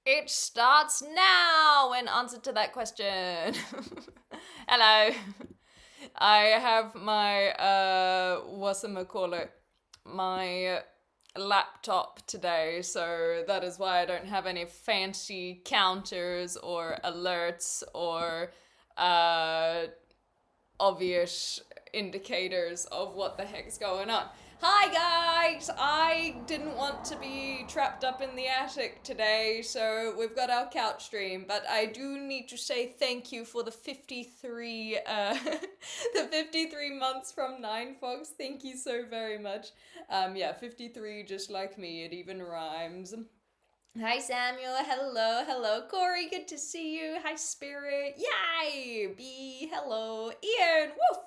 It starts now in answer to that question. Hello. I have my, whatchamacallit, my laptop today, so that is why I don't have any fancy counters or alerts or uh, obvious indicators of what the heck's going on. Hi guys! I didn't want to be trapped up in the attic today, so we've got our couch stream, but I do need to say thank you for the 53 the 53 months from Nine Fox. Thank you so very much. Yeah, 53 just like me, it even rhymes. Hi Samuel, hello Corey, good to see you. Hi Spirit, yay! B, hello Ian, woof,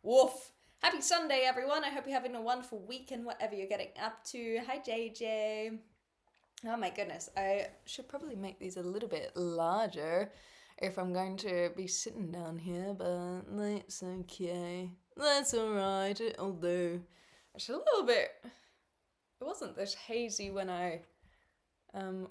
woof. Happy Sunday, everyone. I hope you're having a wonderful weekend, whatever you're getting up to. Hi JJ. Oh my goodness, I should probably make these a little bit larger if I'm going to be sitting down here, but that's okay. That's alright, it'll do. It's a little bit. It wasn't this hazy when I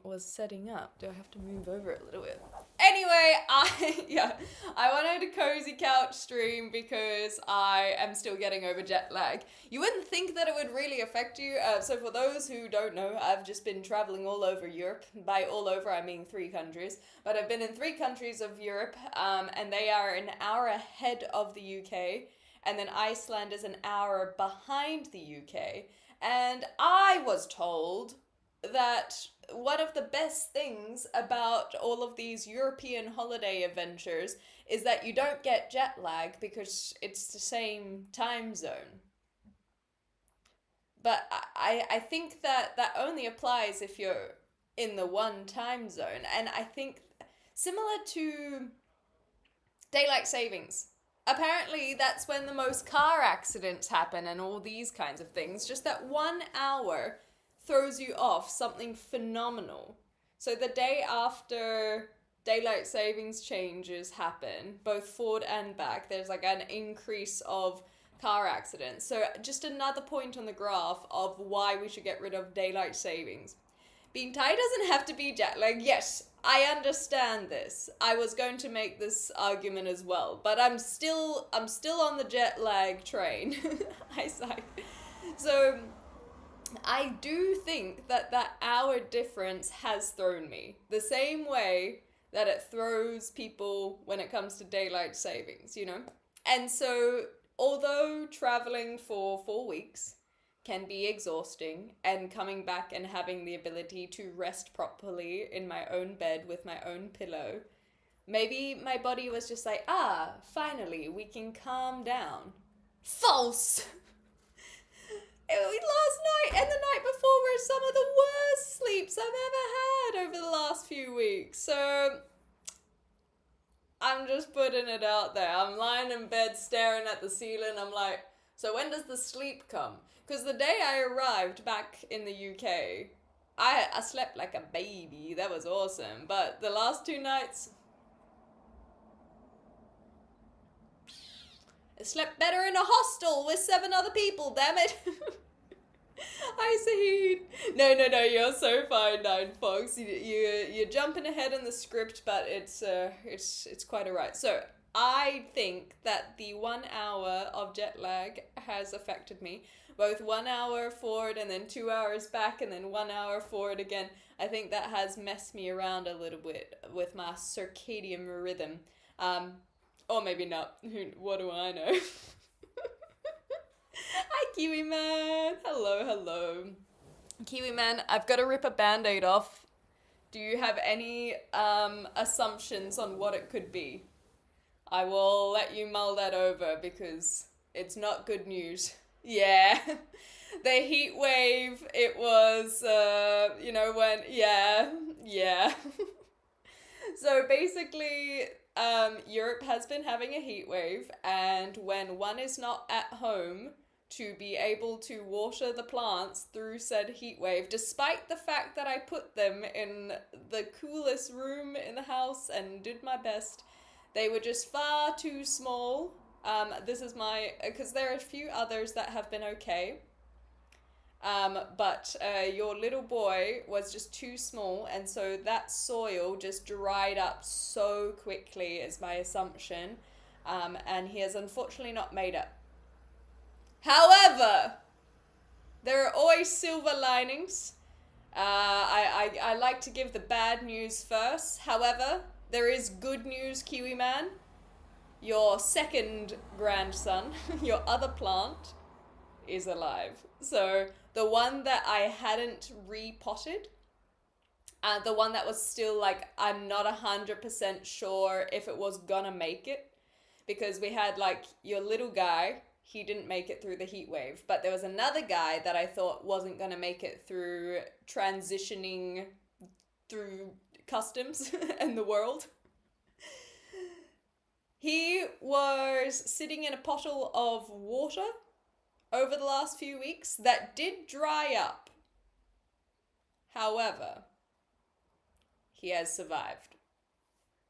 was setting up. Do I have to move over a little bit? Anyway, I wanted a cozy couch stream because I am still getting over jet lag. You wouldn't think that it would really affect you. So for those who don't know, I've just been traveling all over Europe. By all over, I mean 3 countries. But I've been in 3 countries of Europe, and they are an hour ahead of the UK. And then Iceland is an hour behind the UK. And I was told that one of the best things about all of these European holiday adventures is that you don't get jet lag because it's the same time zone. But I think that that only applies if you're in the one time zone. And I think similar to daylight savings. Apparently, that's when the most car accidents happen and all these kinds of things. Just that 1 hour throws you off something phenomenal. So the day after daylight savings changes happen, both forward and back, there's like an increase of car accidents. So just another point on the graph of why we should get rid of daylight savings. Being tired doesn't have to be jet lag. Yes, I understand this. I was going to make this argument as well, but I'm still on the jet lag train. I sigh. So I do think that that hour difference has thrown me. The same way that it throws people when it comes to daylight savings, you know? And so, although traveling for 4 weeks can be exhausting, and coming back and having the ability to rest properly in my own bed with my own pillow, maybe my body was just like, finally, we can calm down. False! Last night and the night before were some of the worst sleeps I've ever had over the last few weeks. So I'm just putting it out there. I'm lying in bed staring at the ceiling. I'm like, so when does the sleep come? Because the day I arrived back in the UK, I slept like a baby. That was awesome. But the last 2 nights, I slept better in a hostel with 7 other people, damn it. Hi, Saheed. No, you're so fine, Nine Fox. You're jumping ahead in the script, but it's quite alright. So I think that the 1 hour of jet lag has affected me. Both 1 hour forward and then 2 hours back and then 1 hour forward again. I think that has messed me around a little bit with my circadian rhythm. Or maybe not. What do I know? Hi, Kiwi Man. Hello. Kiwi Man, I've got to rip a band aid off. Do you have any assumptions on what it could be? I will let you mull that over because it's not good news. Yeah. The heat wave, it was, when, yeah. So basically, Europe has been having a heat wave, and when one is not at home to be able to water the plants through said heat wave, despite the fact that I put them in the coolest room in the house and did my best, they were just far too small. This is my, because there are a few others that have been okay. But your little boy was just too small, and so that soil just dried up so quickly, is my assumption. And he has unfortunately not made it. However, there are always silver linings. I like to give the bad news first. However, there is good news, Kiwi Man. Your second grandson, your other plant, is alive. So the one that I hadn't repotted, the one that was still like, I'm not 100% sure if it was gonna make it, because we had like your little guy, he didn't make it through the heat wave, but there was another guy that I thought wasn't gonna make it through transitioning through customs and the world. He was sitting in a bottle of water over the last few weeks that did dry up. However, he has survived.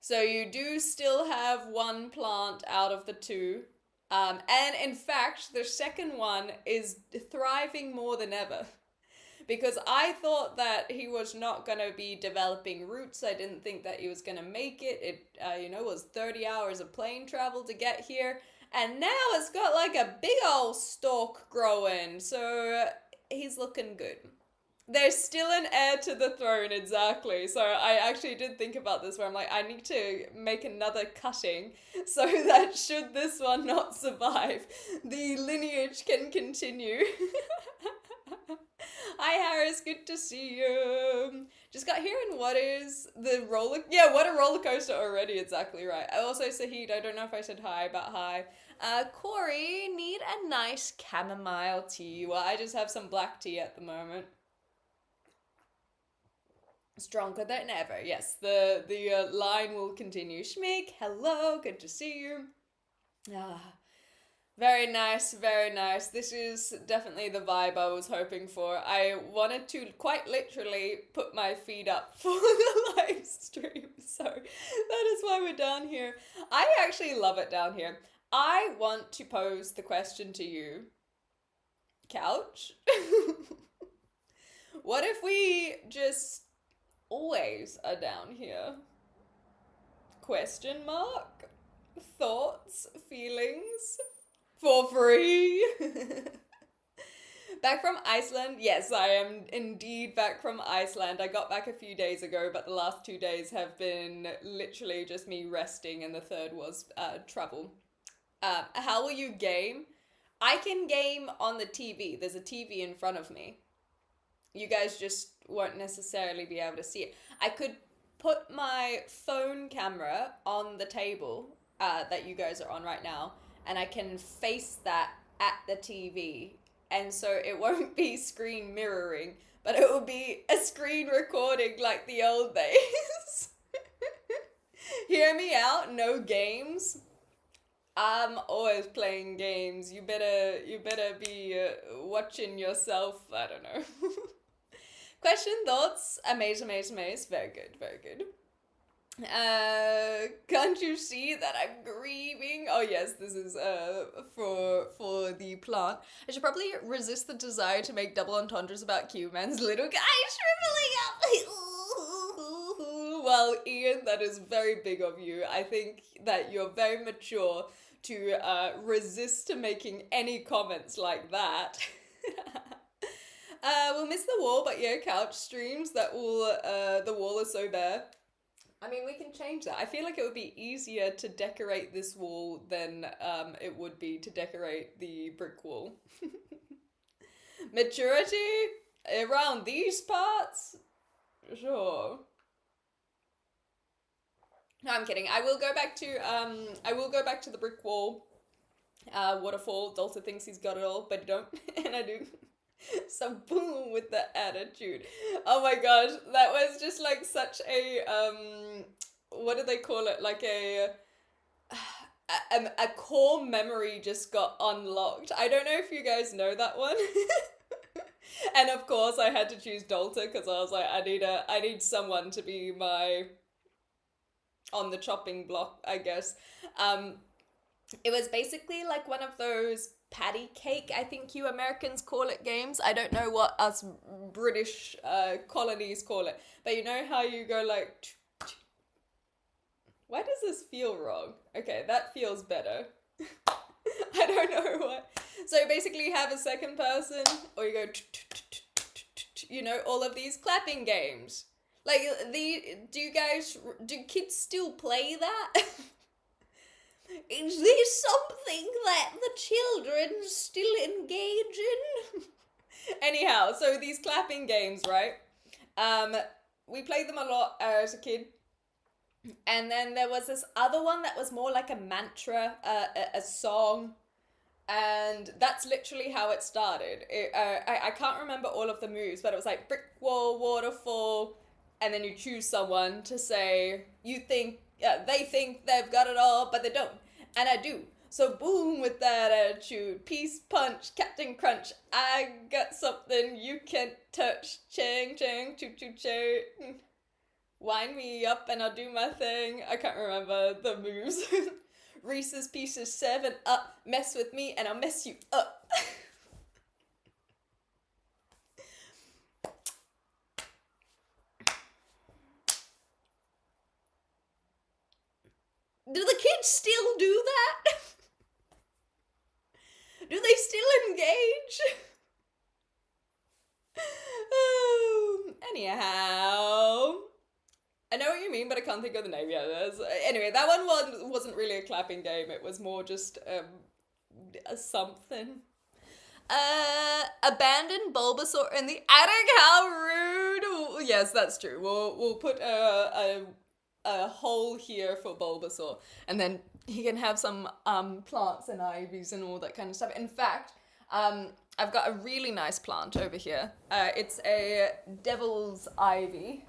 So you do still have one plant out of the two. And in fact, the second one is thriving more than ever. Because I thought that he was not going to be developing roots. I didn't think that he was going to make it. It, was 30 hours of plane travel to get here. And now it's got like a big old stalk growing. So he's looking good. There's still an heir to the throne, exactly. So I actually did think about this where I'm like, I need to make another cutting so that should this one not survive, the lineage can continue. Hi Harris, good to see you. Just got here and what is the roller... Yeah, what a roller coaster already, exactly right. I also, Sahid, I don't know if I said hi, but hi. Corey, need a nice chamomile tea. Well, I just have some black tea at the moment. Stronger than ever. Yes, the line will continue. Schmeek, hello, good to see you. Very nice, very nice. This is definitely the vibe I was hoping for. I wanted to quite literally put my feet up for the live stream, so that is why we're down here. I actually love it down here. I want to pose the question to you, Couch. What if we just always are down here? Question mark? Thoughts? Feelings? For free? Back from Iceland? Yes, I am indeed back from Iceland. I got back a few days ago, but the last 2 days have been literally just me resting, and the third was travel. How will you game? I can game on the TV. There's a TV in front of me. You guys just won't necessarily be able to see it. I could put my phone camera on the table that you guys are on right now, and I can face that at the TV. And so it won't be screen mirroring, but it will be a screen recording like the old days. Hear me out, no games. I'm always playing games. You better be watching yourself. I don't know. Question, thoughts? Amaze. Very good, very good. Can't you see that I'm grieving? Oh yes, this is for the plant. I should probably resist the desire to make double entendres about Q-Man's little guy shriveling up. Well, Ian, that is very big of you. I think that you're very mature to resist to making any comments like that. We'll miss the wall, but yeah, couch streams, that will, the wall is so bare. I mean, we can change that. I feel like it would be easier to decorate this wall than it would be to decorate the brick wall. Maturity? Around these parts? Sure. No, I'm kidding. I will go back to the brick wall. Waterfall. Dalton thinks he's got it all, but I don't. And I do. So boom with the attitude. Oh my gosh, that was just like such a what do they call it? Like a core memory just got unlocked. I don't know if you guys know that one. And of course I had to choose Dalton because I was like, I need someone to be my on the chopping block, I guess. It was basically like one of those patty cake, I think you Americans call it, games. I don't know what us British colonies call it. But you know how you go like... Why does this feel wrong? Okay, that feels better. I don't know what. So basically you have a second person, or you go... You know, all of these clapping games. Like, do kids still play that? Is this something that the children still engage in? Anyhow, so these clapping games, right? We played them a lot as a kid. And then there was this other one that was more like a mantra, a song. And that's literally how it started. I can't remember all of the moves, but it was like brick wall, waterfall, and then you choose someone to say, they think they've got it all, but they don't. And I do. So boom with that attitude. Peace punch, Captain Crunch. I got something you can't touch. Chang, chang, choo, choo, choo. Wind me up and I'll do my thing. I can't remember the moves. Reese's Pieces 7 up. Mess with me and I'll mess you up. Do the kids still do that? Do they still engage? Anyhow, I know what you mean, but I can't think of the name yet. Anyway, that one wasn't really a clapping game. It was more just a something. Abandoned Bulbasaur in the attic. How rude! Yes, that's true. We'll put a hole here for Bulbasaur, and then he can have some plants and ivies and all that kind of stuff. In fact, I've got a really nice plant over here. It's a devil's ivy,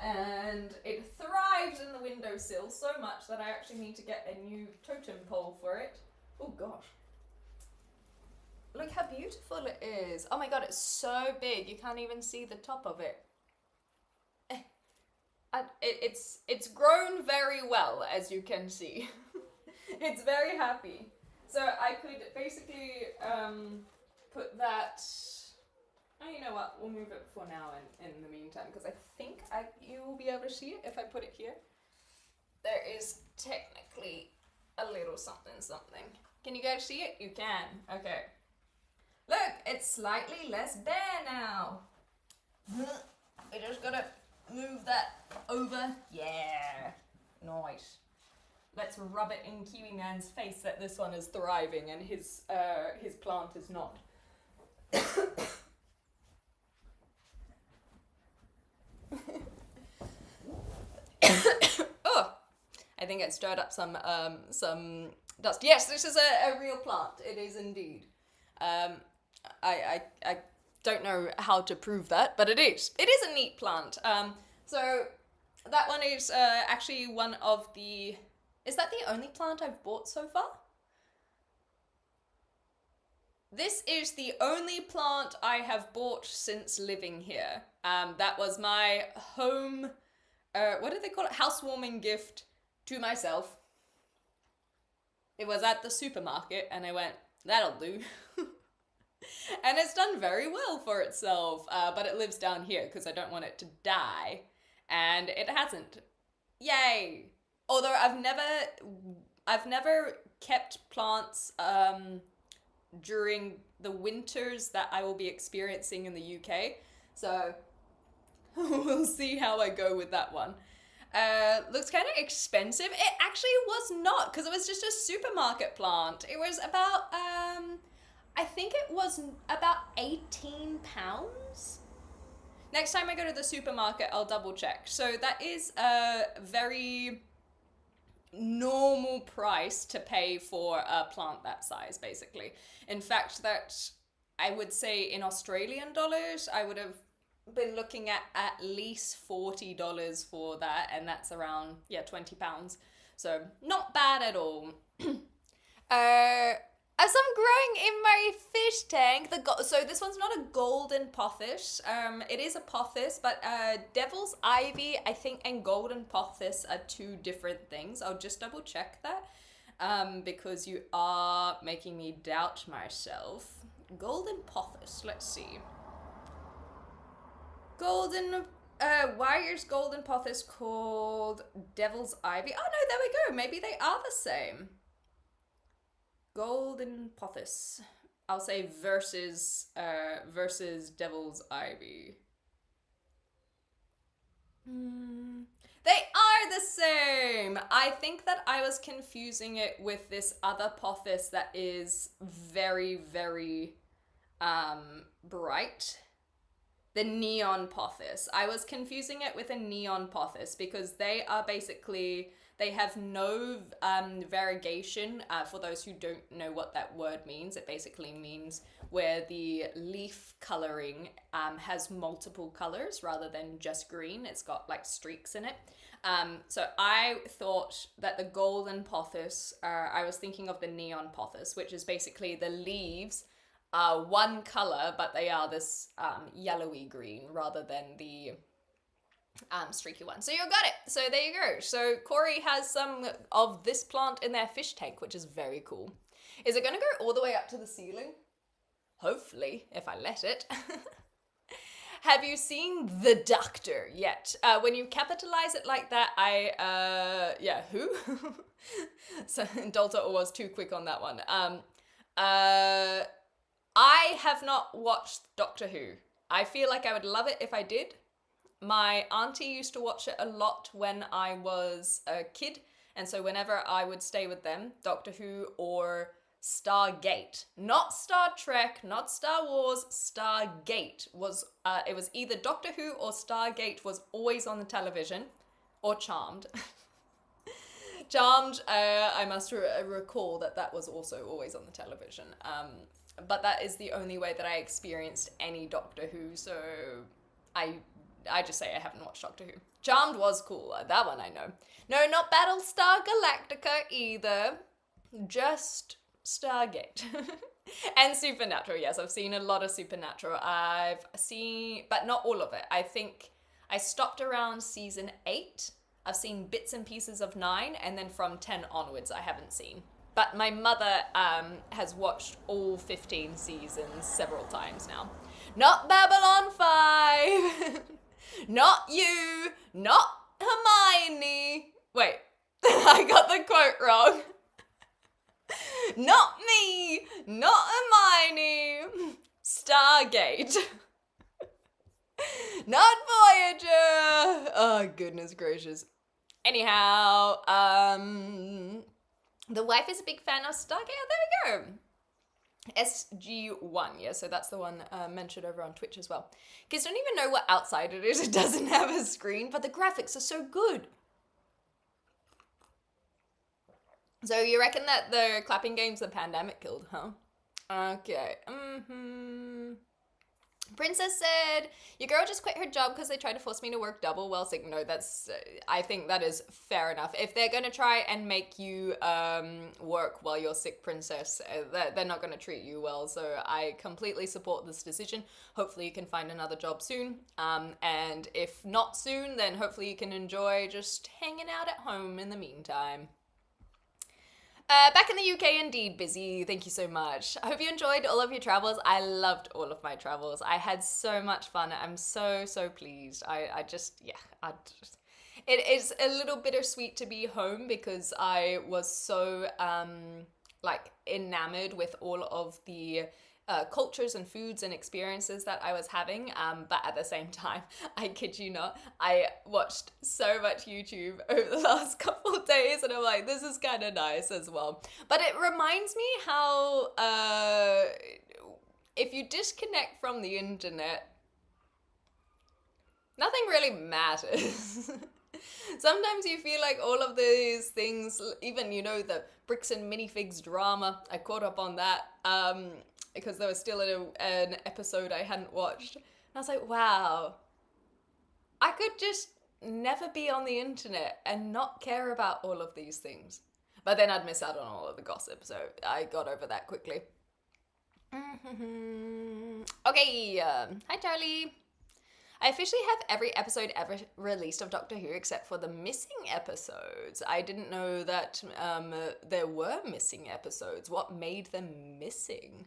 and it thrives in the windowsill so much that I actually need to get a new totem pole for it. Oh gosh. Look how beautiful it is. Oh my god, it's so big, you can't even see the top of it. It's grown very well, as you can see. It's very happy. So I could basically put that... Oh, you know what? We'll move it for now in the meantime, because I think you will be able to see it if I put it here. There is technically a little something something. Can you guys see it? You can. Okay. Look, it's slightly less bare now. I just gotta move that over. Yeah. Nice. Let's rub it in Kiwi Man's face that this one is thriving and his plant is not. Oh, I think I stirred up some dust. Yes, this is a real plant. It is indeed. I don't know how to prove that, but it is. It is a neat plant. So that one is actually one of the... Is that the only plant I've bought so far? This is the only plant I have bought since living here. That was my home, what did they call it? Housewarming gift to myself. It was at the supermarket and I went, that'll do. And it's done very well for itself, but it lives down here because I don't want it to die. And it hasn't. Yay! Although I've never kept plants during the winters that I will be experiencing in the UK. So we'll see how I go with that one. Looks kind of expensive. It actually was not, because it was just a supermarket plant. It was about, I think it was about £18. Next time I go to the supermarket, I'll double check. So that is a very normal price to pay for a plant that size, basically. In fact, that I would say in Australian dollars, I would have been looking at least $40 for that, and that's around, yeah, £20. So not bad at all. As I'm growing in my fish tank, so this one's not a golden pothos. It is a pothos, but devil's ivy, I think, and golden pothos are two different things. I'll just double check that. because you are making me doubt myself. Golden Pothos, let's see. Why is Golden Pothos called Devil's Ivy? Oh no, there we go. Maybe they are the same. Golden Pothos. I'll say versus Devil's Ivy. They are the same. I think that I was confusing it with this other Pothos that is very, very bright. The Neon Pothos. I was confusing it with a Neon Pothos because they are basically, they have no variegation. For those who don't know what that word means, it basically means where the leaf coloring has multiple colors rather than just green. It's got like streaks in it. So I thought that the Golden Pothos, I was thinking of the Neon Pothos, which is basically the leaves are one color, but they are this yellowy green rather than the streaky one. So you got it. So there you go. So Corey has some of this plant in their fish tank, which is very cool. Is it going to go all the way up to the ceiling? Hopefully, if I let it. Have you seen The Doctor yet? When you capitalize it like that, who? So Dolta was too quick on that one. I have not watched Doctor Who. I feel like I would love it if I did. My auntie used to watch it a lot when I was a kid, and so whenever I would stay with them, Doctor Who or Stargate, not Star Trek, not Star Wars, Stargate was, it was either Doctor Who or Stargate was always on the television, or Charmed. Charmed, I must recall that was also always on the television. But that is the only way that I experienced any Doctor Who, so I just say I haven't watched Doctor Who. Charmed was cool, that one I know. No, not Battlestar Galactica either, just Stargate. And Supernatural, yes, I've seen a lot of Supernatural. I've seen, but not all of it. I think I stopped around season 8. I've seen bits and pieces of 9, and then from 10 onwards I haven't seen. But my mother has watched all 15 seasons several times now. Not Babylon 5! Not you! Not Hermione! Wait, I got the quote wrong. Not me! Not Hermione! Stargate! Not Voyager! Oh, goodness gracious. Anyhow, the wife is a big fan of Stargate. Oh, there we go. SG1, yeah, so that's the one mentioned over on Twitch as well. Kids don't even know what outside it is. It doesn't have a screen, but the graphics are so good. So you reckon that the clapping games the pandemic killed, huh? Okay. Princess said, your girl just quit her job because they tried to force me to work double while sick. No, that's, I think that is fair enough. If they're going to try and make you work while you're sick, Princess, they're not going to treat you well. So I completely support this decision. Hopefully you can find another job soon. And if not soon, then hopefully you can enjoy just hanging out at home in the meantime. Back in the UK, indeed, busy. Thank you so much. I hope you enjoyed all of your travels. I loved all of my travels. I had so much fun. I'm so pleased. It is a little bittersweet to be home because I was so enamored with all of the cultures and foods and experiences that I was having, but at the same time, I kid you not, I watched so much YouTube over the last couple of days, and I'm like, this is kind of nice as well. But it reminds me how if you disconnect from the internet, nothing really matters. Sometimes you feel like all of these things, even, the bricks and minifigs drama, I caught up on that, because there was still an episode I hadn't watched. And I was like, wow, I could just never be on the internet and not care about all of these things. But then I'd miss out on all of the gossip, so I got over that quickly. Okay, hi Charlie. I officially have every episode ever released of Doctor Who except for the missing episodes. I didn't know that there were missing episodes. What made them missing?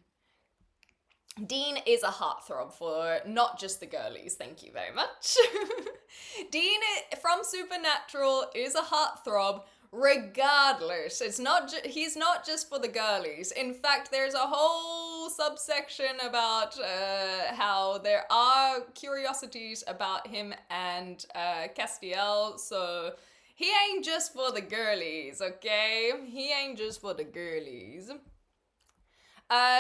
Dean is a heartthrob for not just the girlies, thank you very much. Dean from Supernatural is a heartthrob regardless. He's not just for the girlies. In fact, there's a whole subsection about how there are curiosities about him and Castiel, so he ain't just for the girlies, okay? He ain't just for the girlies.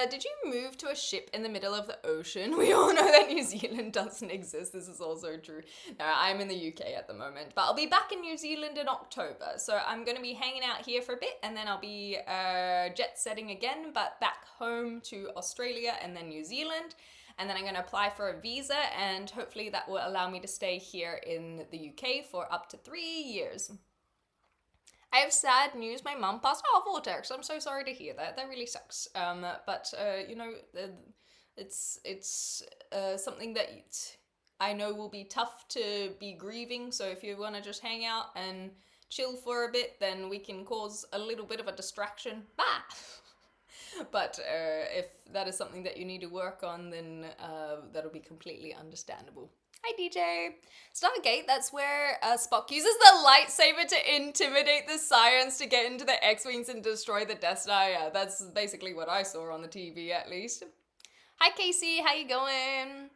Did you move to a ship in the middle of the ocean? We all know that New Zealand doesn't exist. This is also true. No, I'm in the UK at the moment, but I'll be back in New Zealand in October. So I'm going to be hanging out here for a bit, and then I'll be jet setting again, but back home to Australia and then New Zealand. And then I'm going to apply for a visa, and hopefully that will allow me to stay here in the UK for up to 3 years. I have sad news. My mum passed. Oh, Vortex. I'm so sorry to hear that. That really sucks. But you know, it's something that I know will be tough to be grieving. So if you want to just hang out and chill for a bit, then we can cause a little bit of a distraction. Bah! But if that is something that you need to work on, then that'll be completely understandable. Hi, DJ. Stargate, that's where Spock uses the lightsaber to intimidate the Scions to get into the X-Wings and destroy the Death Star. Yeah, that's basically what I saw on the TV, at least. Hi, Casey. How you going?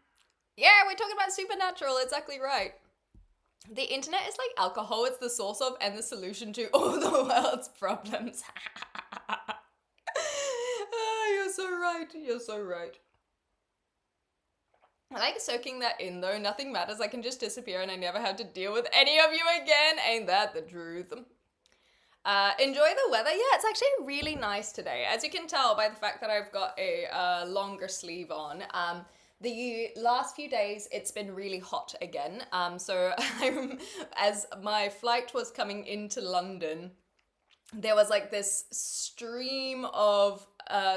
Yeah, we're talking about Supernatural. Exactly right. The internet is like alcohol. It's the source of and the solution to all the world's problems. Oh, you're so right. You're so right. I like soaking that in though. Nothing matters. I can just disappear and I never have to deal with any of you again. Ain't that the truth? Enjoy the weather. Yeah, it's actually really nice today. As you can tell by the fact that I've got a longer sleeve on. The last few days it's been really hot again. So as my flight was coming into London, there was like this stream of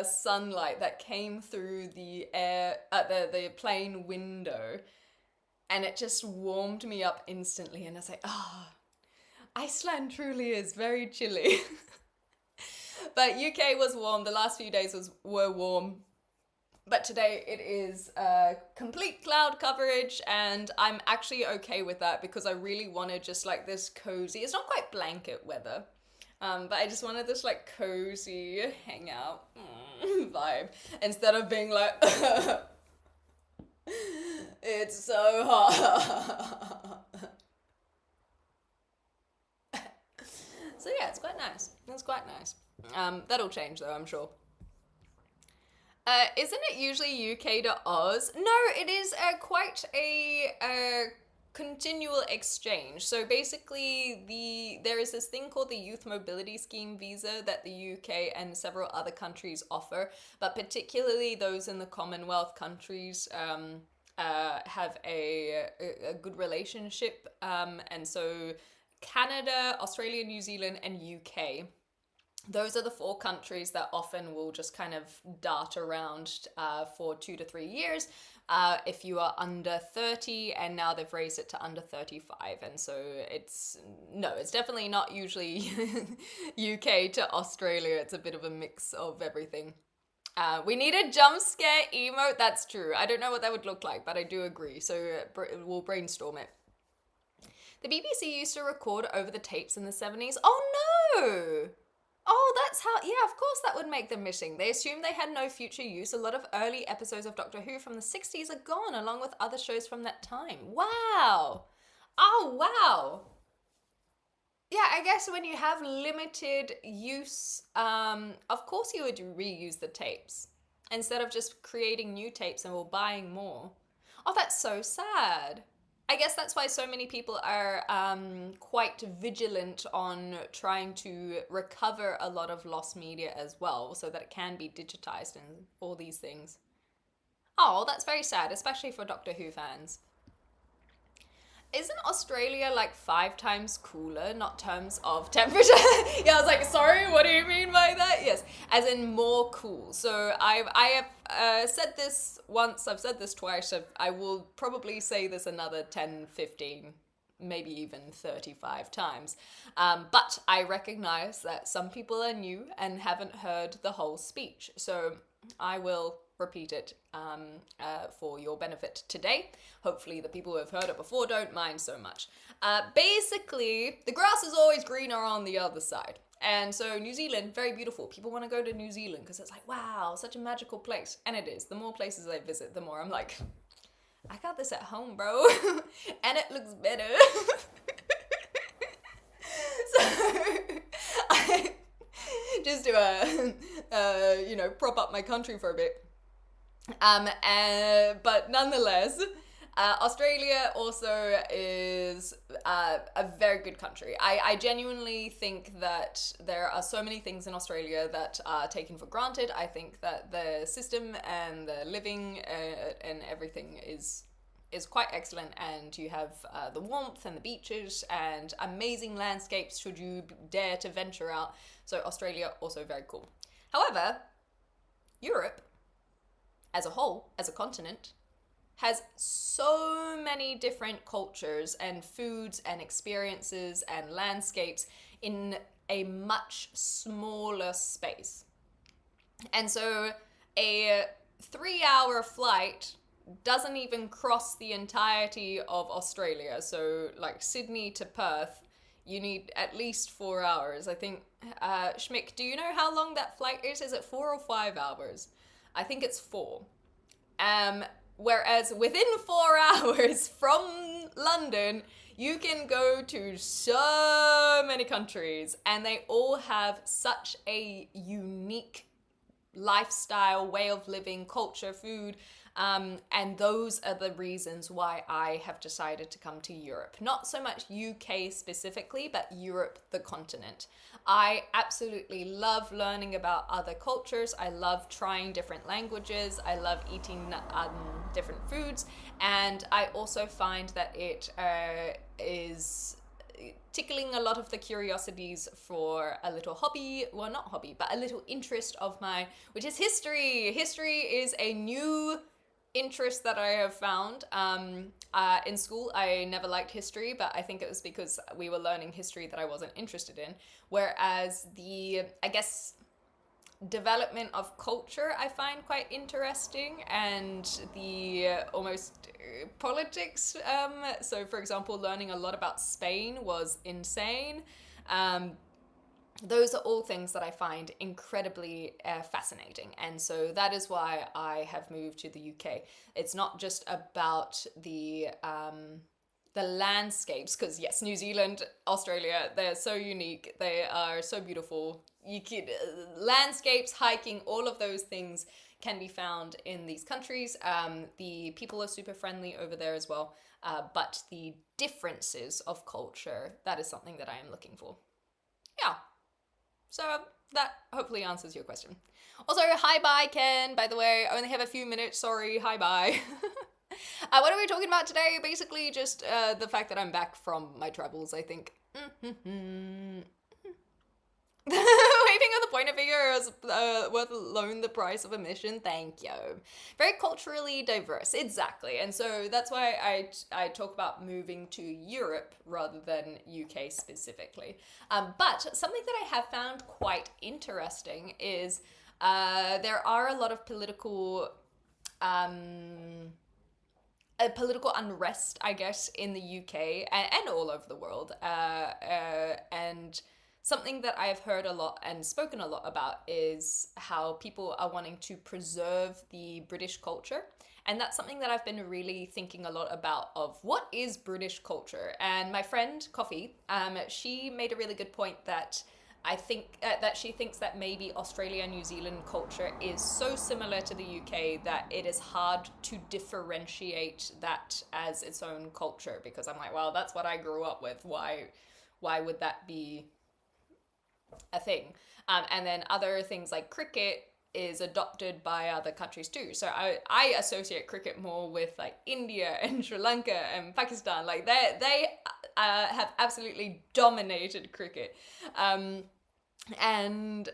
sunlight that came through the air at the plane window, and it just warmed me up instantly, and I was like, Iceland truly is very chilly. But UK was warm. The last few days were warm, but today it is complete cloud coverage, and I'm actually okay with that because I really wanted just like this cozy, it's not quite blanket weather, but I just wanted this like cozy hangout vibe instead of being like it's so hot. So yeah, it's quite nice. It's quite nice. That'll change though, I'm sure. Isn't it usually UK to Oz? No, it is quite a continual exchange. So basically there is this thing called the Youth Mobility Scheme visa that the UK and several other countries offer, but particularly those in the Commonwealth countries have a good relationship, and so Canada, Australia, New Zealand, and UK. Those are the 4 countries that often will just kind of dart around for 2 to 3 years if you are under 30, and now they've raised it to under 35. And so it's definitely not usually UK to Australia. It's a bit of a mix of everything. We need a jump scare emote. That's true. I don't know what that would look like, but I do agree. So we'll brainstorm it. The BBC used to record over the tapes in the 70s. Oh no! Oh, that's how, yeah, of course that would make them missing. They assumed they had no future use. A lot of early episodes of Doctor Who from the 60s are gone, along with other shows from that time. Wow. Oh, wow. Yeah, I guess when you have limited use, of course you would reuse the tapes instead of just creating new tapes and buying more. Oh, that's so sad. I guess that's why so many people are quite vigilant on trying to recover a lot of lost media as well, so that it can be digitized and all these things. Oh, that's very sad, especially for Doctor Who fans. Isn't Australia like 5 times cooler, not terms of temperature? Yeah, I was like, sorry, what do you mean by that? Yes, as in more cool. So I said this once, I've said this twice, I will probably say this another 10, 15, maybe even 35 times. But I recognize that some people are new and haven't heard the whole speech. So I will repeat it for your benefit today. Hopefully the people who have heard it before don't mind so much. Basically, the grass is always greener on the other side. And so New Zealand, very beautiful. People want to go to New Zealand because it's like, wow, such a magical place. And it is. The more places I visit, the more I'm like, I got this at home, bro. And it looks better. So, I, just to, prop up my country for a bit. But nonetheless, Australia also is a very good country. I genuinely think that there are so many things in Australia that are taken for granted. I think that the system and the living and everything is quite excellent, and you have the warmth and the beaches and amazing landscapes should you dare to venture out. So Australia, also very cool. However, Europe as a whole, as a continent, has so many different cultures and foods and experiences and landscapes in a much smaller space. And so a 3-hour flight doesn't even cross the entirety of Australia. So like Sydney to Perth, you need at least 4 hours. I think, Schmick, do you know how long that flight is? Is it 4 or 5 hours? I think it's 4. Whereas within 4 hours from London, you can go to so many countries, and they all have such a unique lifestyle, way of living, culture, food, and those are the reasons why I have decided to come to Europe. Not so much UK specifically, but Europe, the continent. I absolutely love learning about other cultures. I love trying different languages. I love eating different foods. And I also find that it is tickling a lot of the curiosities for a little hobby, well, not hobby, but a little interest of mine, which is history. History is a new interest that I have found. In school, I never liked history, but I think it was because we were learning history that I wasn't interested in. Whereas the, I guess, development of culture I find quite interesting, and the almost politics. So for example, learning a lot about Spain was insane. Those are all things that I find incredibly fascinating. And so that is why I have moved to the UK. It's not just about the landscapes, because yes, New Zealand, Australia, they're so unique. They are so beautiful. You could, landscapes, hiking, all of those things can be found in these countries. The people are super friendly over there as well. But the differences of culture, that is something that I am looking for. Yeah. So that hopefully answers your question. Also, hi bye Ken, by the way. I only have a few minutes, sorry, hi bye. What are we talking about today? Basically just the fact that I'm back from my travels, I think. Waving on the pointer finger is worth alone the price of admission. Thank you. Very culturally diverse, exactly. And so that's why I talk about moving to Europe rather than UK specifically. But something that I have found quite interesting is there are a lot of political unrest, I guess, in the UK and all over the world. And something that I've heard a lot and spoken a lot about is how people are wanting to preserve the British culture. And that's something that I've been really thinking a lot about, of what is British culture? And my friend, Coffee, she made a really good point that I think that she thinks that maybe Australia and New Zealand culture is so similar to the UK that it is hard to differentiate that as its own culture. Because I'm like, well, that's what I grew up with. Why would that be a thing? And then other things like cricket is adopted by other countries too. So I associate cricket more with like India and Sri Lanka and Pakistan. Like they have absolutely dominated cricket. And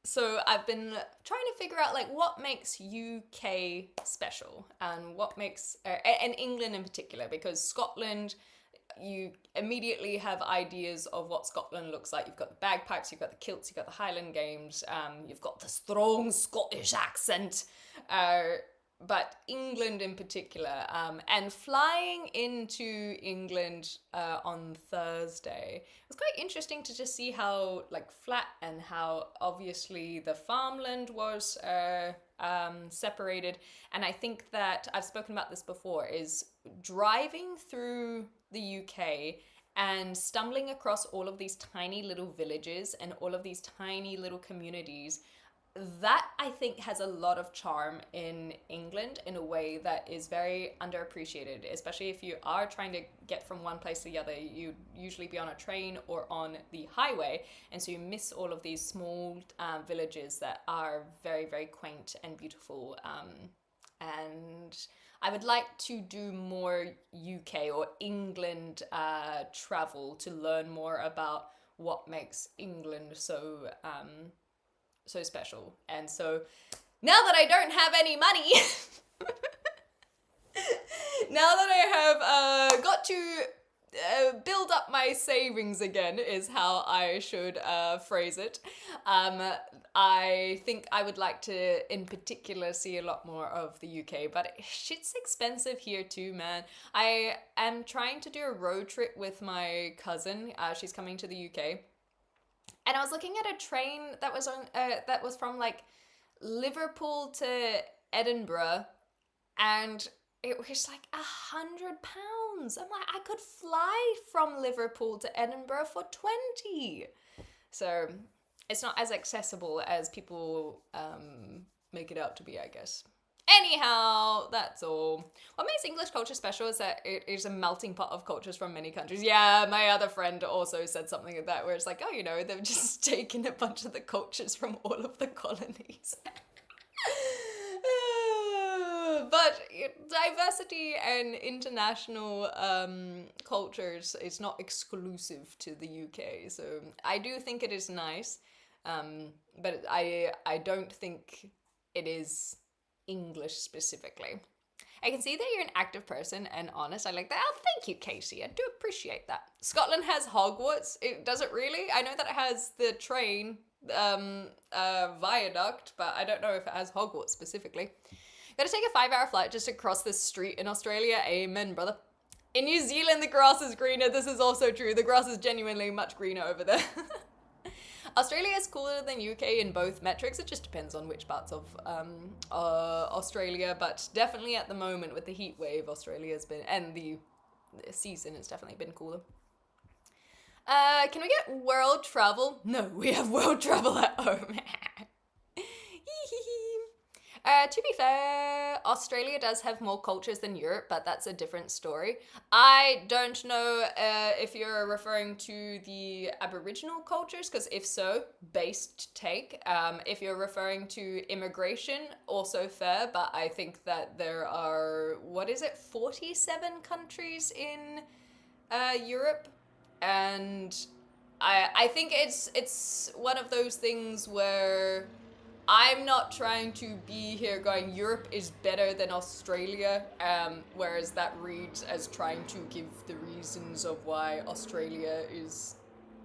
So I've been trying to figure out like what makes UK special and what makes and England in particular, because Scotland, you immediately have ideas of what Scotland looks like. You've got the bagpipes, you've got the kilts, you've got the Highland Games, you've got the strong Scottish accent. Uh, but England in particular, and flying into England on Thursday, it was quite interesting to just see how like flat and how obviously the farmland was separated. And I think that I've spoken about this before, is driving through the UK and stumbling across all of these tiny little villages and all of these tiny little communities, that I think has a lot of charm in England in a way that is very underappreciated, especially if you are trying to get from one place to the other. You usually be on a train or on the highway, and so you miss all of these small villages that are very, very quaint and beautiful. And I would like to do more UK or England travel to learn more about what makes England so special. And so now that I don't have any money, now that I have got to build up my savings again, is how I should phrase it. I think I would like to, in particular, see a lot more of the UK, but shit's expensive here too, man. I am trying to do a road trip with my cousin. She's coming to the UK. And I was looking at a train that was from like Liverpool to Edinburgh, and it was like £100. I'm like, I could fly from Liverpool to Edinburgh for 20. So it's not as accessible as people make it out to be, I guess. Anyhow, that's all. What makes English culture special is that it is a melting pot of cultures from many countries. Yeah, my other friend also said something like that, where it's like, oh, you know, they've just taken a bunch of the cultures from all of the colonies. But diversity and international cultures is not exclusive to the UK. So I do think it is nice, but I don't think it is English specifically. I can see that you're an active person and honest. I like that. Oh, thank you, Casey. I do appreciate that. Scotland has Hogwarts. It does it really? I know that it has the train viaduct, but I don't know if it has Hogwarts specifically. Gotta take a 5-hour flight just to cross this street in Australia. Amen, brother. In New Zealand, the grass is greener. This is also true. The grass is genuinely much greener over there. Australia is cooler than UK in both metrics. It just depends on which parts of Australia, but definitely at the moment with the heat wave, Australia's been, and the season, it's definitely been cooler. Can we get world travel? No, we have world travel at home. To be fair, Australia does have more cultures than Europe, but that's a different story. I don't know if you're referring to the Aboriginal cultures, because if so, based take. If you're referring to immigration, also fair, but I think that there are, 47 countries in Europe, and I think it's one of those things where I'm not trying to be here going, Europe is better than Australia, whereas that reads as trying to give the reasons of why Australia is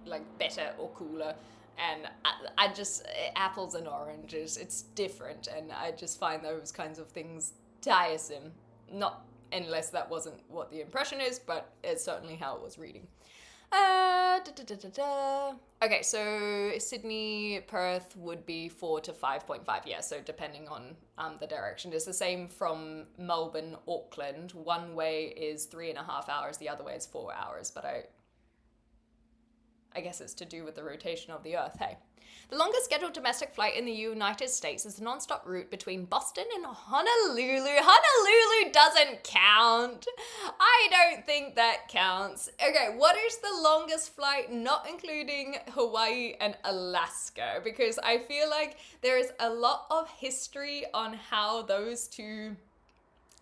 like better or cooler. And I just, apples and oranges, it's different, and I just find those kinds of things tiresome. Not unless that wasn't what the impression is, but it's certainly how it was reading. Okay, so Sydney, Perth would be 4 to 5.5, yeah, so depending on the direction. It's the same from Melbourne, Auckland. One way is 3.5 hours, the other way is 4 hours, but I guess it's to do with the rotation of the Earth, hey. The longest scheduled domestic flight in the United States is the non-stop route between Boston and Honolulu. Honolulu doesn't count. I don't think that counts. Okay, what is the longest flight, not including Hawaii and Alaska? Because I feel like there is a lot of history on how those two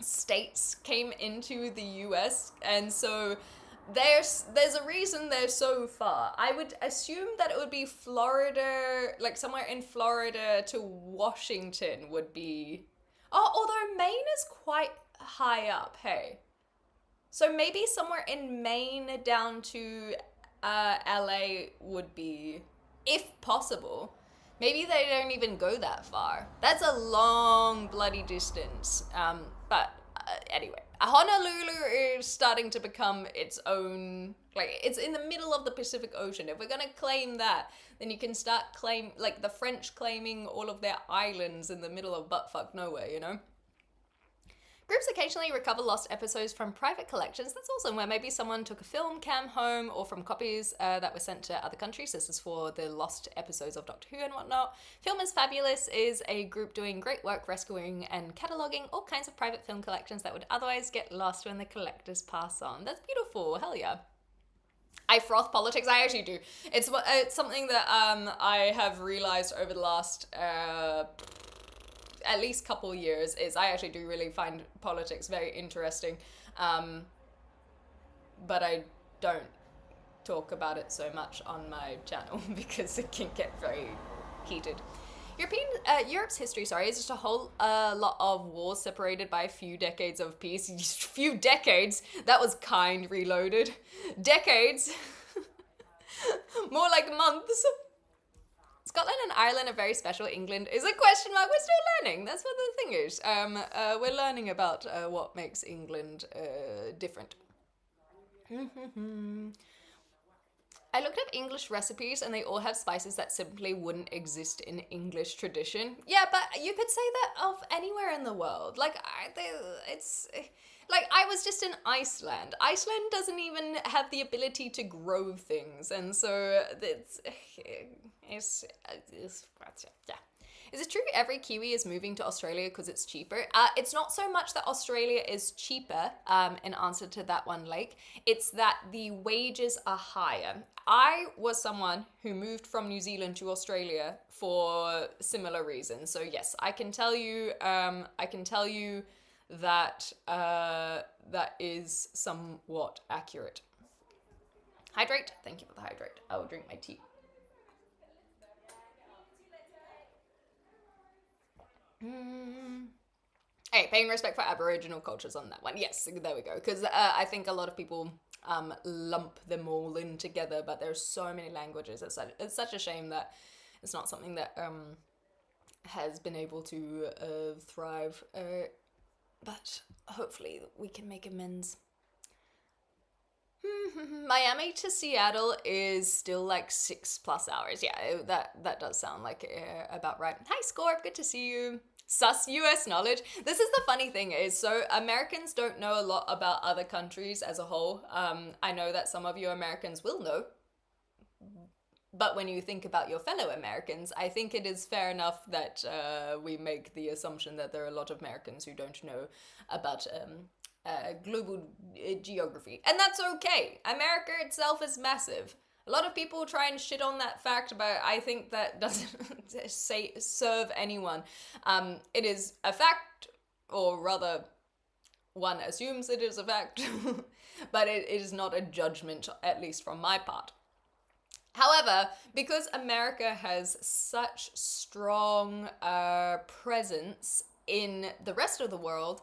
states came into the US, and so there's a reason they're so far. I would assume that it would be Florida, like somewhere in Florida to Washington would be. Oh, although Maine is quite high up. Hey, so maybe somewhere in Maine down to LA would be, if possible. Maybe they don't even go that far. That's a long bloody distance. But anyway, Honolulu is starting to become its own. Like, it's in the middle of the Pacific Ocean. If we're gonna claim that, then you can start like the French claiming all of their islands in the middle of buttfuck nowhere. You know. Groups occasionally recover lost episodes from private collections. That's awesome, where maybe someone took a film cam home or from copies that were sent to other countries. This is for the lost episodes of Doctor Who and whatnot. Film is Fabulous is a group doing great work rescuing and cataloguing all kinds of private film collections that would otherwise get lost when the collectors pass on. That's beautiful. Hell yeah. I froth politics. I actually do. It's something that I have realized over the last at least couple years is I actually do really find politics very interesting, but I don't talk about it so much on my channel because it can get very heated. Europe's history, is just a whole lot of wars separated by a few decades of peace. Few decades? That was kind reloaded. Decades? More like months. Scotland and Ireland are very special. England is a question mark. We're still learning. That's what the thing is. We're learning about what makes England different. I looked up English recipes and they all have spices that simply wouldn't exist in English tradition. Yeah, but you could say that of anywhere in the world. Like, I was just in Iceland. Iceland doesn't even have the ability to grow things, and so yeah. Is it true every Kiwi is moving to Australia because it's cheaper? It's not so much that Australia is cheaper, in answer to that one, Lake. It's that the wages are higher. I was someone who moved from New Zealand to Australia for similar reasons. So yes, I can tell you that that is somewhat accurate. Hydrate. Thank you for the hydrate. I will drink my tea. Hey, paying respect for Aboriginal cultures on that one. Yes, there we go. Because I think a lot of people lump them all in together, but there's so many languages. It's such a shame that it's not something that has been able to thrive. But hopefully we can make amends. Miami to Seattle is still like 6+ hours. Yeah, that does sound like about right. Hi, Scorp, good to see you. Sus US knowledge. This is the funny thing is, so Americans don't know a lot about other countries as a whole. I know that some of you Americans will know, but when you think about your fellow Americans, I think it is fair enough that we make the assumption that there are a lot of Americans who don't know about global geography. And that's okay. America itself is massive. A lot of people try and shit on that fact, but I think that doesn't serve anyone. It is a fact, or rather, one assumes it is a fact, but it is not a judgment, at least from my part. However, because America has such strong presence in the rest of the world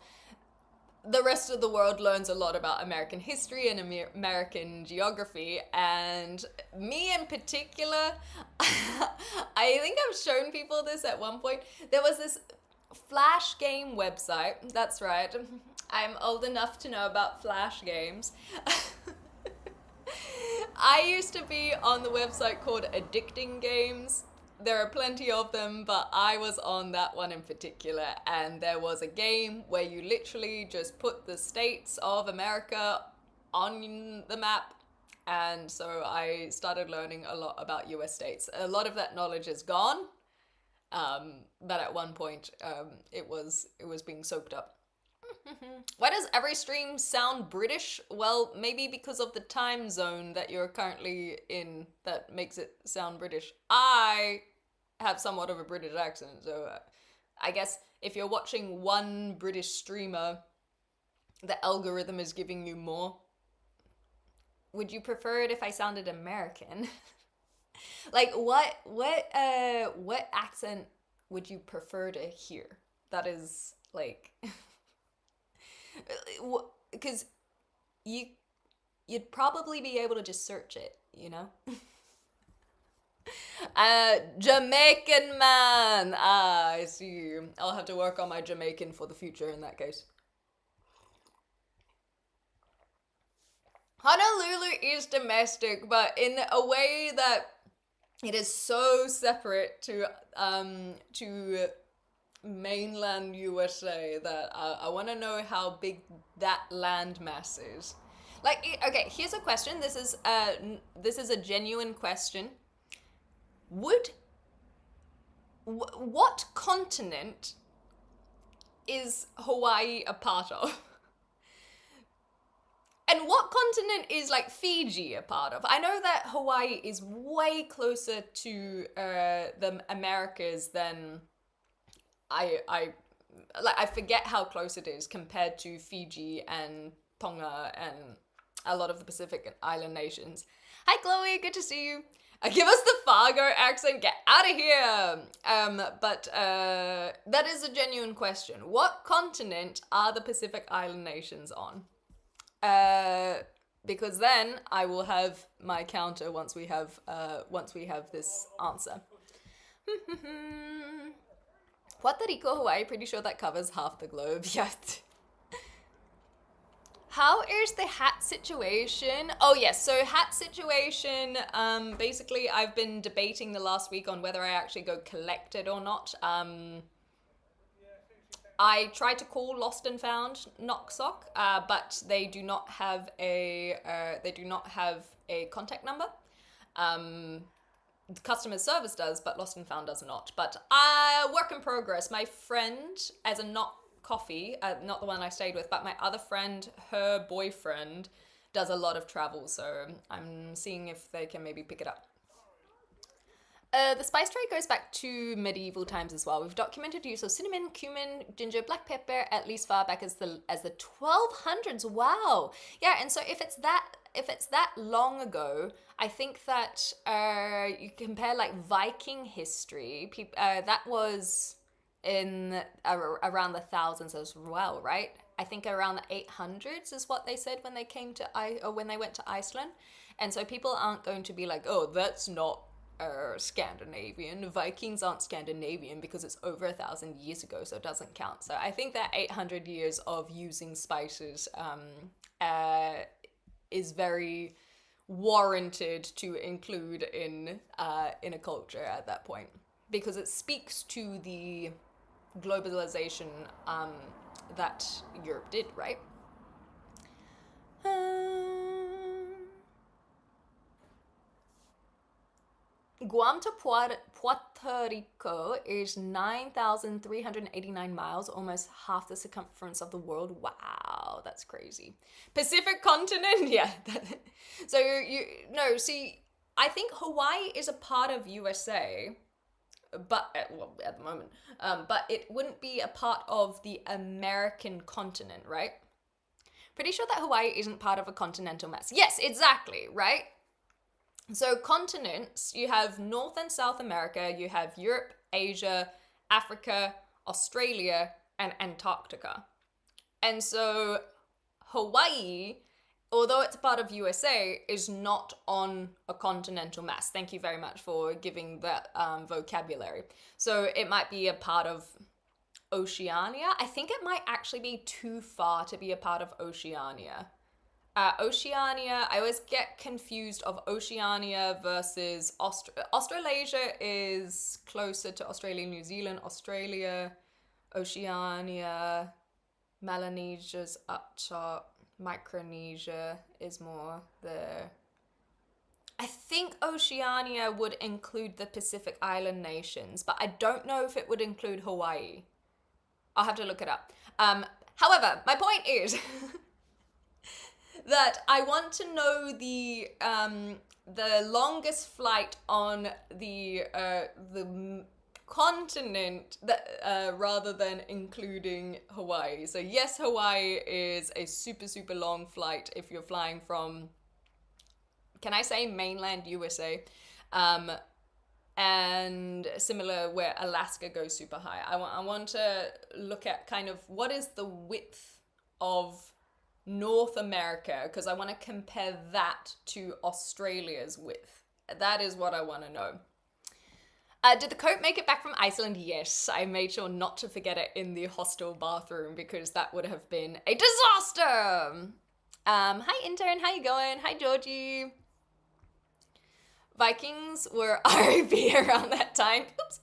learns a lot about American history and American geography, and me in particular, I think I've shown people this at one point. There was this Flash game website, that's right, I'm old enough to know about Flash games. I used to be on the website called Addicting Games. There are plenty of them, but I was on that one in particular, and there was a game where you literally just put the states of America on the map, and so I started learning a lot about US states. A lot of that knowledge is gone, but at one point it was being soaked up. Why does every stream sound British? Well, maybe because of the time zone that you're currently in that makes it sound British. I have somewhat of a British accent, so I guess if you're watching one British streamer, the algorithm is giving you more. would you prefer it if I sounded American? Like what accent would you prefer to hear? That is like because you you'd probably be able to just search it, you know? Jamaican man. Ah, I see. I'll have to work on my Jamaican for the future in that case. Honolulu is domestic, but in a way that it is so separate to mainland USA that I want to know how big that land mass is. Like, okay, here's a question. This is a genuine question. Would what continent is Hawaii a part of? And what continent is like Fiji a part of? I know that Hawaii is way closer to the Americas than I forget how close it is compared to Fiji and Tonga and a lot of the Pacific Island nations. Hi Chloe, good to see you. Give us the Fargo accent, get out of here. But that is a genuine question. What continent are the Pacific Island nations on? Because then I will have my counter once we have this answer. Puerto Rico, Hawaii, pretty sure that covers half the globe. Yeah. How is the hat situation? Oh yes, so hat situation, basically I've been debating the last week on whether I actually go collect it or not. I tried to call Lost and Found Noxoc, but they do not have a contact number. The customer service does, but Lost and Found does not. But work in progress. My friend, as a not coffee, not the one I stayed with, but my other friend, her boyfriend does a lot of travel, so I'm seeing if they can maybe pick it up. The spice trade goes back to medieval times as well. We've documented use of cinnamon, cumin, ginger, black pepper at least far back as the 1200s. Wow. Yeah, and so if it's that long ago, I think that you compare like Viking history. That was in around the thousands as well, right? I think around the 800s is what they said when they came to when they went to Iceland, and so people aren't going to be like, oh, that's not Scandinavian. Vikings aren't Scandinavian because it's over 1,000 years ago, so it doesn't count. So I think that 800 years of using spices is very warranted to include in a culture at that point, because it speaks to the globalization that Europe did, right? Guam to Puerto Rico is 9,389 miles, almost half the circumference of the world. Wow, that's crazy. Pacific continent? Yeah. So no, see, I think Hawaii is a part of USA, but well, at the moment, but it wouldn't be a part of the American continent, right? Pretty sure that Hawaii isn't part of a continental mass. Yes, exactly, right? So continents, you have North and South America, you have Europe, Asia, Africa, Australia, and Antarctica. And so Hawaii, although it's part of USA, is not on a continental mass. Thank you very much for giving that vocabulary. So it might be a part of Oceania. I think it might actually be too far to be a part of Oceania. Oceania, I always get confused of Oceania versus Australasia is closer to Australia, New Zealand, Australia, Oceania, Melanesia's up top, Micronesia is more there. I think Oceania would include the Pacific Island nations, but I don't know if it would include Hawaii. I'll have to look it up. However, my point is that I want to know the longest flight on the continent that rather than including Hawaii. So yes, Hawaii is a super long flight if you're flying from can I say mainland USA? And similar where Alaska goes super high. I want to look at kind of what is the width of North America, because I want to compare that to Australia's width. That is what I want to know. Did the coat make it back from Iceland? Yes, I made sure not to forget it in the hostel bathroom because that would have been a disaster. Hi intern, how you going? Hi Georgie. Vikings were RIP around that time. Oops.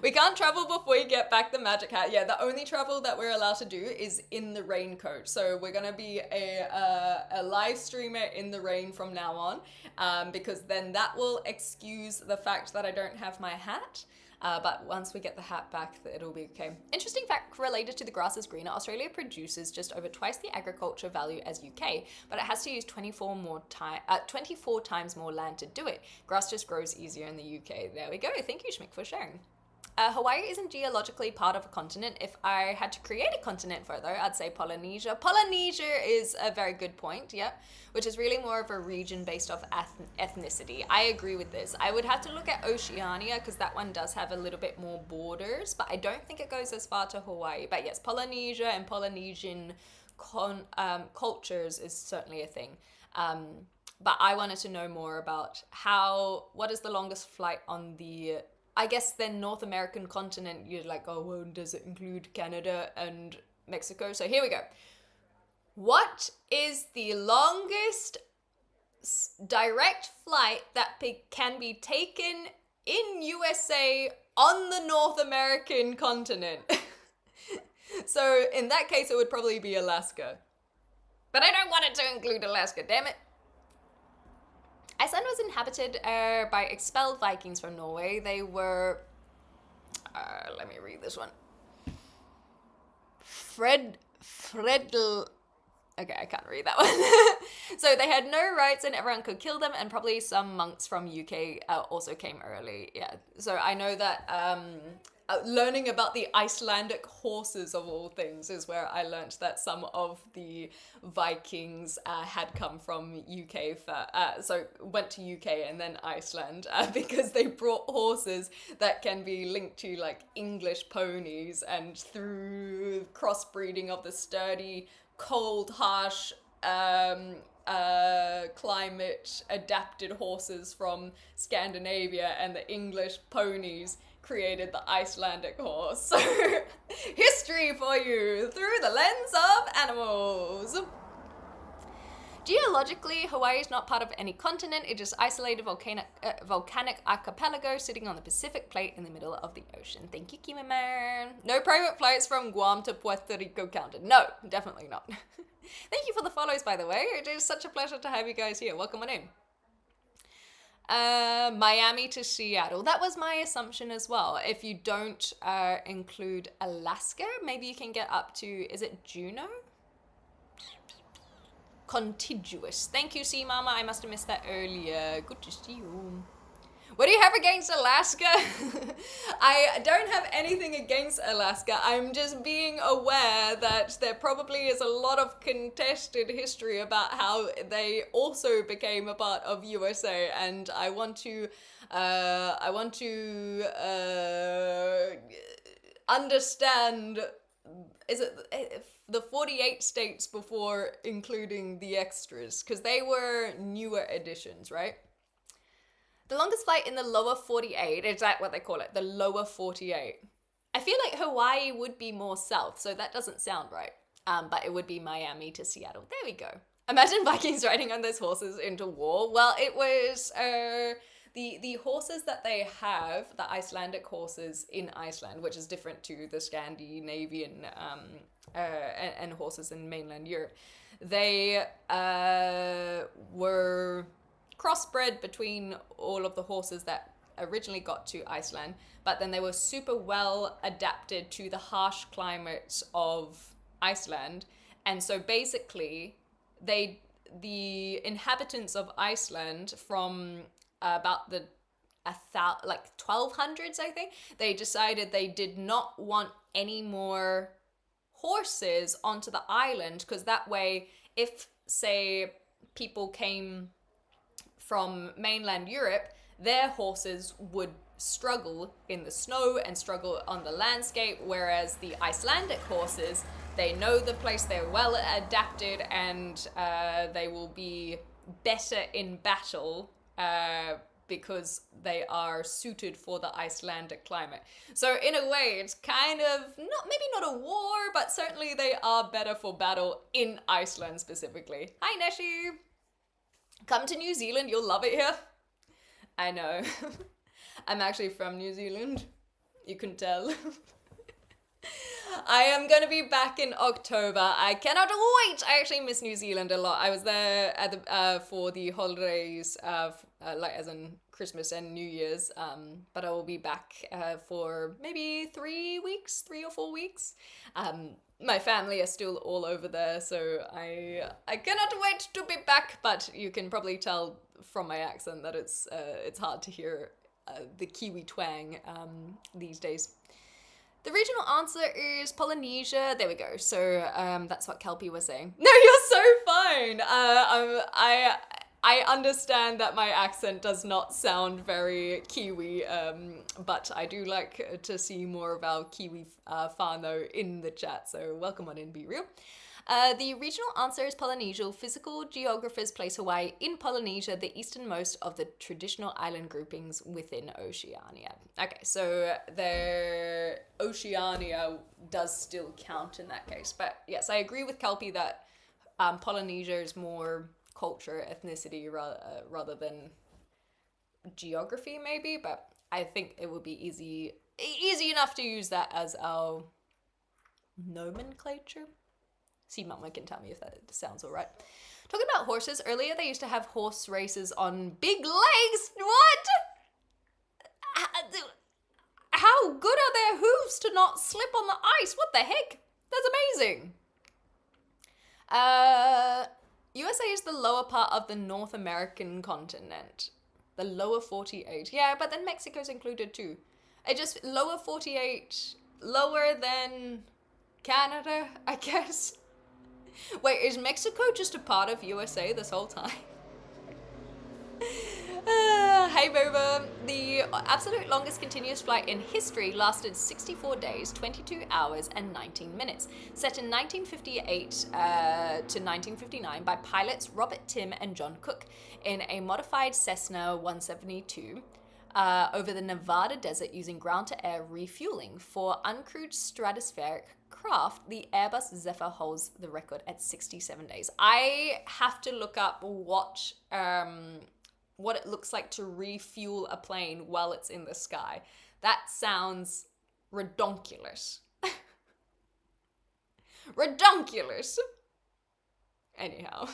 We can't travel before you get back the magic hat. Yeah, the only travel that we're allowed to do is in the raincoat. So we're gonna be a live streamer in the rain from now on, because then that will excuse the fact that I don't have my hat. But once we get the hat back, it'll be okay. Interesting fact related to the grass is greener. Australia produces just over twice the agriculture value as UK, but it has to use 24 times more land to do it. Grass just grows easier in the UK. There we go. Thank you, Schmick, for sharing. Hawaii isn't geologically part of a continent. If I had to create a continent further, I'd say Polynesia. Polynesia is a very good point, yeah, which is really more of a region based off ethnicity. I agree with this. I would have to look at Oceania because that one does have a little bit more borders, but I don't think it goes as far to Hawaii. But yes, Polynesia and Polynesian cultures is certainly a thing. But I wanted to know more about what is the longest flight on the, I guess then North American continent. You're like, oh, well, does it include Canada and Mexico? So here we go. What is the longest direct flight that can be taken in USA on the North American continent? So in that case, it would probably be Alaska. But I don't want it to include Alaska, damn it. Iceland was inhabited by expelled Vikings from Norway. They were, let me read this one. Fredl. Okay, I can't read that one. So they had no rights and everyone could kill them, and probably some monks from UK also came early. Yeah, so I know that learning about the Icelandic horses of all things is where I learned that some of the Vikings had come from UK, so went to UK and then Iceland because they brought horses that can be linked to like English ponies, and through crossbreeding of the sturdy, cold, harsh, climate adapted horses from Scandinavia and the English ponies created the Icelandic horse. So history for you through the lens of animals. Geologically, Hawaii is not part of any continent. It is isolated volcanic archipelago sitting on the Pacific plate in the middle of the ocean. Thank you, Kimaman. No private flights from Guam to Puerto Rico counted. No, definitely not. Thank you for the follows, by the way. It is such a pleasure to have you guys here. Welcome on in. Miami to Seattle. That was my assumption as well. If you don't include Alaska, maybe you can get up to, is it Juneau? Contiguous. Thank you, C Mama. I must have missed that earlier. Good to see you. What do you have against Alaska? I don't have anything against Alaska. I'm just being aware that there probably is a lot of contested history about how they also became a part of USA, and I want to understand. Is it the 48 states before including the extras? Because they were newer editions, right? The longest flight in the lower 48, is that what they call it? The lower 48. I feel like Hawaii would be more south, so that doesn't sound right. But it would be Miami to Seattle. There we go. Imagine Vikings riding on those horses into war. Well, it was the horses that they have, the Icelandic horses in Iceland, which is different to the Scandinavian and horses in mainland Europe. They were crossbred between all of the horses that originally got to Iceland, but then they were super well adapted to the harsh climates of Iceland. And so basically the inhabitants of Iceland from about the 1200s, I think, they decided they did not want any more horses onto the island, because that way, if say people came from mainland Europe, their horses would struggle in the snow and struggle on the landscape, whereas the Icelandic horses, they know the place, they're well adapted, and they will be better in battle because they are suited for the Icelandic climate. So in a way, it's kind of, maybe not a war, but certainly they are better for battle in Iceland specifically. Hi, Neshi! Come to New Zealand, you'll love it here. I know. I'm actually from New Zealand. You can tell. I am going to be back in October. I cannot wait. I actually miss New Zealand a lot. I was there at the for the holidays, like as in Christmas and New Year's. But I will be back for maybe 3 or 4 weeks. My family are still all over there, so I cannot wait to be back. But you can probably tell from my accent that it's hard to hear the Kiwi twang these days. The regional answer is Polynesia. There we go. So that's what Kelpie was saying. No, you're so fine. I understand that my accent does not sound very Kiwi, but I do like to see more of our Kiwi whānau in the chat. So welcome on in, Be Real. The regional answer is Polynesial. Physical geographers place Hawaii in Polynesia, the easternmost of the traditional island groupings within Oceania. Okay, so the Oceania does still count in that case. But yes, I agree with Kelpie that Polynesia is more culture, ethnicity rather than geography maybe, but I think it would be easy enough to use that as our nomenclature. See, Mama can tell me if that sounds all right. Talking about horses, earlier they used to have horse races on big legs. What? How good are their hooves to not slip on the ice? What the heck? That's amazing. USA is the lower part of the North American continent. The lower 48. Yeah, but then Mexico's included too. Lower 48, lower than Canada, I guess. Wait, is Mexico just a part of USA this whole time? Hey Boba, the absolute longest continuous flight in history lasted 64 days, 22 hours and 19 minutes. Set in 1958 to 1959 by pilots Robert Tim and John Cook in a modified Cessna 172 over the Nevada desert using ground-to-air refueling. For uncrewed stratospheric craft, the Airbus Zephyr holds the record at 67 days. I have to look up what it looks like to refuel a plane while it's in the sky. That sounds redonkulous. Redonkulous. Anyhow.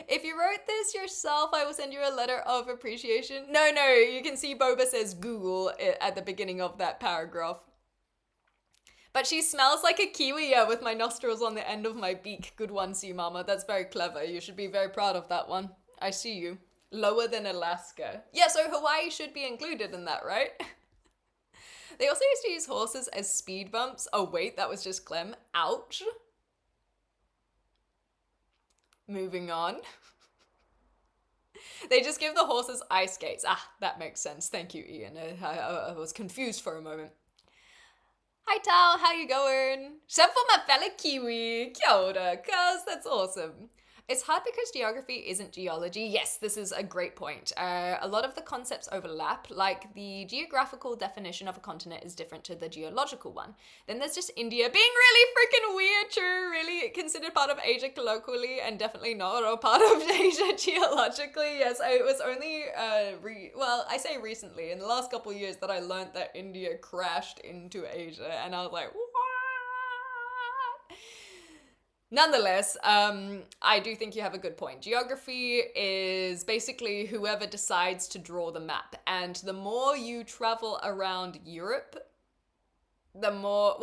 If you wrote this yourself, I will send you a letter of appreciation. No, you can see Boba says Google at the beginning of that paragraph. But she smells like a kiwi, yeah, with my nostrils on the end of my beak. Good one, Sea Mama. That's very clever. You should be very proud of that one. I see you. Lower than Alaska. Yeah, so Hawaii should be included in that, right? They also used to use horses as speed bumps. Oh, wait, that was just Clem. Ouch. Moving on. They just give the horses ice skates. Ah, that makes sense. Thank you, Ian. I was confused for a moment. Hi, Tal. How you going? Except for my fella Kiwi. Kia ora, cuz. That's awesome. It's hard because geography isn't geology. Yes, this is a great point. A lot of the concepts overlap, like the geographical definition of a continent is different to the geological one. Then there's just India being really freaking weird, true, really considered part of Asia colloquially and definitely not a part of Asia geologically. Yes, it was only, I say recently, in the last couple of years that I learned that India crashed into Asia and I was like, what? Nonetheless, I do think you have a good point. Geography is basically whoever decides to draw the map. And the more you travel around Europe, the more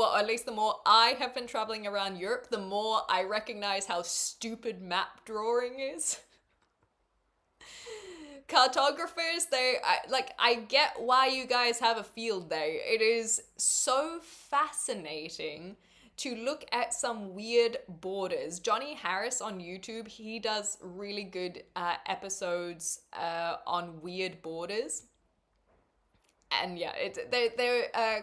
I have been traveling around Europe, the more I recognize how stupid map drawing is. Cartographers, I get why you guys have a field day. It is so fascinating to look at some weird borders. Johnny Harris on YouTube, he does really good episodes on weird borders. And yeah,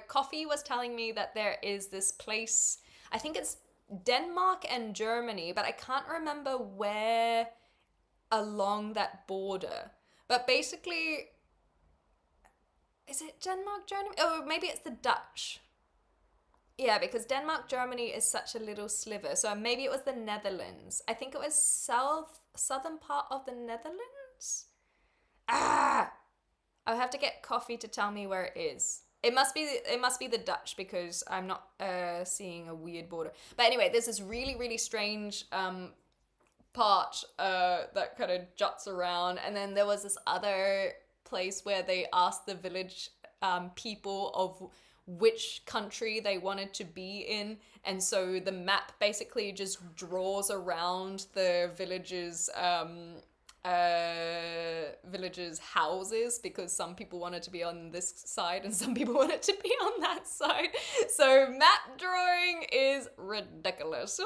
Coffee was telling me that there is this place, I think it's Denmark and Germany, but I can't remember where along that border. But basically, is it Denmark, Germany? Oh, maybe it's the Dutch. Yeah, because Denmark, Germany is such a little sliver. So maybe it was the Netherlands. I think it was southern part of the Netherlands. I'll have to get Coffee to tell me where it is. It must be the Dutch, because I'm not seeing a weird border. But anyway, there's this really, really strange part that kind of juts around, and then there was this other place where they asked the village people of which country they wanted to be in, and so the map basically just draws around the villages houses, because some people wanted to be on this side and some people wanted to be on that side. So map drawing is ridiculous.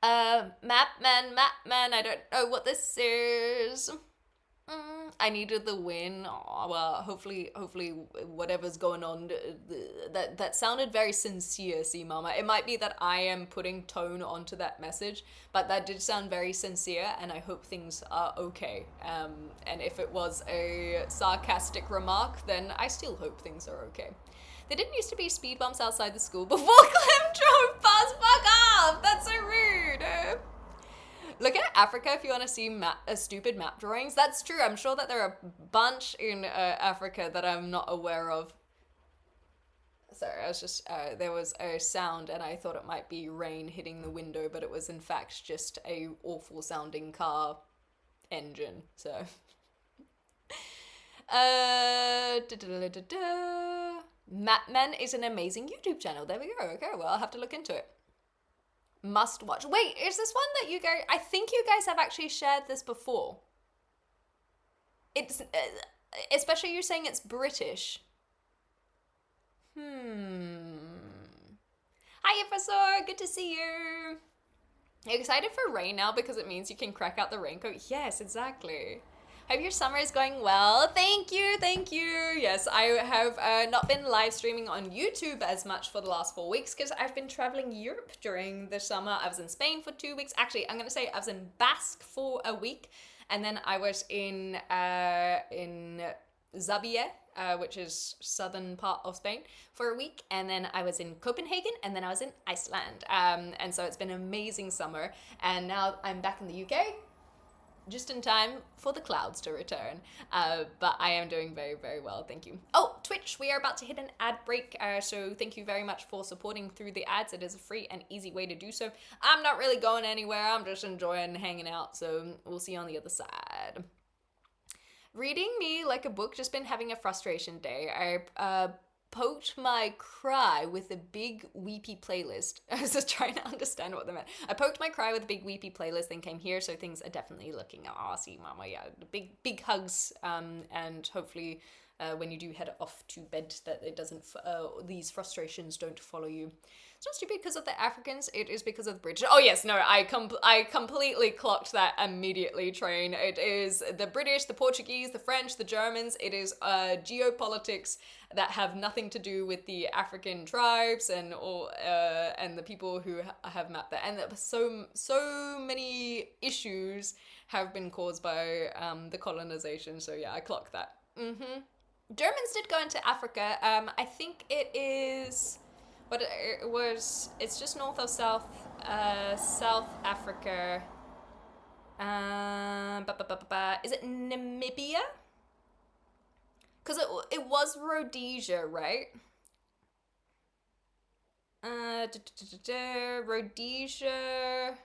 Mapman, I don't know what this is. I needed the win. Oh, well, hopefully whatever's going on, that sounded very sincere, see mama. It might be that I am putting tone onto that message, but that did sound very sincere, and I hope things are okay. And if it was a sarcastic remark, then I still hope things are okay. There didn't used to be speed bumps outside the school before Clem drove past. Fuck off! That's so rude. Look at Africa if you want to see stupid map drawings. That's true. I'm sure that there are a bunch in Africa that I'm not aware of. Sorry, I was just, there was a sound and I thought it might be rain hitting the window, but it was in fact just a awful sounding car engine, so. Mapmen is an amazing YouTube channel. There we go. Okay, well, I'll have to look into it. Must watch. Wait, is this one that you guys... I think you guys have actually shared this before. It's... especially you saying it's British. Hi, Professor. Good to see you. Are you excited for rain now because it means you can crack out the raincoat? Yes, exactly. Hope your summer is going well. Thank you, thank you. Yes, I have not been live streaming on YouTube as much for the last 4 weeks because I've been traveling Europe during the summer. I was in Spain for 2 weeks. Actually, I'm going to say I was in Basque for a week. And then I was in Xavier, which is southern part of Spain, for a week. And then I was in Copenhagen, and then I was in Iceland. And so it's been an amazing summer. And now I'm back in the UK. Just in time for the clouds to return. But I am doing very, very well, thank you. Oh, Twitch, we are about to hit an ad break, so thank you very much for supporting through the ads. It is a free and easy way to do so. I'm not really going anywhere, I'm just enjoying hanging out, so we'll see you on the other side. Reading me like a book, just been having a frustration day. I poked my cry with a big weepy playlist. I was just trying to understand what they meant. I poked my cry with a big weepy playlist, then came here, so things are definitely looking see mama, yeah. Big hugs, and hopefully when you do head off to bed that it doesn't, these frustrations don't follow you. It's not stupid because of the Africans, it is because of the British. Oh yes, no, I completely clocked that immediately, Train. It is the British, the Portuguese, the French, the Germans. It is geopolitics that have nothing to do with the African tribes and the people who have mapped that. And so many issues have been caused by the colonization. So yeah, I clocked that. Germans did go into Africa. I think it is... But it's just north of South Africa. Is it Namibia? Because it was Rhodesia, right? Rhodesia.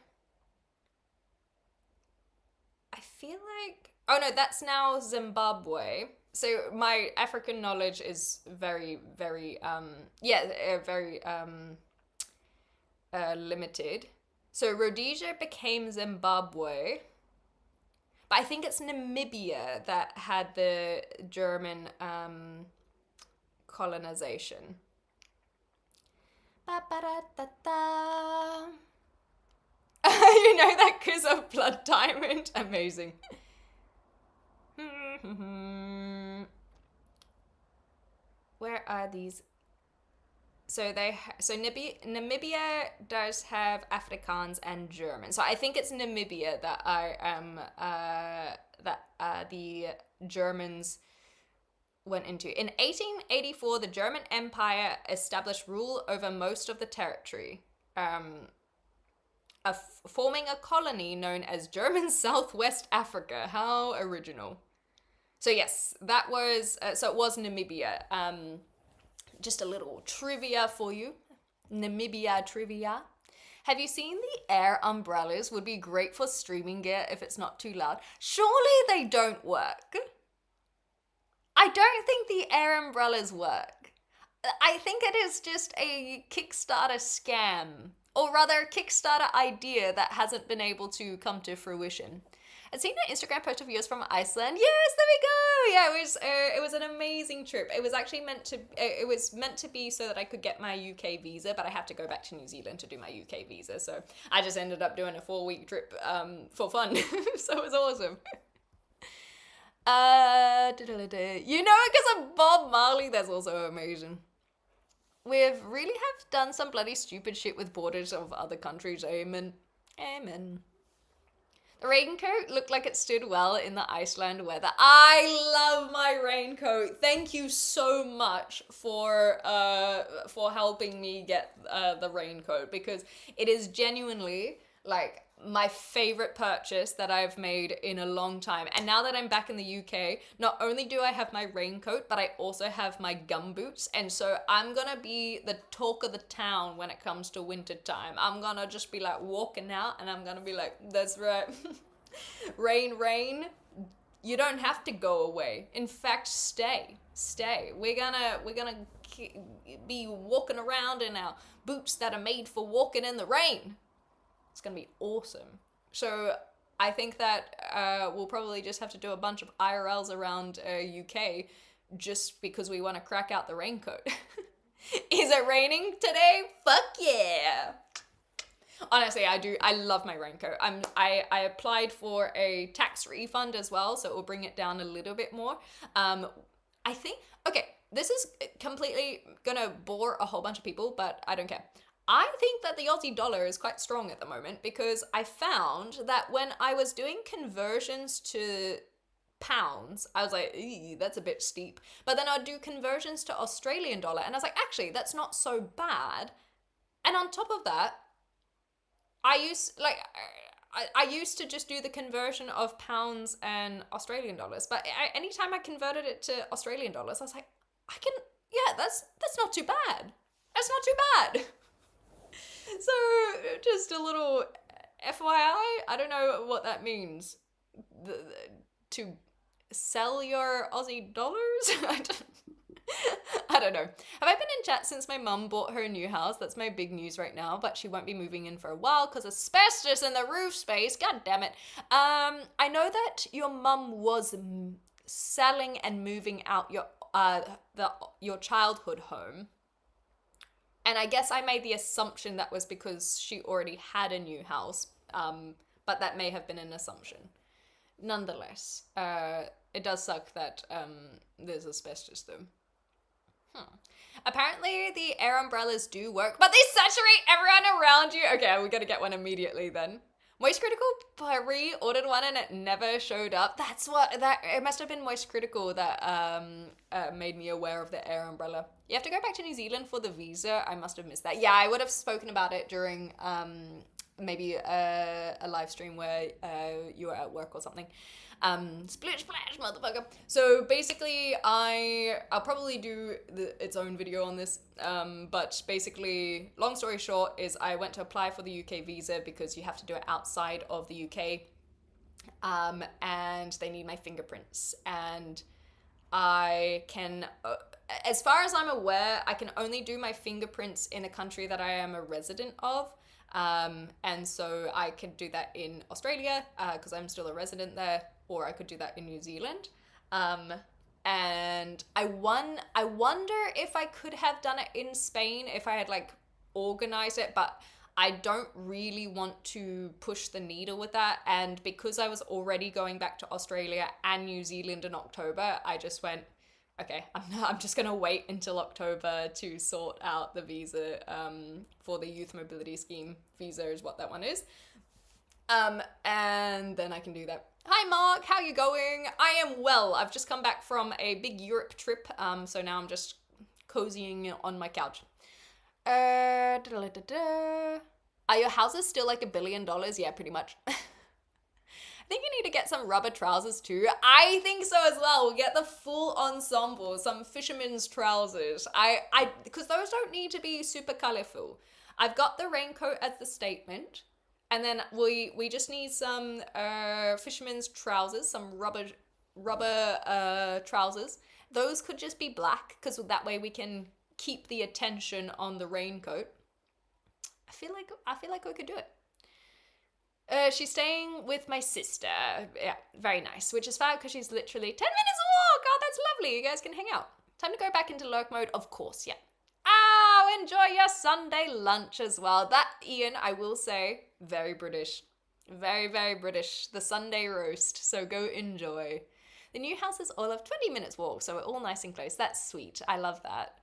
I feel like... Oh no, that's now Zimbabwe. So my African knowledge is very, very, very limited. So Rhodesia became Zimbabwe, but I think it's Namibia that had the German colonization. Ba-ba-da-da-da. You know that Kiss of Blood Diamond? Amazing. Where are these? So Namibia does have Afrikaans and German. So I think it's Namibia that I am the Germans went into. In 1884, the German Empire established rule over most of the territory, forming a colony known as German Southwest Africa. How original. So yes, that was, so it was Namibia. Just a little trivia for you. Namibia trivia. Have you seen the air umbrellas? Would be great for streaming gear if it's not too loud. Surely they don't work. I don't think the air umbrellas work. I think it is just a Kickstarter scam. Or rather, a Kickstarter idea that hasn't been able to come to fruition. I'd seen an Instagram post of yours from Iceland. Yes, there we go. Yeah, it was an amazing trip. It was actually meant to be so that I could get my UK visa, but I have to go back to New Zealand to do my UK visa. So I just ended up doing a 4-week trip for fun. So it was awesome. You know, because of Bob Marley, that's also amazing. We've really have done some bloody stupid shit with borders of other countries. Amen. Amen. The raincoat looked like it stood well in the Iceland weather. I love my raincoat. Thank you so much for helping me get the raincoat, because it is genuinely like my favorite purchase that I've made in a long time. And now that I'm back in the UK, not only do I have my raincoat, but I also have my gumboots. And so I'm gonna be the talk of the town when it comes to winter time. I'm gonna just be like walking out and I'm gonna be like, that's right. Rain, you don't have to go away. In fact, stay. We're gonna be walking around in our boots that are made for walking in the rain. It's gonna be awesome. So I think that we'll probably just have to do a bunch of IRLs around UK just because we want to crack out the raincoat. Is it raining today? Fuck yeah. Honestly, I do. I love my raincoat. I applied for a tax refund as well, so it will bring it down a little bit more. I think, okay, this is completely gonna bore a whole bunch of people, but I don't care. I think that the Aussie dollar is quite strong at the moment, because I found that when I was doing conversions to pounds, I was like, that's a bit steep. But then I'd do conversions to Australian dollar, and I was like, actually, that's not so bad. And on top of that, I used to just do the conversion of pounds and Australian dollars, but anytime I converted it to Australian dollars, I was like, that's not too bad. That's not too bad. So, just a little FYI, I don't know what that means. To sell your Aussie dollars? I don't know. Have I been in chat since my mum bought her new house? That's my big news right now, but she won't be moving in for a while because asbestos in the roof space. God damn it. I know that your mum was selling and moving out your childhood home. And I guess I made the assumption that was because she already had a new house, but that may have been an assumption. Nonetheless, it does suck that there's asbestos though. Apparently the air umbrellas do work, but they saturate everyone around you. Okay, we gotta get one immediately then. Moist Critical pre-ordered one and it never showed up. It must have been Moist Critical that made me aware of the air umbrella. You have to go back to New Zealand for the visa. I must have missed that. Yeah, I would have spoken about it during maybe a live stream where you were at work or something. Split splash, motherfucker. So basically, I'll probably do its own video on this. But basically, long story short, is I went to apply for the UK visa because you have to do it outside of the UK. And they need my fingerprints. And I can, as far as I'm aware, I can only do my fingerprints in a country that I am a resident of. And so I could do that in Australia, because I'm still a resident there, or I could do that in New Zealand. And I wonder if I could have done it in Spain if I had organize it, but I don't really want to push the needle with that. And because I was already going back to Australia and New Zealand in October, I just went, okay, I'm just going to wait until October to sort out the visa for the Youth Mobility Scheme. Visa is what that one is. And then I can do that. Hi Mark, how you going? I am well. I've just come back from a big Europe trip, so now I'm just cozying on my couch. Are your houses still like $1 billion? Yeah, pretty much. I think you need to get some rubber trousers too. I think so as well. We'll get the full ensemble, some fisherman's trousers. Because those don't need to be super colorful. I've got the raincoat as the statement. And then we just need some fisherman's trousers, some rubber trousers. Those could just be black, because that way we can keep the attention on the raincoat. I feel like we could do it. She's staying with my sister. Yeah, very nice. Which is fine because she's literally 10 minutes walk. Oh, that's lovely. You guys can hang out. Time to go back into lurk mode, of course. Yeah. Oh, enjoy your Sunday lunch as well. That, Ian, I will say, very British. Very, very British. The Sunday roast. So go enjoy. The new house is all of 20 minutes walk, so we're all nice and close. That's sweet. I love that.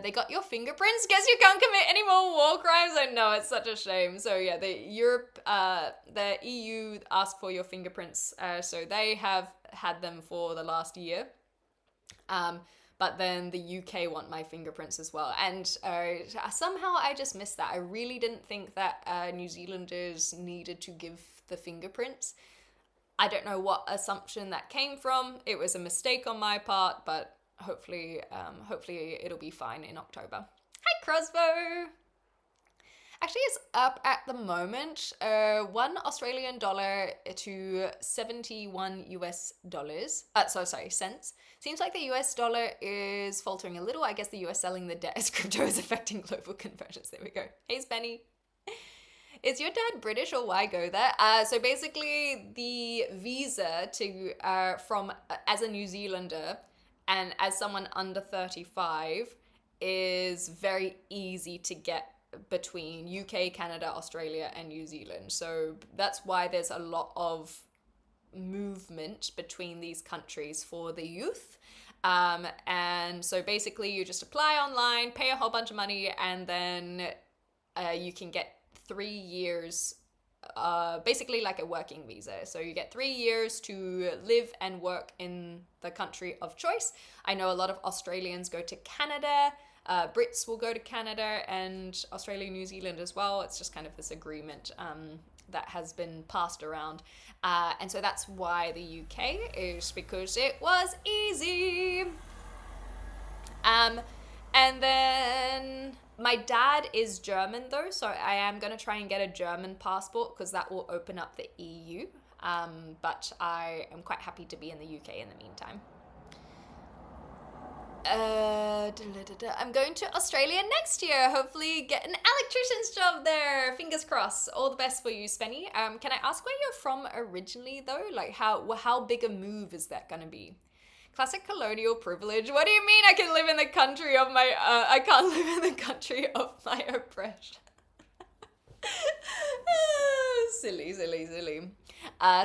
They got your fingerprints. Guess you can't commit any more war crimes. I know, it's such a shame. So yeah, the EU asked for your fingerprints. So they have had them for the last year. But then the UK want my fingerprints as well. And somehow I just missed that. I really didn't think that New Zealanders needed to give the fingerprints. I don't know what assumption that came from. It was a mistake on my part, but hopefully it'll be fine in October. Hi, Crossbow! Actually, it's up at the moment, $1 Australian to 71 US dollars. Cents. Seems like the US dollar is faltering a little. I guess the US selling the debt as crypto is affecting global conversions. There we go. Hey, Spenny. Is your dad British or why go there? So basically, the visa to from as a New Zealander and as someone under 35 is very easy to get between UK, Canada, Australia, and New Zealand. So that's why there's a lot of movement between these countries for the youth. And so basically you just apply online, pay a whole bunch of money, and then you can get 3 years, basically like a working visa. So you get 3 years to live and work in the country of choice. I know a lot of Australians go to Canada. Brits will go to Canada and Australia, New Zealand as well. It's just kind of this agreement that has been passed around. And so that's why the UK is because it was easy. And then my dad is German though, so I am going to try and get a German passport because that will open up the EU. But I am quite happy to be in the UK in the meantime. I'm going to Australia next year. Hopefully get an electrician's job there. Fingers crossed. All the best for you, Spenny. Can I ask where you're from originally though? Like how big a move is that gonna be? Classic colonial privilege. What do you mean I can live in the country of my I can't live in the country of my oppression? Silly.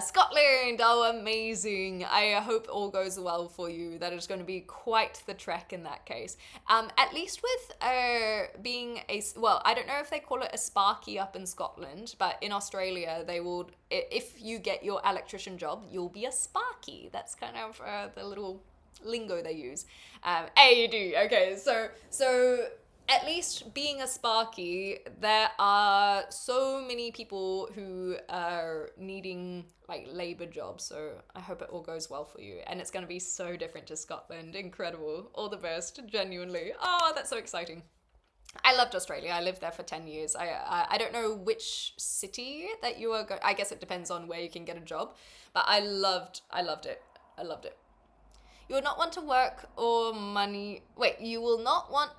Scotland, oh amazing. I hope all goes well for you. That is going to be quite the trek in that case. At least with being well, I don't know if they call it a sparky up in Scotland, but in Australia they will, if you get your electrician job, you'll be a sparky. That's kind of the little lingo they use. You do. Okay, so at least being a sparky, there are so many people who are needing like labor jobs. So I hope it all goes well for you. And it's going to be so different to Scotland. Incredible. All the best. Genuinely. Oh, that's so exciting. I loved Australia. I lived there for 10 years. I don't know which city that you are going. I guess it depends on where you can get a job. But I loved it. I loved it. You will not want to work or money. Wait, you will not want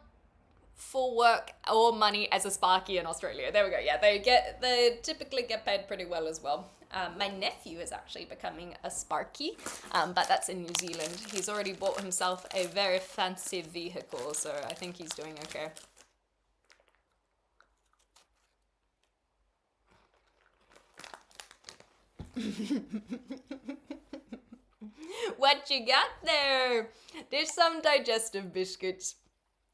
for work or money as a sparky in Australia. There we go. Yeah, they typically get paid pretty well as well. My nephew is actually becoming a sparky, but that's in New Zealand. He's already bought himself a very fancy vehicle, so I think he's doing okay. What you got there? There's some digestive biscuits.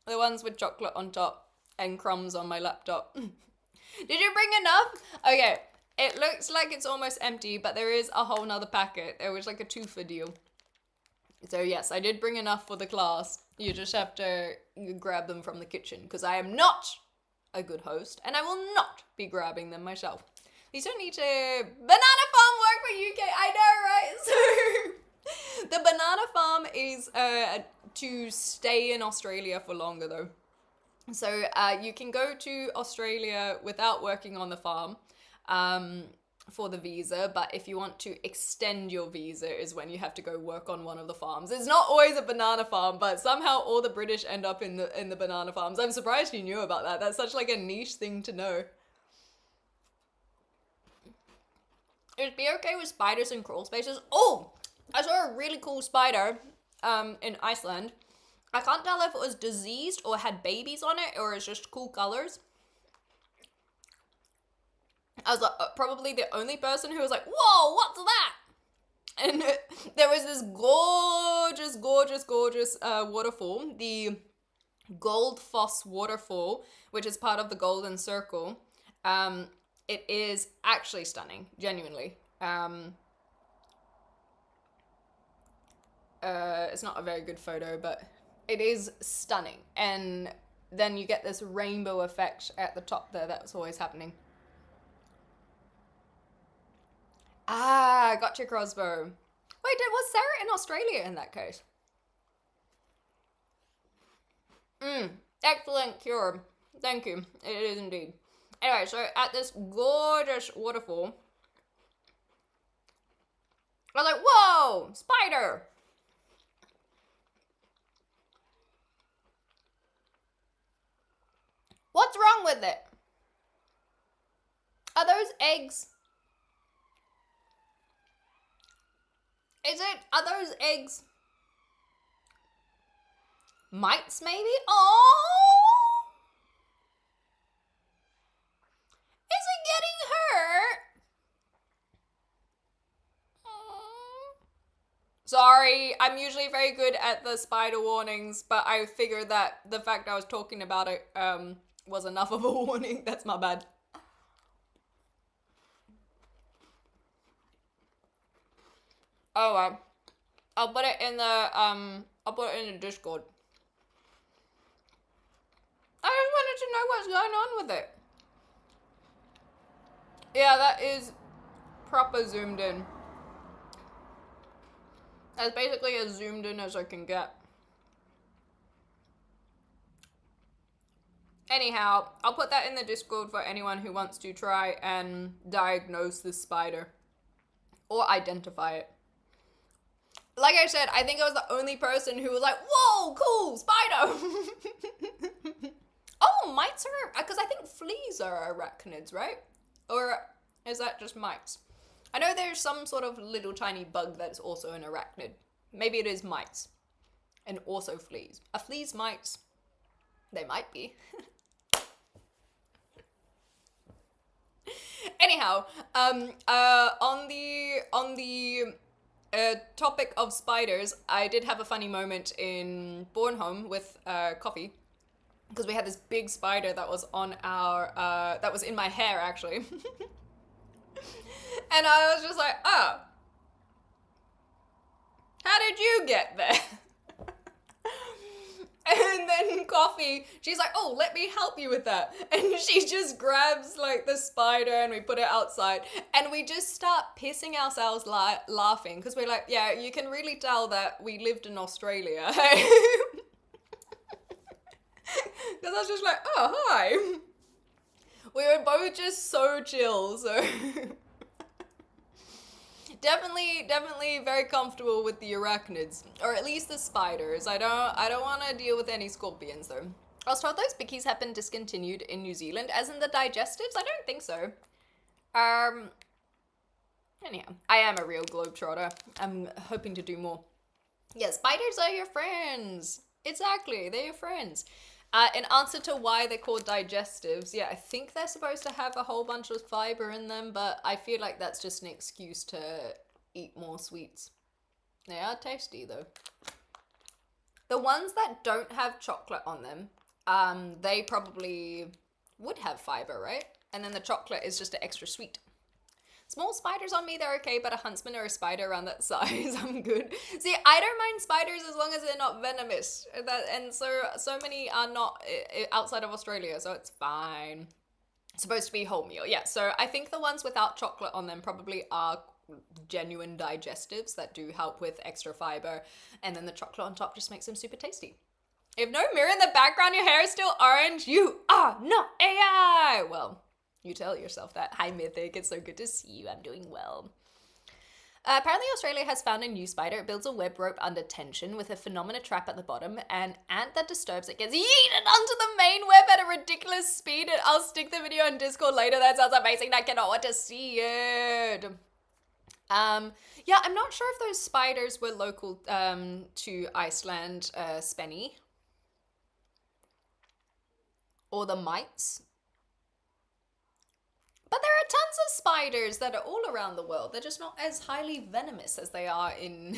The ones with chocolate on top and crumbs on my laptop. Did you bring enough? Okay, it looks like it's almost empty, but there is a whole nother packet. It was like a 2-for deal. So yes, I did bring enough for the class. You just have to grab them from the kitchen, because I am not a good host, and I will not be grabbing them myself. These don't need to... Banana farm work for UK, I know, right? So, the banana farm is to stay in Australia for longer, though. So you can go to Australia without working on the farm for the visa, but if you want to extend your visa is when you have to go work on one of the farms. It's not always a banana farm, but somehow all the British end up in the banana farms. I'm surprised you knew about that. That's such like a niche thing to know. It'd be okay with spiders and crawl spaces. Oh, I saw a really cool spider in Iceland. I can't tell if it was diseased or had babies on it or it's just cool colors. I was like, probably the only person who was like, whoa, what's that? And there was this gorgeous waterfall, the Goldfoss waterfall, which is part of the Golden Circle. It is actually stunning, genuinely. It's not a very good photo, but it is stunning. And then you get this rainbow effect at the top there that's always happening. Ah, gotcha, Crossbow. Wait, was Sarah in Australia in that case? Excellent cure. Thank you. It is indeed. Anyway, so at this gorgeous waterfall, I was like, whoa, spider! What's wrong with it? Are those eggs? Are those eggs mites maybe? Oh! Is it getting hurt? Sorry, I'm usually very good at the spider warnings, but I figured that the fact I was talking about it was enough of a warning. That's my bad. Oh well. I'll put it in the Discord. I just wanted to know what's going on with it. Yeah, that is proper zoomed in. That's basically as zoomed in as I can get. Anyhow, I'll put that in the Discord for anyone who wants to try and diagnose this spider. Or identify it. Like I said, I think I was the only person who was like, whoa, cool, spider! Oh, mites are... Because I think fleas are arachnids, right? Or is that just mites? I know there's some sort of little tiny bug that's also an arachnid. Maybe it is mites. And also fleas. Are fleas mites? They might be. Anyhow, on the topic of spiders, I did have a funny moment in Bornholm with coffee, because we had this big spider that was on our that was in my hair actually. And I was just like, oh, how did you get there? And then Coffee, she's like, oh, let me help you with that. And she just grabs like the spider and we put it outside. And we just start pissing ourselves laughing. Because we're like, yeah, you can really tell that we lived in Australia. Because I was just like, oh, hi. We were both just so chill, so... Definitely very comfortable with the arachnids, or at least the spiders. I don't want to deal with any scorpions though. I was told those bickies have been discontinued in New Zealand, as in the digestives. I don't think so. Anyhow, I am a real globetrotter. I'm hoping to do more. Yeah, spiders are your friends. Exactly, they're your friends. In answer to why they're called digestives, yeah, I think they're supposed to have a whole bunch of fiber in them, but I feel like that's just an excuse to eat more sweets. They are tasty though. The ones that don't have chocolate on them, they probably would have fiber, right? And then the chocolate is just an extra sweet. Small spiders on me, they're okay, but a huntsman or a spider around that size, I'm good. See, I don't mind spiders as long as they're not venomous. And so many are not outside of Australia, so it's fine. It's supposed to be wholemeal, yeah. So I think the ones without chocolate on them probably are genuine digestives that do help with extra fiber, and then the chocolate on top just makes them super tasty. If no mirror in the background, your hair is still orange, you are not AI! Well, you tell yourself that. Hi, Mythic. It's so good to see you. I'm doing well. Apparently, Australia has found a new spider. It builds a web rope under tension with a phenomena trap at the bottom. An ant that disturbs it gets yeeted onto the main web at a ridiculous speed. And I'll stick the video on Discord later. That sounds amazing. I cannot wait to see it. Yeah, I'm not sure if those spiders were local to Iceland, Spenny. Or the mites. But there are tons of spiders that are all around the world. They're just not as highly venomous as they are in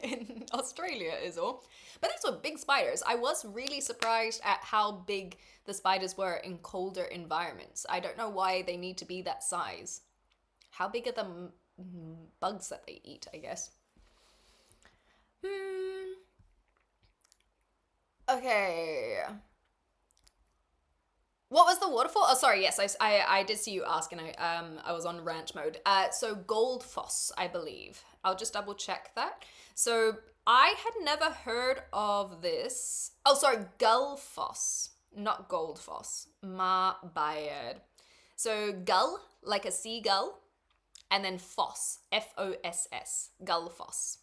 in Australia is all. But these were big spiders. I was really surprised at how big the spiders were in colder environments. I don't know why they need to be that size. How big are the bugs that they eat, I guess? Okay. What was the waterfall? Oh, sorry. Yes, I did see you ask, and I was on rant mode. So Goldfoss, I believe. I'll just double check that. So I had never heard of this. Oh, sorry, Gullfoss, not Goldfoss. Ma bad. So gull, like a seagull, and then foss, Foss, Gullfoss.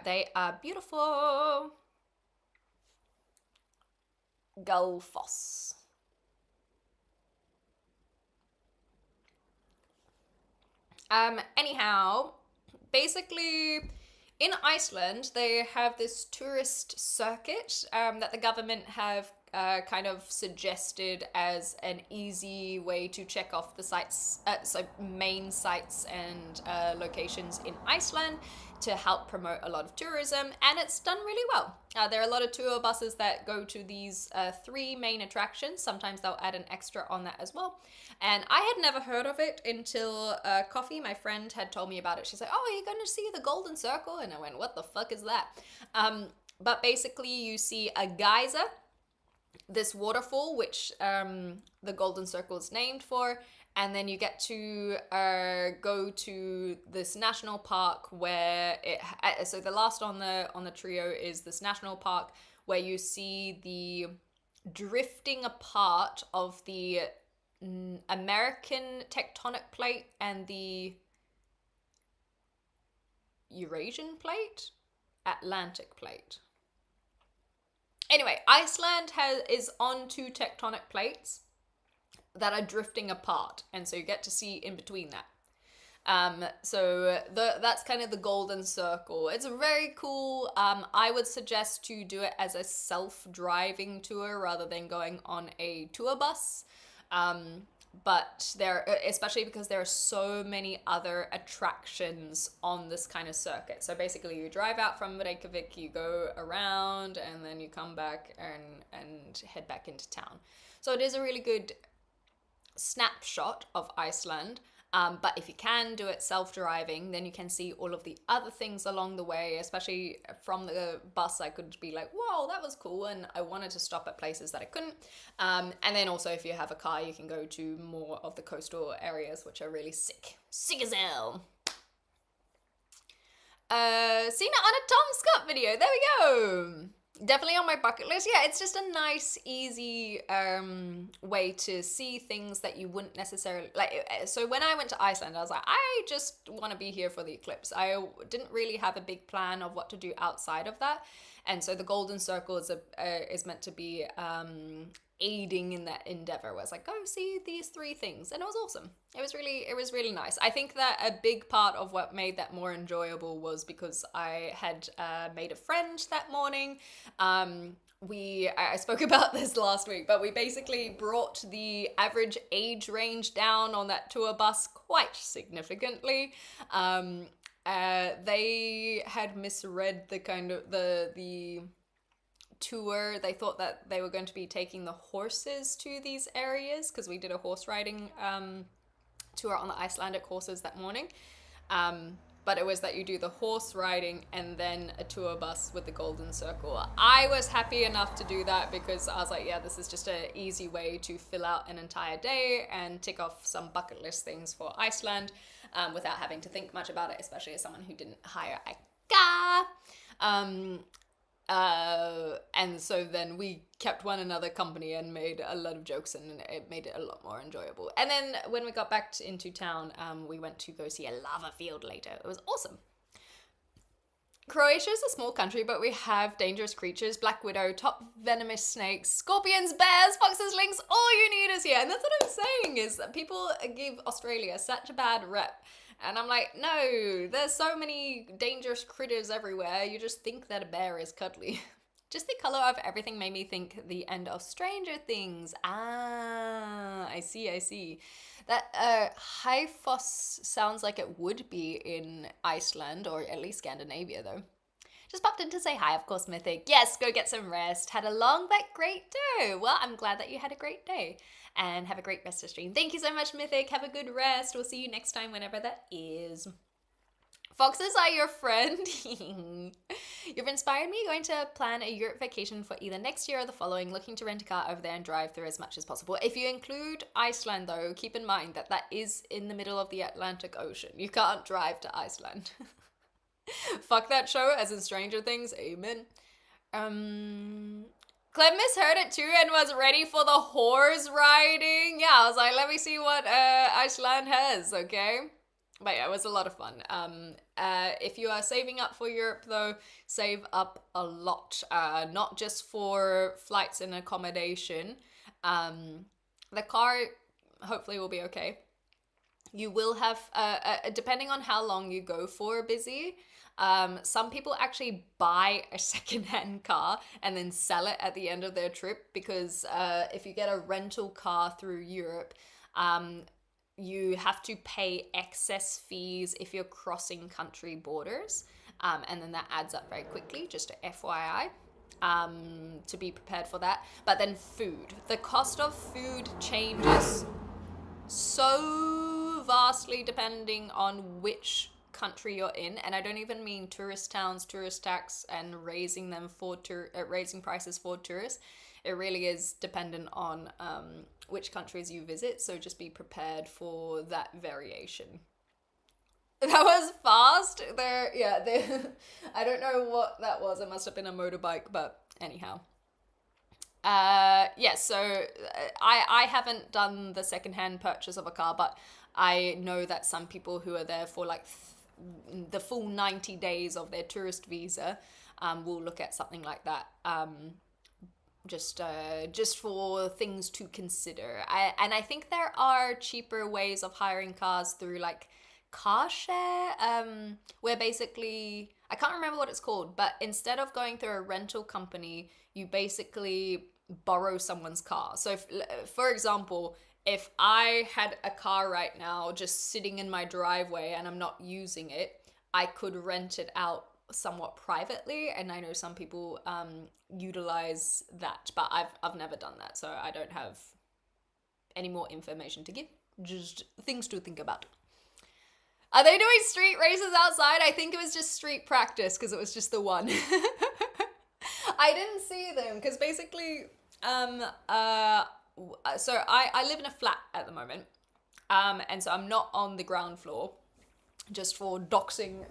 They are beautiful. Gullfoss. Anyhow, basically, in Iceland, they have this tourist circuit that the government have kind of suggested as an easy way to check off the sites, so main sites and locations in Iceland to help promote a lot of tourism, and it's done really well. There are a lot of tour buses that go to these 3 main attractions. Sometimes they'll add an extra on that as well. And I had never heard of it until Coffee, my friend, had told me about it. She's like, oh, are you going to see the Golden Circle? And I went, what the fuck is that? But basically you see a geyser, this waterfall, which the Golden Circle is named for, and then you get to go to this national park where so the last on the trio is this national park where you see the drifting apart of the American tectonic plate and the Eurasian plate, Atlantic plate. Anyway, Iceland is on 2 tectonic plates that are drifting apart, and so you get to see in between that. So that's kind of the Golden Circle. It's very cool. I would suggest to do it as a self-driving tour rather than going on a tour bus. But especially because there are so many other attractions on this kind of circuit. So basically you drive out from Reykjavik, you go around, and then you come back and head back into town. So it is a really good snapshot of Iceland. But if you can do it self-driving, then you can see all of the other things along the way, especially from the bus. I could be like, whoa, that was cool. And I wanted to stop at places that I couldn't. And then also if you have a car, you can go to more of the coastal areas, which are really sick. Sick as hell. Seen it on a Tom Scott video. There we go. Definitely on my bucket list. Yeah, it's just a nice, easy way to see things that you wouldn't necessarily like. So when I went to Iceland, I was like, I just want to be here for the eclipse. I didn't really have a big plan of what to do outside of that, and so the Golden Circle is meant to be aiding in that endeavor, was like, go see these 3 things, and it was awesome. It was really nice. I think that a big part of what made that more enjoyable was because I had made a friend that morning. I spoke about this last week, but we basically brought the average age range down on that tour bus quite significantly. They had misread the kind of the tour. They thought that they were going to be taking the horses to these areas, because we did a horse riding tour on the Icelandic horses that morning. But it was that you do the horse riding and then a tour bus with the Golden Circle. I was happy enough to do that because I was like, yeah, this is just an easy way to fill out an entire day and tick off some bucket list things for Iceland without having to think much about it, especially as someone who didn't hire a car. And so then we kept one another company and made a lot of jokes, and it made it a lot more enjoyable. And then when we got back into town, we went to go see a lava field later. It was awesome. Croatia is a small country, but we have dangerous creatures: black widow, top venomous snakes, scorpions, bears, foxes, lynx. All you need is here. And that's what I'm saying, is that people give Australia such a bad rep. And I'm like, no, there's so many dangerous critters everywhere. You just think that a bear is cuddly. Just the color of everything made me think the end of Stranger Things. Ah, I see. That Hyphos sounds like it would be in Iceland, or at least Scandinavia, though. Just popped in to say hi, of course, Mythic. Yes, go get some rest. Had a long but great day. Well, I'm glad that you had a great day. And have a great rest of stream. Thank you so much, Mythic. Have a good rest. We'll see you next time, whenever that is. Foxes are your friend. You've inspired me going to plan a Europe vacation for either next year or the following, looking to rent a car over there and drive through as much as possible. If you include Iceland, though, keep in mind that that is in the middle of the Atlantic Ocean. You can't drive to Iceland. Fuck that show, as in Stranger Things. Amen. Clem misheard it too and was ready for the horse riding. Yeah, I was like, let me see what Iceland has, okay? But yeah, it was a lot of fun. If you are saving up for Europe, though, save up a lot. Not just for flights and accommodation. The car hopefully will be okay. You will have, depending on how long you go for busy, some people actually buy a secondhand car and then sell it at the end of their trip, because if you get a rental car through Europe, you have to pay excess fees if you're crossing country borders, and then that adds up very quickly, just a FYI, to be prepared for that. But then food. The cost of food changes so vastly depending on which country you're in, and I don't even mean tourist towns, tourist tax, and raising prices for tourists. It really is dependent on which countries you visit, so just be prepared for that variation. That was fast. I don't know what that was. It must have been a motorbike, but anyhow. So I haven't done the secondhand purchase of a car, but I know that some people who are there for like the full 90 days of their tourist visa will look at something like that, just for things to consider. And I think there are cheaper ways of hiring cars through like car share, where basically, I can't remember what it's called, but instead of going through a rental company, you basically borrow someone's car. So for example, if I had a car right now just sitting in my driveway and I'm not using it, I could rent it out somewhat privately, and I know some people utilize that, but I've never done that, so I don't have any more information to give. Just things to think about. Are they doing street races outside? I think it was just street practice, because it was just the one. I didn't see them, because basically, so I live in a flat at the moment, and so I'm not on the ground floor, just for doxing.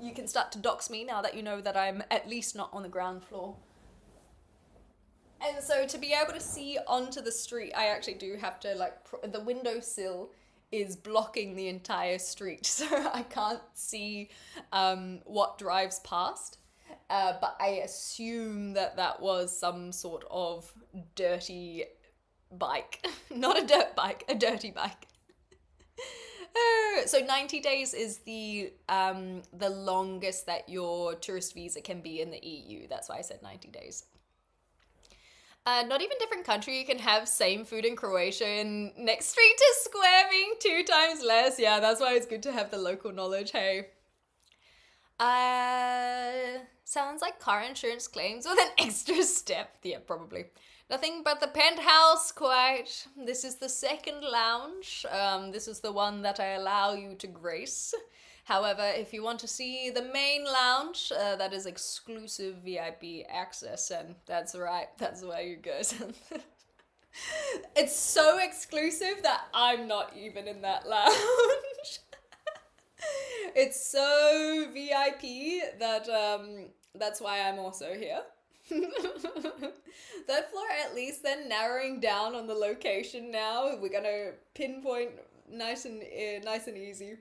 You can start to dox me now that you know that I'm at least not on the ground floor. And so to be able to see onto the street, I actually do have to, like, the windowsill is blocking the entire street, so I can't see what drives past. But I assume that that was some sort of dirty bike. Not a dirt bike, a dirty bike. So 90 days is the longest that your tourist visa can be in the EU. That's why I said 90 days. Not even different country, you can have same food in Croatia and next street to square being 2 times less. Yeah, that's why it's good to have the local knowledge, hey. Sounds like car insurance claims with an extra step. Yeah, probably. Nothing but the penthouse, quite. This is the second lounge. This is the one that I allow you to grace. However, if you want to see the main lounge, that is exclusive VIP access, and that's right, that's where you go. It's so exclusive that I'm not even in that lounge. It's so VIP that that's why I'm also here. Third floor at least, then narrowing down on the location now. We're gonna pinpoint nice and easy.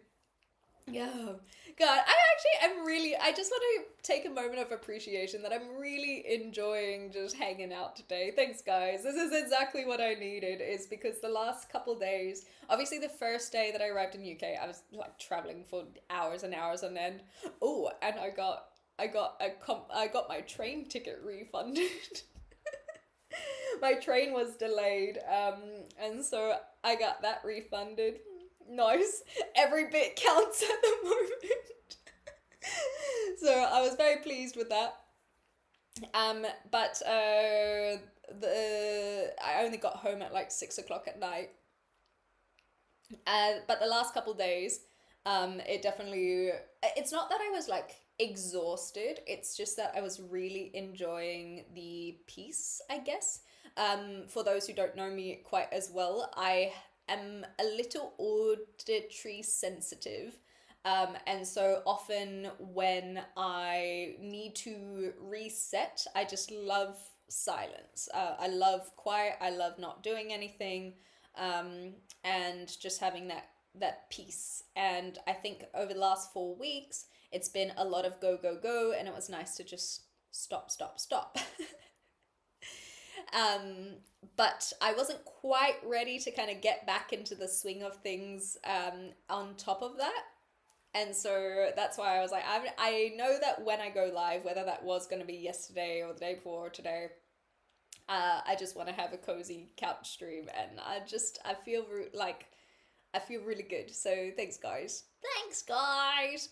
Yeah. God, I just want to take a moment of appreciation that I'm really enjoying just hanging out today. Thanks, guys. This is exactly what I needed, is because the last couple days, obviously the first day that I arrived in UK, I was like traveling for hours and hours on end. Oh, and I got my train ticket refunded. My train was delayed, and so I got that refunded. Nice. Every bit counts at the moment. So I was very pleased with that. But I only got home at like 6 o'clock at night. But the last couple days, it definitely, it's not that I was like exhausted, it's just that I was really enjoying the peace, I guess. For those who don't know me quite as well, I am a little auditory sensitive. And so often when I need to reset, I just love silence. I love quiet. I love not doing anything, and just having that peace. And I think over the last 4 weeks, it's been a lot of go, go, go, and it was nice to just stop, stop, stop. But I wasn't quite ready to kind of get back into the swing of things on top of that. And so that's why I was like, I know that when I go live, whether that was going to be yesterday or the day before or today, I just want to have a cozy couch stream, and I feel really good. So thanks, guys. Thanks, guys.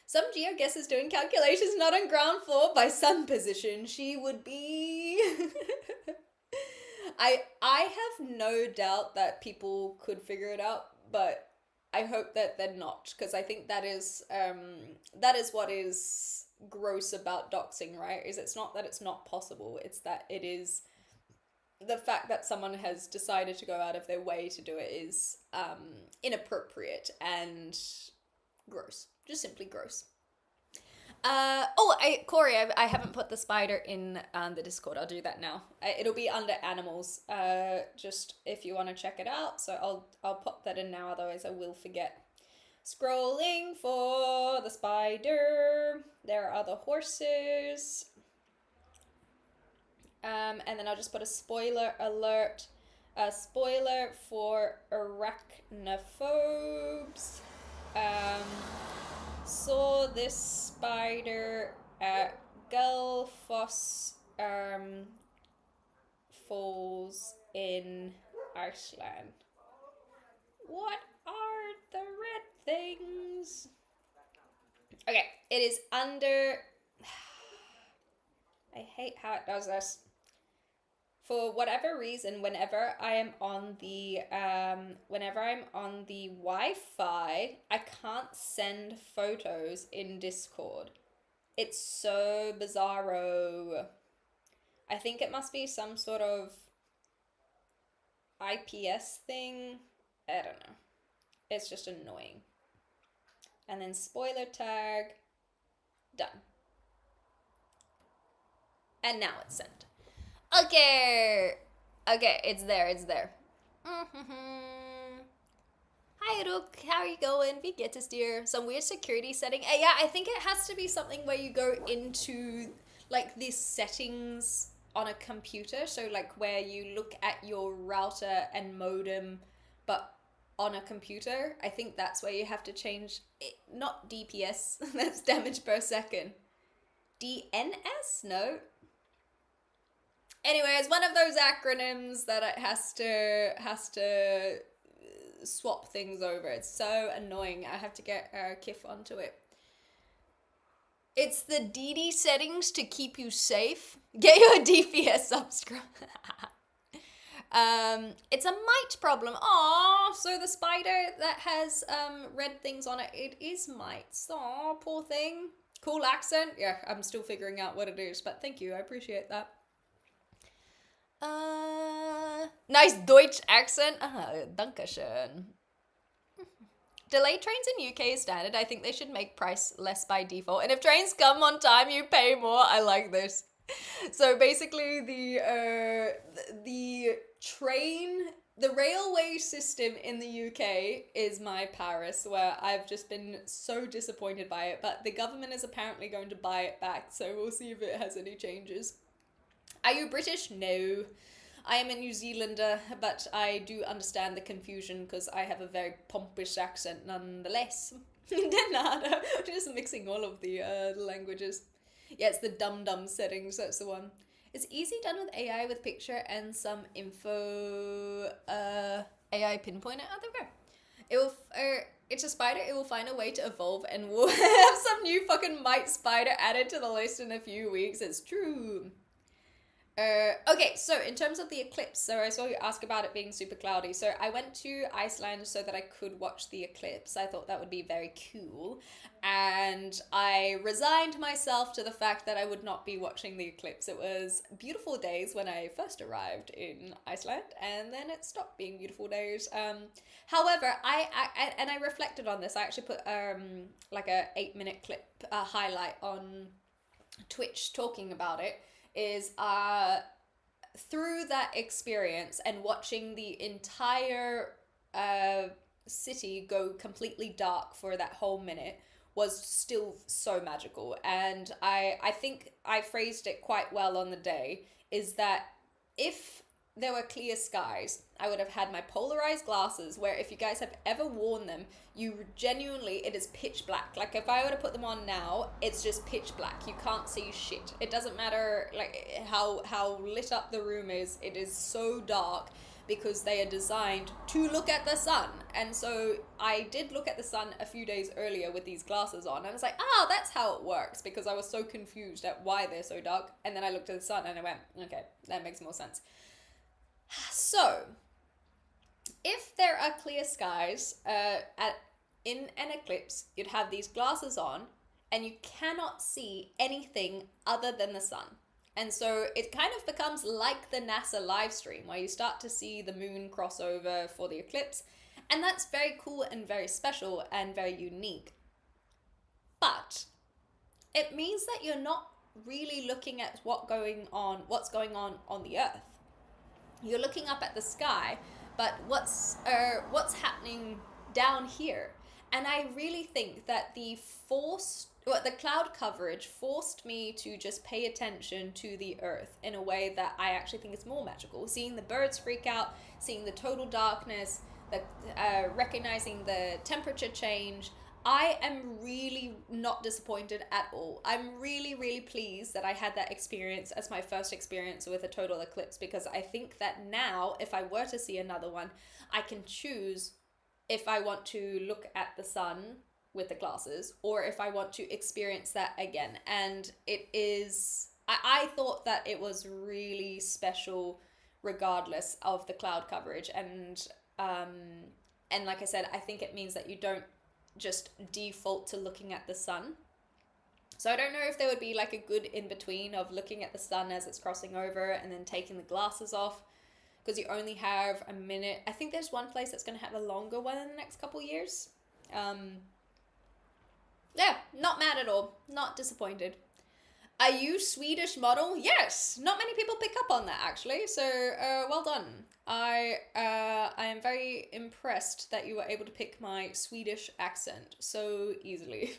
Some geoguess is doing calculations not on ground floor by sun position. She would be. I have no doubt that people could figure it out, but I hope that they're not, because I think that is what is gross about doxing, right? Is it's not that it's not possible, it's that it is the fact that someone has decided to go out of their way to do it is inappropriate and gross. Just simply gross. Corey, I haven't put the spider in the Discord. I'll do that now. It'll be under animals, just if you want to check it out. So I'll pop that in now, otherwise I will forget. Scrolling for the spider. There are the horses. And then I'll just put a spoiler alert. A spoiler for arachnophobes. Saw this spider at Gullfoss Falls in Iceland. What are the red things? Okay, it is under... I hate how it does this. For whatever reason, whenever I'm on the Wi-Fi, I can't send photos in Discord. It's so bizarro. I think it must be some sort of IPS thing. I don't know. It's just annoying. And then spoiler tag. Done. And now it's sent. Okay, it's there. Hi Rook, how are you going? We get to steer some weird security setting. Yeah, I think it has to be something where you go into like these settings on a computer. So like where you look at your router and modem, but on a computer. I think that's where you have to change it, not DPS. That's damage per second. DNS? No. Anyway, it's one of those acronyms that it has to swap things over. It's so annoying. I have to get Kif onto it. It's the DD settings to keep you safe. Get your DPS subscribe. It's a mite problem. Aw, so the spider that has red things on it, it is mites. Aw, poor thing. Cool accent. Yeah, I'm still figuring out what it is, but thank you. I appreciate that. Nice Deutsch accent. Dankeschön. Delayed trains in UK is standard. I think they should make price less by default. And if trains come on time, you pay more. I like this. So basically, the railway system in the UK is my Paris, where I've just been so disappointed by it. But the government is apparently going to buy it back, so we'll see if it has any changes. Are you British? No. I am a New Zealander, but I do understand the confusion because I have a very pompous accent nonetheless. Denada. Just mixing all of the languages. Yeah, it's the dum-dum settings, that's the one. It's easy done with AI with picture and some info AI pinpointer. Oh, there we go. It will it's a spider, it will find a way to evolve and we'll have some new fucking mite spider added to the list in a few weeks. It's true. Okay, so in terms of the eclipse, so I saw you ask about it being super cloudy. So I went to Iceland so that I could watch the eclipse. I thought that would be very cool. And I resigned myself to the fact that I would not be watching the eclipse. It was beautiful days when I first arrived in Iceland, and then it stopped being beautiful days. However, I reflected on this. I actually put like a 8-minute clip highlight on Twitch talking about it. Is through that experience and watching the entire city go completely dark for that whole minute was still so magical. And I think I phrased it quite well on the day, is that if there were clear skies, I would have had my polarized glasses where if you guys have ever worn them, you genuinely, it is pitch black. Like if I were to put them on now, it's just pitch black. You can't see shit. It doesn't matter like how lit up the room is. It is so dark because they are designed to look at the sun. And so I did look at the sun a few days earlier with these glasses on. And I was like, oh, that's how it works, because I was so confused at why they're so dark. And then I looked at the sun and I went, okay, that makes more sense. So, if there are clear skies in an eclipse, you'd have these glasses on and you cannot see anything other than the sun. And so it kind of becomes like the NASA live stream where you start to see the moon cross over for the eclipse. And that's very cool and very special and very unique. But it means that you're not really looking at what's going on on the Earth. You're looking up at the sky, but what's happening down here? And I really think that the cloud coverage forced me to just pay attention to the Earth in a way that I actually think is more magical. Seeing the birds freak out, seeing the total darkness, recognizing the temperature change. I am really not disappointed at all. I'm really, really pleased that I had that experience as my first experience with a total eclipse, because I think that now, if I were to see another one, I can choose if I want to look at the sun with the glasses or if I want to experience that again. And it is, I thought that it was really special regardless of the cloud coverage. And like I said, I think it means that you don't just default to looking at the sun. So I don't know if there would be like a good in-between of looking at the sun as it's crossing over and then taking the glasses off, because you only have a minute. I think there's one place that's going to have a longer one in the next couple years. Yeah, not mad at all. Not disappointed. Are you Swedish model? Yes. Not many people pick up on that actually. So well done. I am very impressed that you were able to pick my Swedish accent so easily.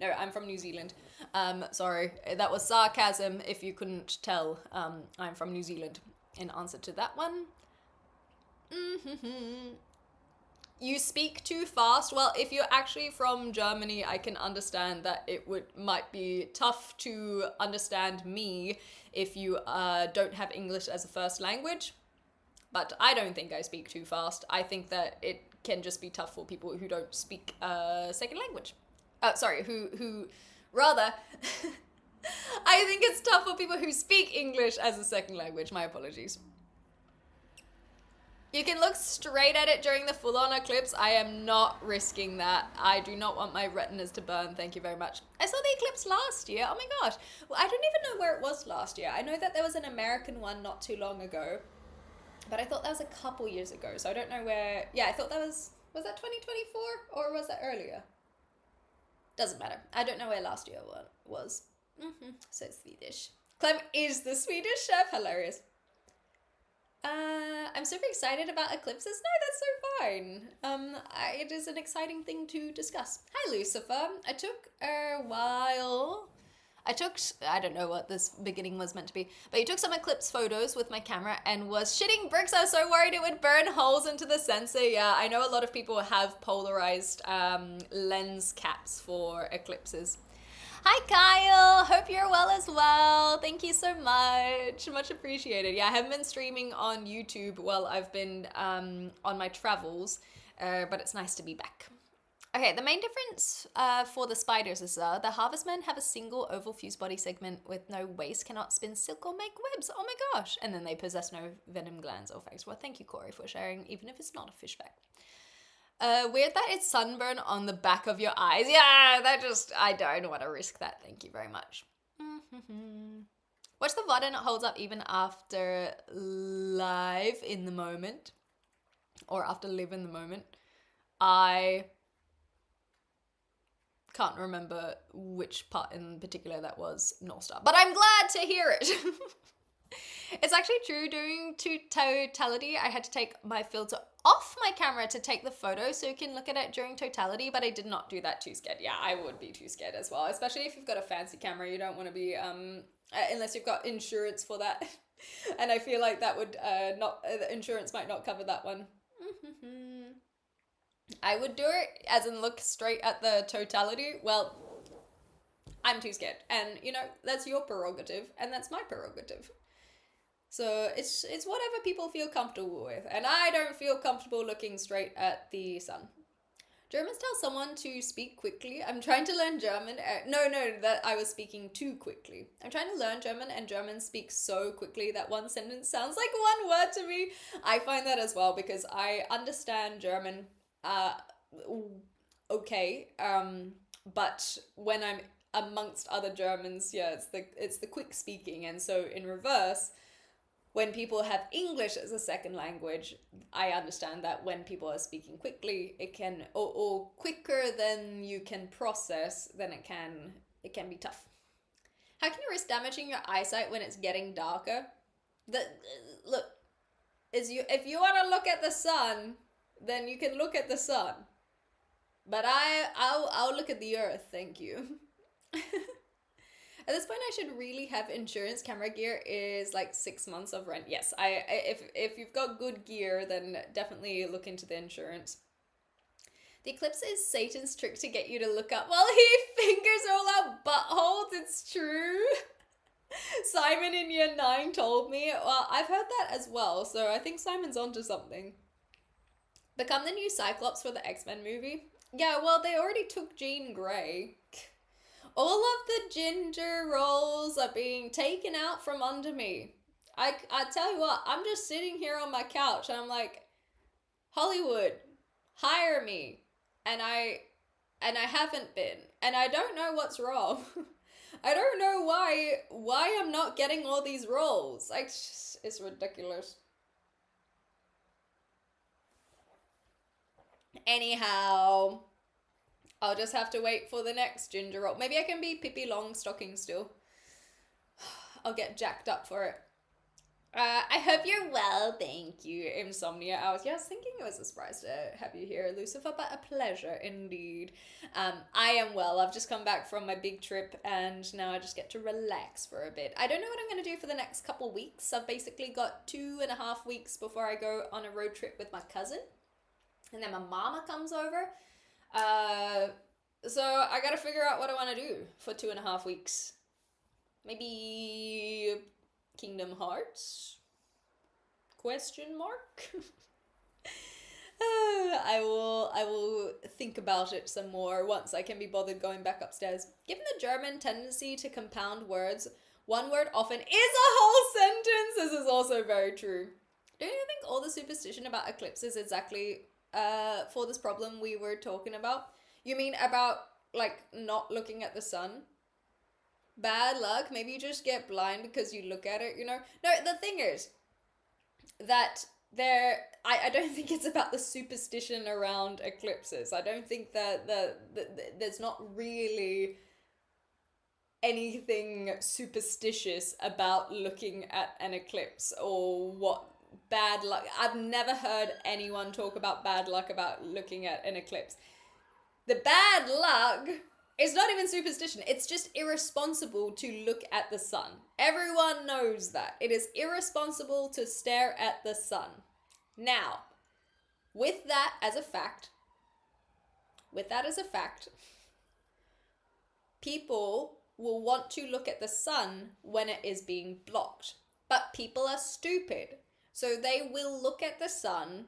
No, I'm from New Zealand. Sorry, that was sarcasm. If you couldn't tell, I'm from New Zealand. In answer to that one. You speak too fast. Well, if you're actually from Germany, I can understand that it might be tough to understand me if you don't have English as a first language. But I don't think I speak too fast. I think that it can just be tough for people who don't speak a second language. Sorry, who rather. I think it's tough for people who speak English as a second language. My apologies. You can look straight at it during the full-on eclipse. I am not risking that. I do not want my retinas to burn. Thank you very much. I saw the eclipse last year. Oh my gosh. Well, I don't even know where it was last year. I know that there was an American one not too long ago, but I thought that was a couple years ago. So I don't know where. Yeah, I thought that was that 2024 or was that earlier? Doesn't matter. I don't know where last year was. So Swedish. Clem is the Swedish chef. Hilarious. I'm super excited about eclipses. No, that's so fine. It is an exciting thing to discuss. Hi, Lucifer. I took a while. I don't know what this beginning was meant to be, but you took some eclipse photos with my camera and was shitting bricks. I was so worried it would burn holes into the sensor. Yeah, I know a lot of people have polarized lens caps for eclipses. Hi, Kyle. Hope you're well as well. Thank you so much. Much appreciated. Yeah, I haven't been streaming on YouTube while I've been on my travels, but it's nice to be back. Okay, the main difference for the spiders is the harvestmen have a single oval fused body segment with no waist, cannot spin silk or make webs. Oh my gosh. And then they possess no venom glands or fangs. Well, thank you, Corey, for sharing, even if it's not a fish fact. Weird that it's sunburn on the back of your eyes. Yeah, I don't want to risk that. Thank you very much. Watch the VOD and it holds up even after live in the moment. Or after live in the moment. I can't remember which part in particular that was, North Star. But I'm glad to hear it. It's actually true. During totality, I had to take my filter off my camera to take the photo so you can look at it during totality, but I did not do that. Too scared. Yeah, I would be too scared as well, especially if you've got a fancy camera. You don't want to be unless you've got insurance for that. And I feel like that would the insurance might not cover that one. I would do it as in look straight at the totality. Well, I'm too scared, and that's your prerogative and that's my prerogative. So it's whatever people feel comfortable with, and I don't feel comfortable looking straight at the sun. Germans tell someone to speak quickly. I'm trying to learn German. No, that I was speaking too quickly. I'm trying to learn German, and Germans speak so quickly that one sentence sounds like one word to me. I find that as well because I understand German okay, but when I'm amongst other Germans, yeah, it's the quick speaking, and so in reverse, when people have English as a second language, I understand that when people are speaking quickly, it can, or quicker than you can process, then it can be tough. How can you risk damaging your eyesight when it's getting darker? Look, if you want to look at the sun, then you can look at the sun. But I'll look at the earth, thank you. At this point, I should really have insurance. Camera gear is like 6 months of rent. Yes, if you've got good gear, then definitely look into the insurance. The eclipse is Satan's trick to get you to look up while he fingers all our buttholes. It's true. Simon in year 9 told me. Well, I've heard that as well, so I think Simon's onto something. Become the new Cyclops for the X-Men movie. Yeah, well, they already took Jean Grey. All of the ginger roles are being taken out from under me. I tell you what, I'm just sitting here on my couch and I'm like, Hollywood, hire me. And I haven't been. And I don't know what's wrong. I don't know why I'm not getting all these roles. Like, it's ridiculous. Anyhow, I'll just have to wait for the next ginger role. Maybe I can be Pippi Longstocking still. I'll get jacked up for it. I hope you're well, thank you, Insomnia. I was thinking it was a surprise to have you here, Lucifer, but a pleasure indeed. I am well. I've just come back from my big trip, and now I just get to relax for a bit. I don't know what I'm going to do for the next couple weeks. I've basically got 2.5 weeks before I go on a road trip with my cousin, and then my mama comes over. So I gotta figure out what I want to do for 2.5 weeks. Maybe Kingdom Hearts? Question mark? I will think about it some more once I can be bothered going back upstairs. Given the German tendency to compound words, one word often is a whole sentence. This is also very true. Don't you think all the superstition about eclipses is exactly for this problem we were talking about? You mean about, like, not looking at the sun? Bad luck? Maybe you just get blind because you look at it, you know? No, the thing is that I don't think it's about the superstition around eclipses. I don't think that there's not really anything superstitious about looking at an eclipse or what bad luck. I've never heard anyone talk about bad luck about looking at an eclipse. The bad luck is not even superstition. It's just irresponsible to look at the sun. Everyone knows that. It is irresponsible to stare at the sun. Now, with that as a fact, people will want to look at the sun when it is being blocked. But people are stupid. So they will look at the sun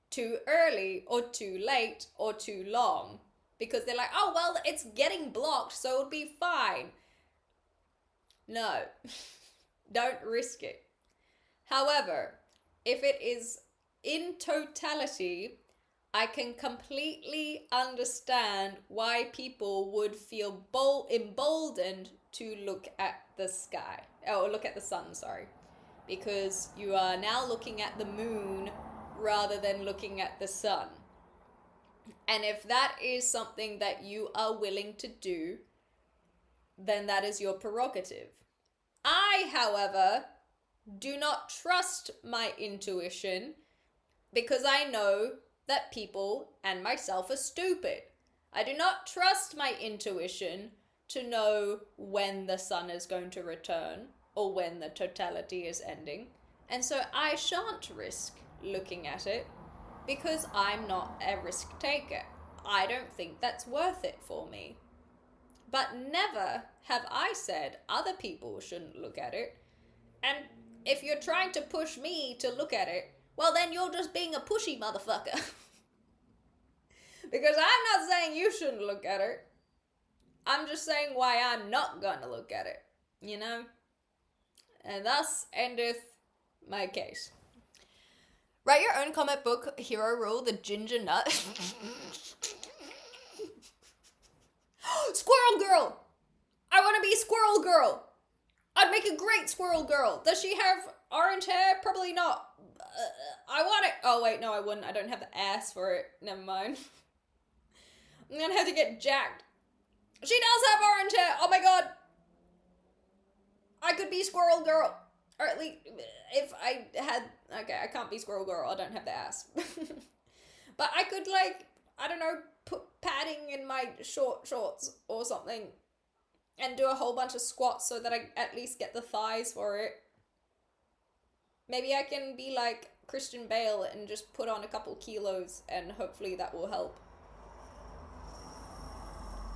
too early or too late or too long. Because they're like, oh, well, it's getting blocked, so it'll be fine. No, don't risk it. However, if it is in totality, I can completely understand why people would feel emboldened to look at the sky. Or look at the sun, sorry. Because you are now looking at the moon rather than looking at the sun. And if that is something that you are willing to do, then that is your prerogative. I, however, do not trust my intuition because I know that people and myself are stupid. I do not trust my intuition to know when the sun is going to return or when the totality is ending. And so I shan't risk looking at it. Because I'm not a risk taker. I don't think that's worth it for me. But never have I said other people shouldn't look at it. And if you're trying to push me to look at it, well then you're just being a pushy motherfucker. Because I'm not saying you shouldn't look at it. I'm just saying why I'm not gonna look at it. You know? And thus endeth my case. Write your own comic book hero rule, the ginger nut. Squirrel girl! I want to be Squirrel girl! I'd make a great Squirrel girl. Does she have orange hair? Probably not. I want it. Oh wait, no I wouldn't. I don't have the ass for it. Never mind. I'm gonna have to get jacked. She does have orange hair! Oh my god! I could be Squirrel girl. Or at least, if I had... Okay, I can't be Squirrel Girl. I don't have the ass. But I could, like, I don't know, put padding in my shorts or something. And do a whole bunch of squats so that I at least get the thighs for it. Maybe I can be like Christian Bale and just put on a couple kilos and hopefully that will help.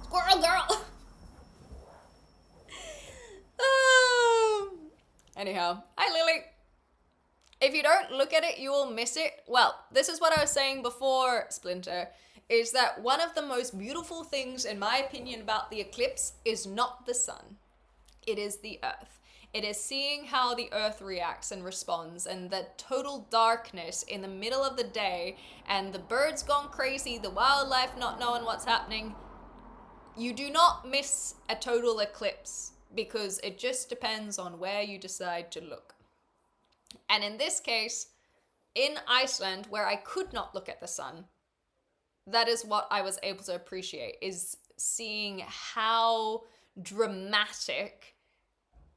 Squirrel Girl! Anyhow, hi Lily. If you don't look at it, you will miss it. Well, this is what I was saying before, Splinter, is that one of the most beautiful things, in my opinion, about the eclipse is not the sun. It is the earth. It is seeing how the earth reacts and responds, and the total darkness in the middle of the day, and the birds gone crazy, the wildlife not knowing what's happening. You do not miss a total eclipse, because it just depends on where you decide to look. And in this case, in Iceland, where I could not look at the sun, that is what I was able to appreciate, is seeing how dramatic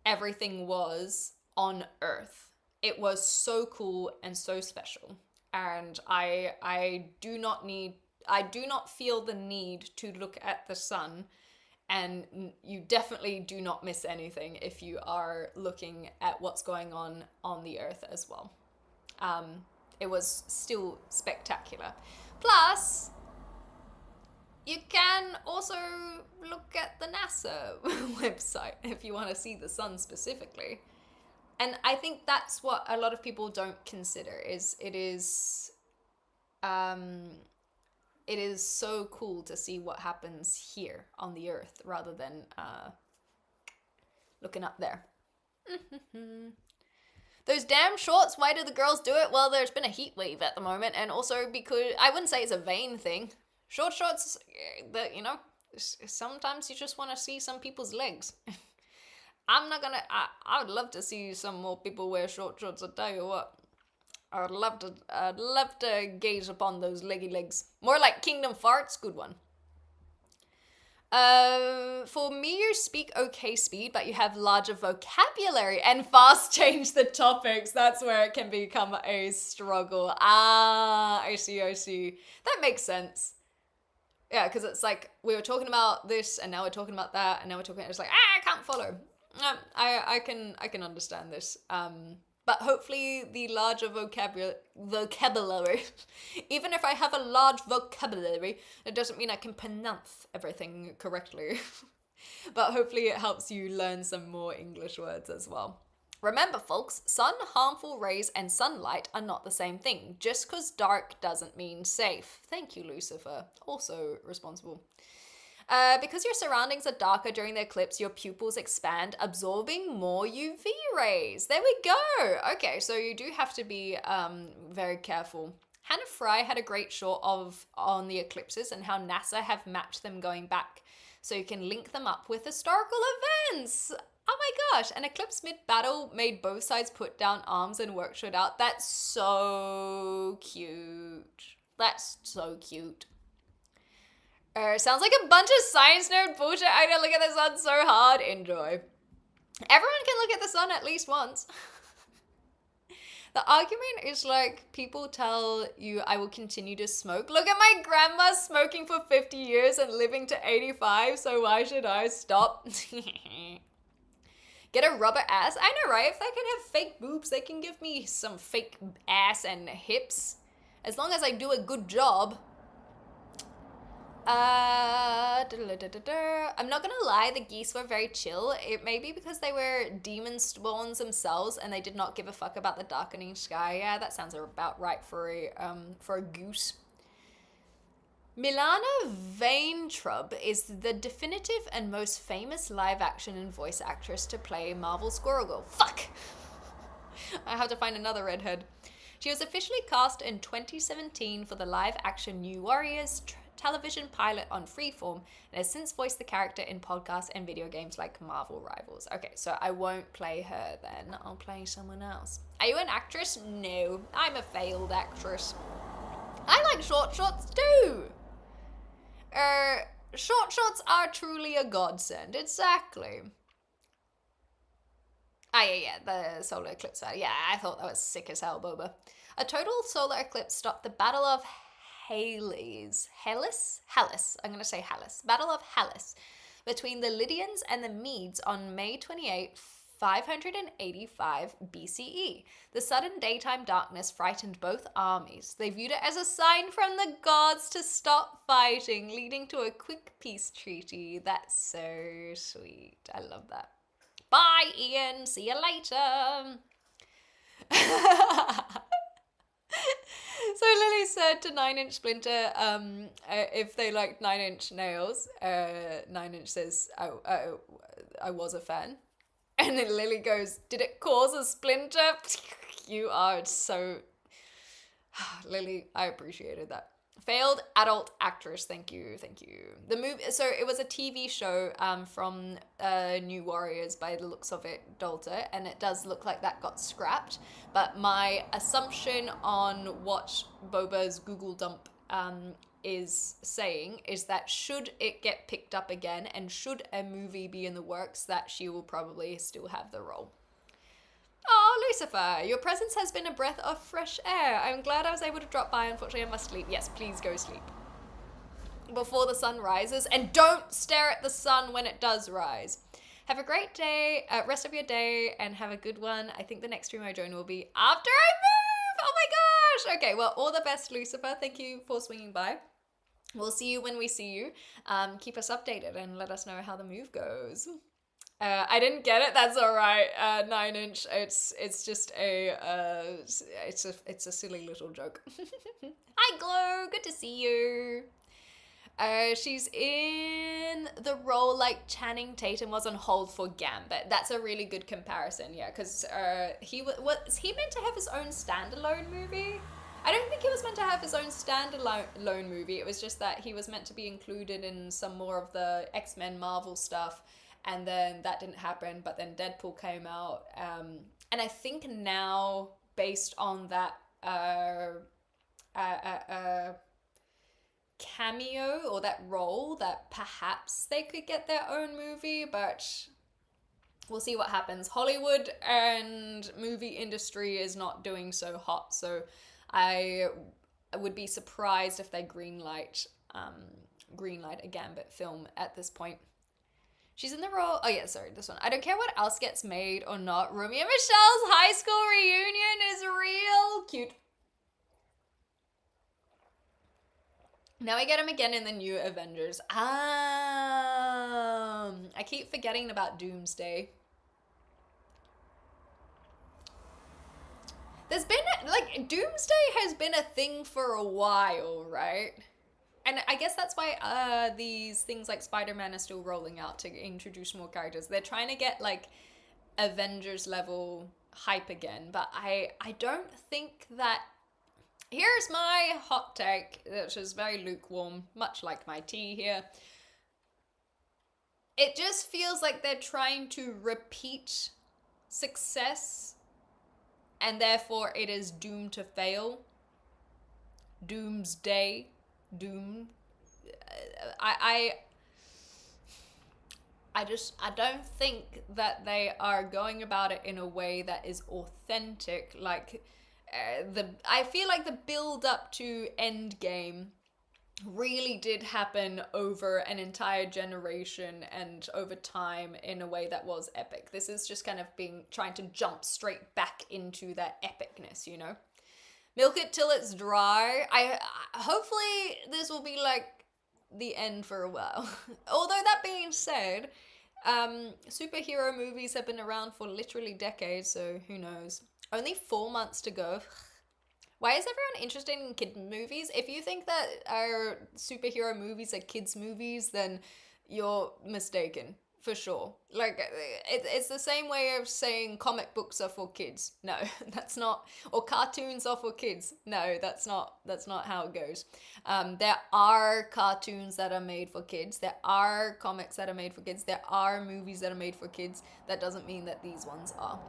everything was on Earth. It was so cool and so special. And I do not feel the need to look at the sun, and you definitely do not miss anything if you are looking at what's going on the Earth as well. It was still spectacular. Plus, you can also look at the NASA website if you want to see the sun specifically. And I think that's what a lot of people don't consider, is it is so cool to see what happens here on the Earth rather than looking up there. Those damn shorts, why do the girls do it? Well, there's been a heat wave at the moment, and also because, I wouldn't say it's a vain thing. Short shorts, sometimes you just want to see some people's legs. I would love to see some more people wear short shorts, I'll tell you what. I'd love to gaze upon those leggy legs. More like Kingdom Farts, good one. For me, you speak okay speed, but you have larger vocabulary and fast change the topics. That's where it can become a struggle. I see. That makes sense. Yeah, because it's like, we were talking about this, and now we're talking about that, and now we're talking, it's like, I can't follow. I can understand this. But hopefully the larger vocabulary, even if I have a large vocabulary, it doesn't mean I can pronounce everything correctly. But hopefully it helps you learn some more English words as well. Remember, folks, sun, harmful rays, and sunlight are not the same thing. Just because dark doesn't mean safe. Thank you, Lucifer. Also responsible. Because your surroundings are darker during the eclipse, your pupils expand, absorbing more UV rays. There we go. Okay, so you do have to be very careful. Hannah Fry had a great short on the eclipses and how NASA have matched them going back, so you can link them up with historical events. Oh my gosh, an eclipse mid-battle made both sides put down arms and work showed out. That's so cute. That's so cute. Sounds like a bunch of science nerd bullshit. I know, look at the sun so hard. Enjoy. Everyone can look at the sun at least once. The argument is like, people tell you I will continue to smoke. Look at my grandma smoking for 50 years and living to 85, so why should I stop? Get a rubber ass? I know, right? If they can have fake boobs, they can give me some fake ass and hips. As long as I do a good job. I'm not gonna lie, the geese were very chill. It may be because they were demon spawns themselves and they did not give a fuck about the darkening sky. Yeah, that sounds about right for a goose. Milana Vaintrub is the definitive and most famous live action and voice actress to play Marvel Squirrel Girl. Fuck! I have to find another redhead. She was officially cast in 2017 for the live action New Warriors television pilot on Freeform, and has since voiced the character in podcasts and video games like Marvel Rivals. Okay, so I won't play her then. I'll play someone else. Are you an actress? No, I'm a failed actress. I like short shorts too. Short shorts are truly a godsend. Exactly. Yeah, the solar eclipse. Yeah, I thought that was sick as hell, Boba. A total solar eclipse stopped the Battle of Halys. I'm going to say Halys. Battle of Halys between the Lydians and the Medes on May 28, 585 BCE. The sudden daytime darkness frightened both armies. They viewed it as a sign from the gods to stop fighting, leading to a quick peace treaty. That's so sweet. I love that. Bye, Ian. See you later. So Lily said to 9 Inch Splinter, if they liked 9 Inch Nails, 9 Inch says, I was a fan. And then Lily goes, did it cause a splinter? You are so... Lily, I appreciated that. Failed adult actress, thank you. The movie, so it was a TV show from New Warriors by the looks of it, Dolta, and it does look like that got scrapped. But my assumption on what Boba's Google dump is saying is that should it get picked up again and should a movie be in the works, that she will probably still have the role. Oh, Lucifer, your presence has been a breath of fresh air. I'm glad I was able to drop by. Unfortunately, I must sleep. Yes, please go sleep before the sun rises, and don't stare at the sun when it does rise. Have a great day, rest of your day, and have a good one. I think the next stream I join will be after I move. Oh my gosh. Okay, well, all the best, Lucifer. Thank you for swinging by. We'll see you when we see you. Keep us updated and let us know how the move goes. I didn't get it. That's all right. 9 inch. It's just it's a silly little joke. Hi, Glow. Good to see you. She's in the role like Channing Tatum was on Hold for Gambit. That's a really good comparison, yeah, because was he meant to have his own standalone movie? I don't think he was meant to have his own standalone movie. It was just that he was meant to be included in some more of the X-Men Marvel stuff, and then that didn't happen, but then Deadpool came out. And I think now, based on that cameo or that role, that perhaps they could get their own movie, but we'll see what happens. Hollywood and movie industry is not doing so hot, so I would be surprised if they greenlight a Gambit film at this point. She's in the role. Oh yeah, sorry, this one. I don't care what else gets made or not. Romy and Michelle's high school reunion is real cute. Now we get him again in the new Avengers. I keep forgetting about Doomsday. There's been, Doomsday has been a thing for a while, right? And I guess that's why these things like Spider-Man are still rolling out to introduce more characters. They're trying to get, Avengers level hype again. But I don't think that... Here's my hot take, which is very lukewarm, much like my tea here. It just feels like they're trying to repeat success, and therefore it is doomed to fail. Doomsday. Doom. I don't think that they are going about it in a way that is authentic, I feel like the build up to Endgame really did happen over an entire generation and over time in a way that was epic. This is just kind of trying to jump straight back into that epicness, you know? Milk it till it's dry. Hopefully this will be the end for a while. Although that being said, superhero movies have been around for literally decades, so who knows? Only 4 months to go. Why is everyone interested in kid movies? If you think that our superhero movies are kids movies, then you're mistaken, for sure. It's the same way of saying comic books are for kids. No, that's not. Or cartoons are for kids. No, that's not how it goes. There are cartoons that are made for kids. There are comics that are made for kids. There are movies that are made for kids. That doesn't mean that these ones are.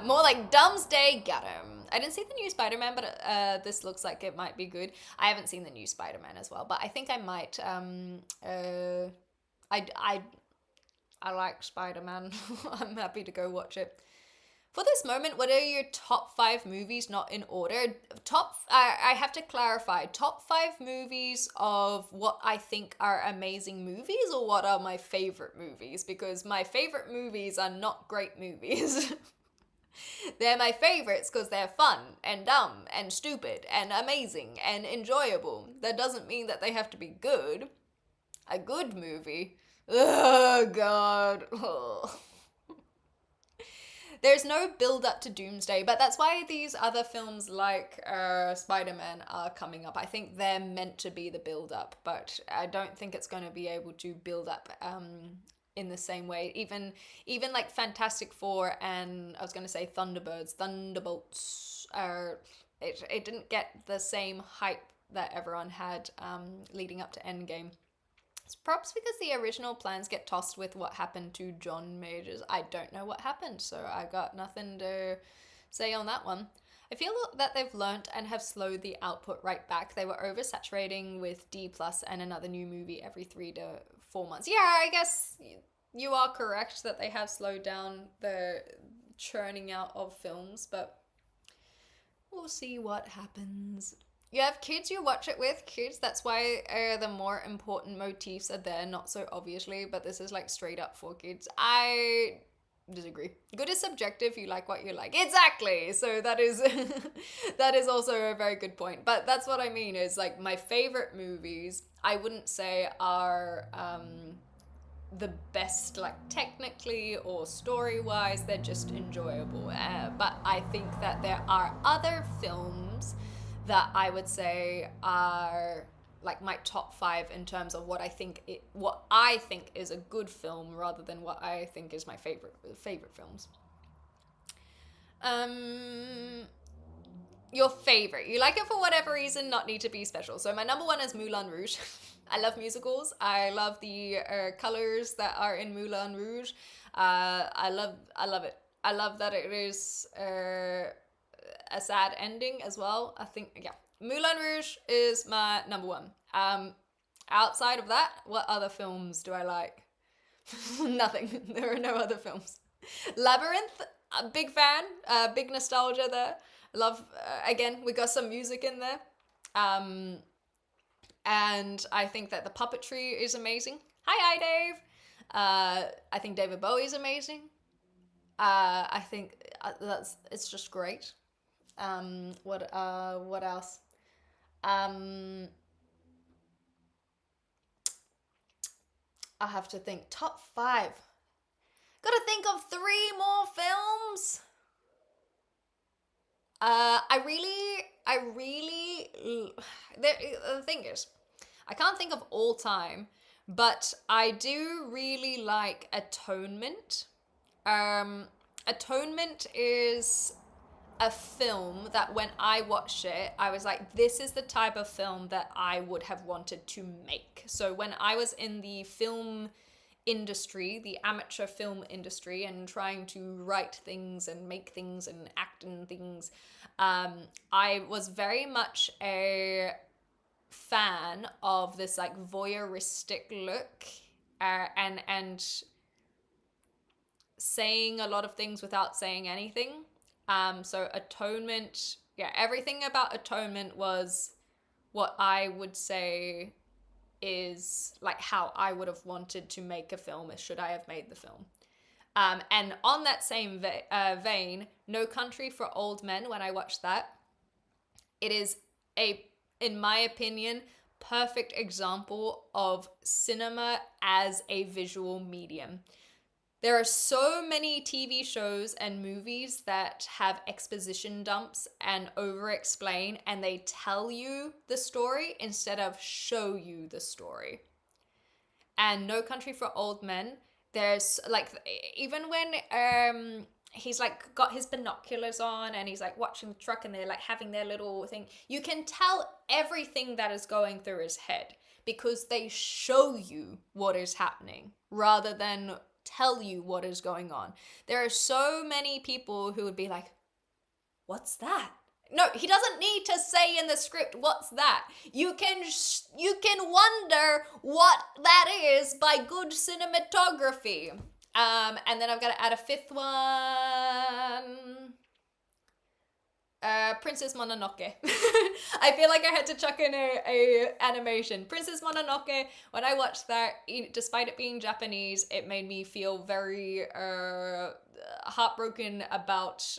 More like Doomsday, got him. I didn't see the new Spider-Man, but this looks like it might be good. I haven't seen the new Spider-Man as well, but I think I might. I like Spider-Man. I'm happy to go watch it. For this moment, what are your top 5 movies, not in order? I have to clarify, top 5 movies of what I think are amazing movies, or what are my favorite movies? Because my favorite movies are not great movies. They're my favorites because they're fun and dumb and stupid and amazing and enjoyable. That doesn't mean that they have to be good. A good movie. Oh, God. Ugh. There's no build up to Doomsday, but that's why these other films like Spider-Man are coming up. I think they're meant to be the build up, but I don't think it's going to be able to build up in the same way. Even like Fantastic Four and I was going to say Thunderbolts, it didn't get the same hype that everyone had leading up to Endgame. It's perhaps because the original plans get tossed with what happened to John Majors. I don't know what happened, so I got nothing to say on that one. I feel that they've learnt and have slowed the output right back. They were oversaturating with D plus and another new movie every 3 to 4 months. Yeah, I guess you are correct that they have slowed down the churning out of films, but we'll see what happens. You have kids you watch it with, kids, that's why the more important motifs are there, not so obviously, but this is like straight up for kids. I disagree. Good is subjective, you like what you like. Exactly! So that is that is also a very good point. But that's what I mean is like my favorite movies, I wouldn't say are the best like technically or story-wise, they're just enjoyable. But I think that there are other films that I would say are like my top 5 in terms of what I think is a good film rather than what I think is my favorite films. Your favorite. You like it for whatever reason, not need to be special. So my number 1 is Moulin Rouge. I love musicals. I love the colors that are in Moulin Rouge. I love it. I love that it is a sad ending as well. I think, yeah. Moulin Rouge is my number 1. Outside of that, what other films do I like? Nothing. There are no other films. Labyrinth, a big fan. Big nostalgia there. Love, again, we got some music in there. And I think that the puppetry is amazing. Hi, Dave. I think David Bowie is amazing. I think it's just great. What else? I have to think. Top 5. Gotta think of 3 more films. The thing is, I can't think of all time, but I do really like Atonement. Atonement is a film that when I watched it, I was like, this is the type of film that I would have wanted to make. So when I was in the film industry, the amateur film industry, and trying to write things and make things and act in things, I was very much a fan of this like voyeuristic look and saying a lot of things without saying anything. So Atonement, yeah, everything about Atonement was what I would say is like how I would have wanted to make a film should I have made the film. And on that same vein, No Country for Old Men, when I watched that, it is in my opinion, perfect example of cinema as a visual medium. There are so many TV shows and movies that have exposition dumps and over-explain, and they tell you the story instead of show you the story. And No Country for Old Men, there's like, even when he's like got his binoculars on and he's like watching the truck and they're like having their little thing, you can tell everything that is going through his head because they show you what is happening rather than tell you what is going on. There are so many people who would be like, what's that? No, he doesn't need to say in the script, what's that? You can wonder what that is by good cinematography. And then I've got to add a 5th one. Princess Mononoke. I feel like I had to chuck in a animation. Princess Mononoke, when I watched that, despite it being Japanese, it made me feel very heartbroken about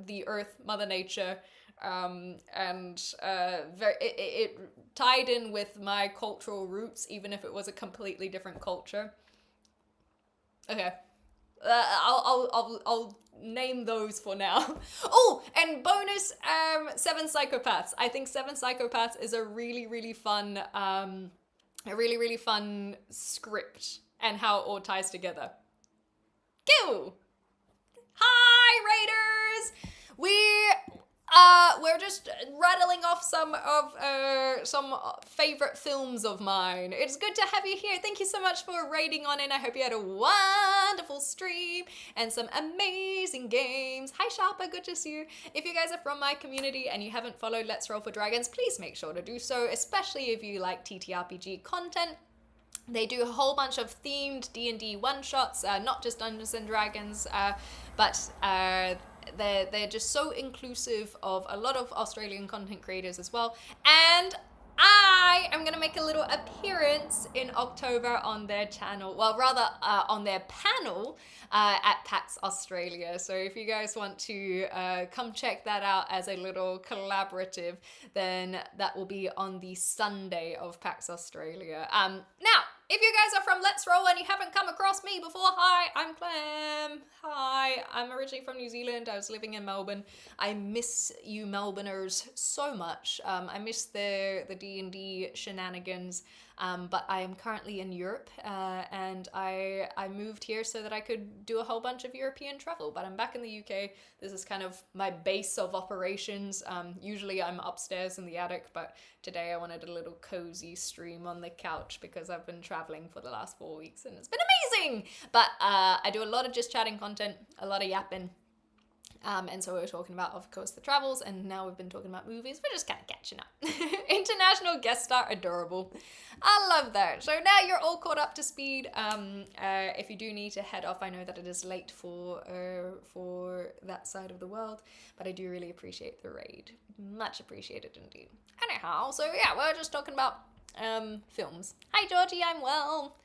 the earth, Mother Nature, and it tied in with my cultural roots, even if it was a completely different culture. Okay. I'll name those for now. Oh, and bonus, 7 Psychopaths. I think 7 Psychopaths is a really, really fun script and how it all ties together. Go! Hi, Raiders! We're just rattling off some favorite films of mine. It's good to have you here. Thank you so much for raiding on in. I hope you had a wonderful stream and some amazing games. Hi Sharpa, good to see you. If you guys are from my community and you haven't followed Let's Roll for Dragons, please make sure to do so, especially if you like TTRPG content. They do a whole bunch of themed D&D one-shots, not just Dungeons & Dragons, but they're just so inclusive of a lot of Australian content creators as well. And I am going to make a little appearance in October on their channel, well, rather on their panel at PAX Australia. So if you guys want to come check that out as a little collaborative, then that will be on the Sunday of PAX Australia. Now, if you guys are from Let's Roll and you haven't come across me before, hi, I'm Clem. Hi, I'm originally from New Zealand. I was living in Melbourne. I miss you Melbourners so much. I miss the D&D shenanigans, but I am currently in Europe, and I moved here so that I could do a whole bunch of European travel, but I'm back in the UK. This is kind of my base of operations. Usually I'm upstairs in the attic, but today I wanted a little cozy stream on the couch because I've been traveling for the last 4 weeks and it's been amazing. But I do a lot of just chatting content, a lot of yapping. And so we were talking about, of course, the travels, and now we've been talking about movies. We're just kind of catching up. International guest star, adorable. I love that. So now you're all caught up to speed. If you do need to head off, I know that it is late for that side of the world, but I do really appreciate the raid. Much appreciated indeed. Anyhow, so yeah, we're just talking about films. Hi, Georgie, I'm well.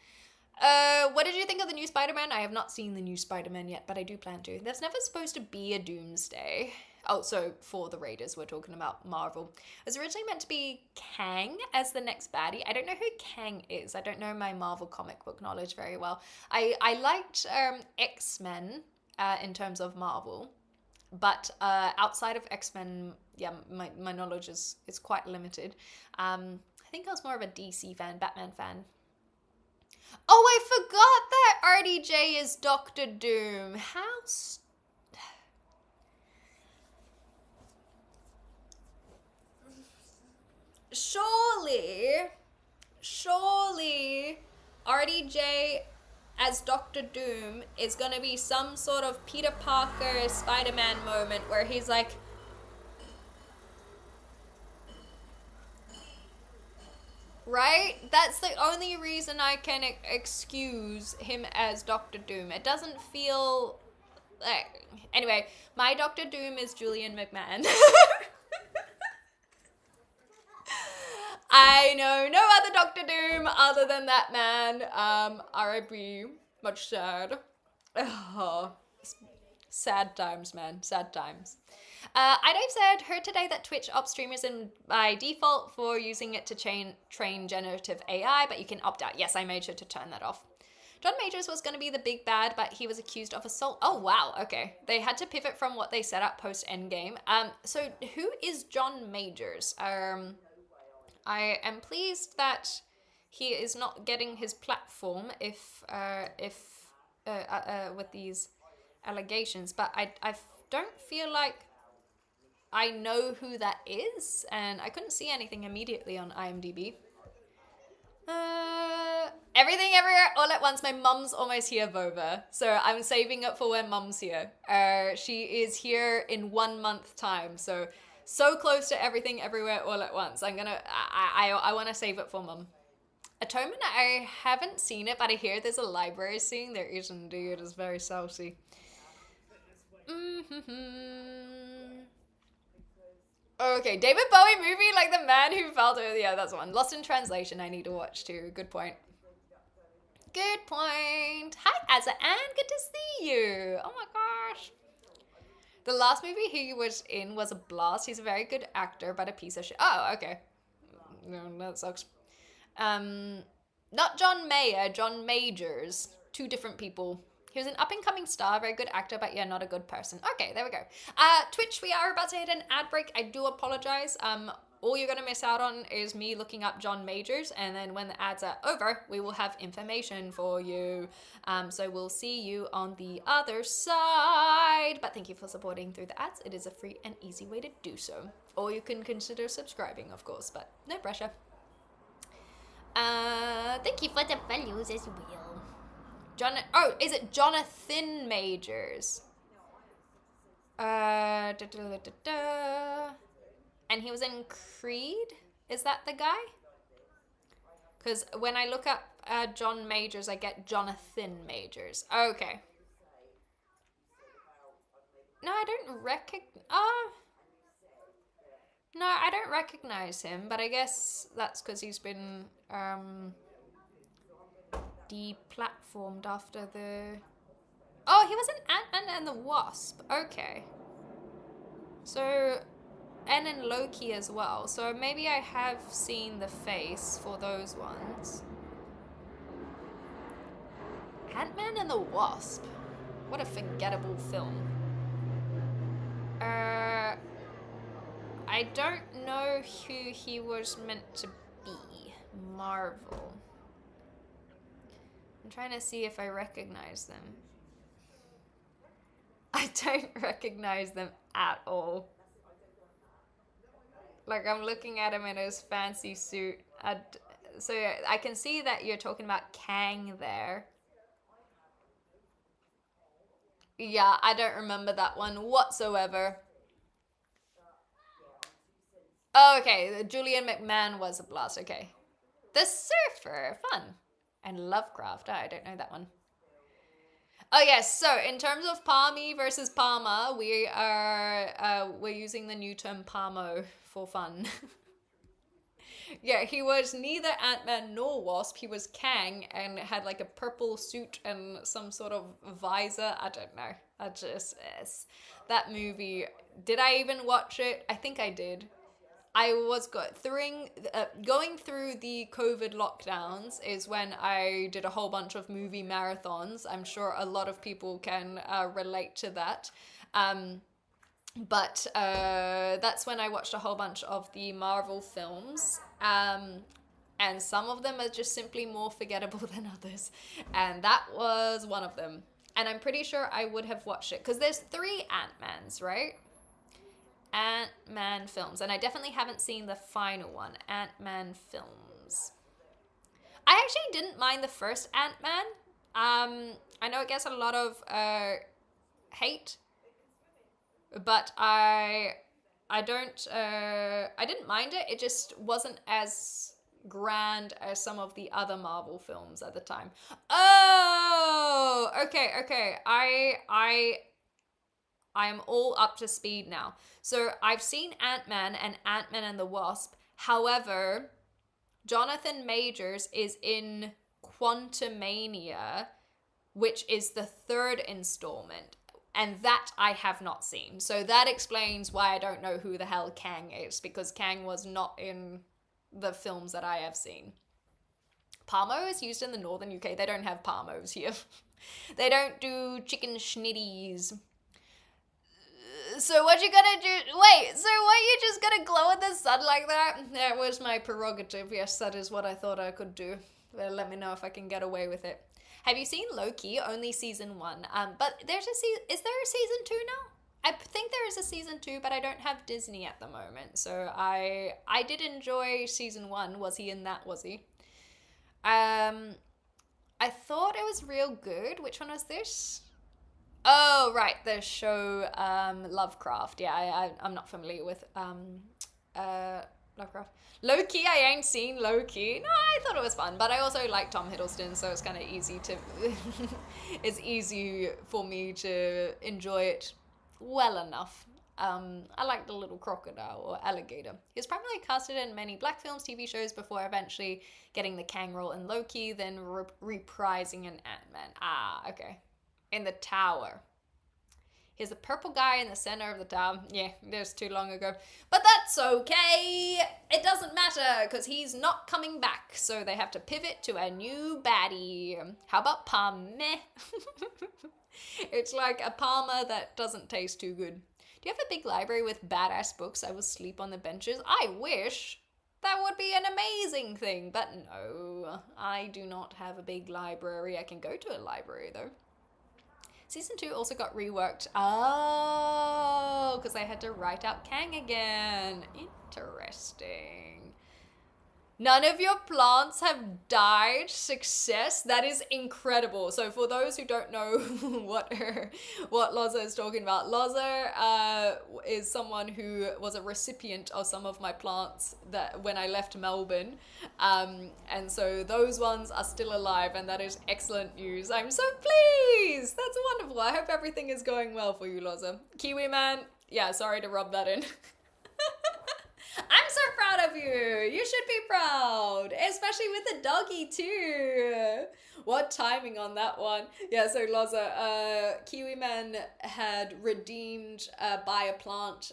What did you think of the new Spider-Man? I have not seen the new Spider-Man yet, but I do plan to. There's never supposed to be a Doomsday. Oh, so for the Raiders, we're talking about Marvel. It was originally meant to be Kang as the next baddie. I don't know who Kang is. I don't know my Marvel comic book knowledge very well. I liked X-Men in terms of Marvel, but outside of X-Men, yeah, my knowledge is quite limited. I think I was more of a DC fan, Batman fan. Oh, I forgot that RDJ is Doctor Doom. How surely RDJ as Doctor Doom is gonna be some sort of Peter Parker Spider-Man moment where he's like, right? That's the only reason I can excuse him as Doctor Doom. It doesn't feel like... Anyway, my Doctor Doom is Julian McMahon. I know no other Doctor Doom other than that man. R.I.P. Much sad. Oh, sad times, man. Sad times. I've said, heard today that Twitch opt streamers in by default for using it to train generative AI, but you can opt out. Yes, I made sure to turn that off. John Majors was going to be the big bad, but he was accused of assault. Oh, wow. Okay. They had to pivot from what they set up post-Endgame. So who is John Majors? I am pleased that he is not getting his platform if with these allegations, but I don't feel like I know who that is, and I couldn't see anything immediately on IMDb. Everything Everywhere All at Once. My mum's almost here, Vova, so I'm saving it for when mum's here. She is here in 1 month time, so close to Everything Everywhere All at Once. I want to save it for mum. Atonement, I haven't seen it, but I hear there's a library scene. There is indeed. It's very saucy. Okay, David Bowie movie, like the man who fell to... Yeah, that's one. Lost in Translation, I need to watch too. Good point. Good point. Hi, Azza Ann. Good to see you. Oh my gosh. The last movie he was in was a blast. He's a very good actor, but a piece of shit. Oh, okay. No, that sucks. Not John Mayer, John Majors. Two different people. He was an up-and-coming star, very good actor, but yeah, not a good person. Okay, there we go. Twitch, we are about to hit an ad break. I do apologize. all you're going to miss out on is me looking up John Majors, and then when the ads are over, we will have information for you. So we'll see you on the other side. But thank you for supporting through the ads. It is a free and easy way to do so. Or you can consider subscribing, of course, but no pressure. Thank you for the values as well. Is it Jonathan Majors? And he was in Creed? Is that the guy? Because when I look up John Majors, I get Jonathan Majors. Okay. No, I don't No, I don't recognize him, but I guess that's because he's been deplatformed after the... Oh, he was in Ant-Man and the Wasp. Okay. So, and in Loki as well. So maybe I have seen the face for those ones. Ant-Man and the Wasp. What a forgettable film. I don't know who he was meant to be. Marvel. I'm trying to see if I recognize them. I don't recognize them at all. Like, I'm looking at him in his fancy suit. So I can see that you're talking about Kang there. Yeah, I don't remember that one whatsoever. Oh, okay, Julian McMahon was a blast, okay. The Surfer, fun. And Lovecraft, I don't know that one. Oh yes, so in terms of Palmy versus Palmer, we're using the new term Palmo for fun. Yeah, he was neither Ant-Man nor Wasp, he was Kang and had like a purple suit and some sort of visor, I don't know. That movie, did I even watch it? I think I did. I was going through the COVID lockdowns is when I did a whole bunch of movie marathons. I'm sure a lot of people can relate to that. But that's when I watched a whole bunch of the Marvel films. And some of them are just simply more forgettable than others. And that was one of them. And I'm pretty sure I would have watched it. Because there's 3 Ant-Mans, right? Ant-Man films, and I definitely haven't seen the final one, Ant-Man films. I actually didn't mind the first Ant-Man. I know it gets a lot of hate, but I didn't mind it. It just wasn't as grand as some of the other Marvel films at the time. Oh, okay. I am all up to speed now. So I've seen Ant-Man and Ant-Man and the Wasp. However, Jonathan Majors is in Quantumania, which is the 3rd installment. And that I have not seen. So that explains why I don't know who the hell Kang is. Because Kang was not in the films that I have seen. Parmo is used in the northern UK. They don't have Parmos here. They don't do chicken schnitties. So what you gonna do? Wait, so what, you just gonna glow in the sun like that? That was my prerogative. Yes, that is what I thought I could do. Well, let me know if I can get away with it. Have you seen Loki? Only season 1. But there's is there a season 2 now? I think there is a season 2, but I don't have Disney at the moment. So I did enjoy season 1. Was he in that? Was he? I thought it was real good. Which one was this? Oh, right, the show Lovecraft. Yeah, I'm not familiar with Lovecraft. Loki, I ain't seen Loki. No, I thought it was fun, but I also like Tom Hiddleston, so it's kind of easy to... it's easy for me to enjoy it well enough. I like the little crocodile or alligator. He was primarily casted in many black films, TV shows before eventually getting the Kang role in Loki, then reprising in Ant-Man. Ah, okay. In the tower. Here's the purple guy in the center of the tower. Yeah, there's too long ago. But that's okay. It doesn't matter because he's not coming back. So they have to pivot to a new baddie. How about Palme? It's like a Palmer that doesn't taste too good. Do you have a big library with badass books I will sleep on the benches? I wish. That would be an amazing thing, but no, I do not have a big library. I can go to a library though. Season 2 also got reworked. Oh, because I had to write out Kang again. Interesting. None of your plants have died. Success. That is incredible. So for those who don't know what Loza is talking about, Loza is someone who was a recipient of some of my plants that when I left Melbourne. And so those ones are still alive, and that is excellent news. I'm so pleased. That's wonderful. I hope everything is going well for you, Loza. Kiwi man. Yeah, sorry to rub that in. I'm so proud of you. You should be proud, especially with the doggy too. What timing on that one? Yeah, so Loza, Kiwi Man had redeemed Buy a Plant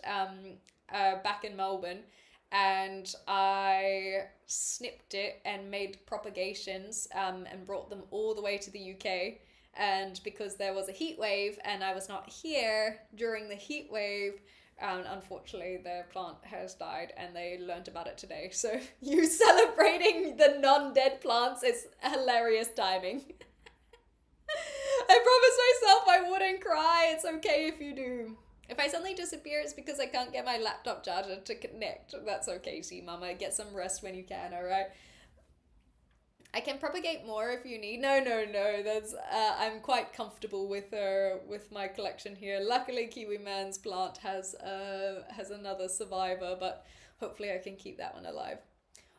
back in Melbourne, and I snipped it and made propagations and brought them all the way to the UK. And because there was a heat wave and I was not here during the heat wave, unfortunately, their plant has died, and they learnt about it today. So you celebrating the non-dead plants is hilarious timing. I promised myself I wouldn't cry. It's okay if you do. If I suddenly disappear, it's because I can't get my laptop charger to connect. That's okay, see, Mama. Get some rest when you can, alright? I can propagate more if you need. No. That's I'm quite comfortable with my collection here. Luckily, Kiwi Man's plant has another survivor, but hopefully I can keep that one alive.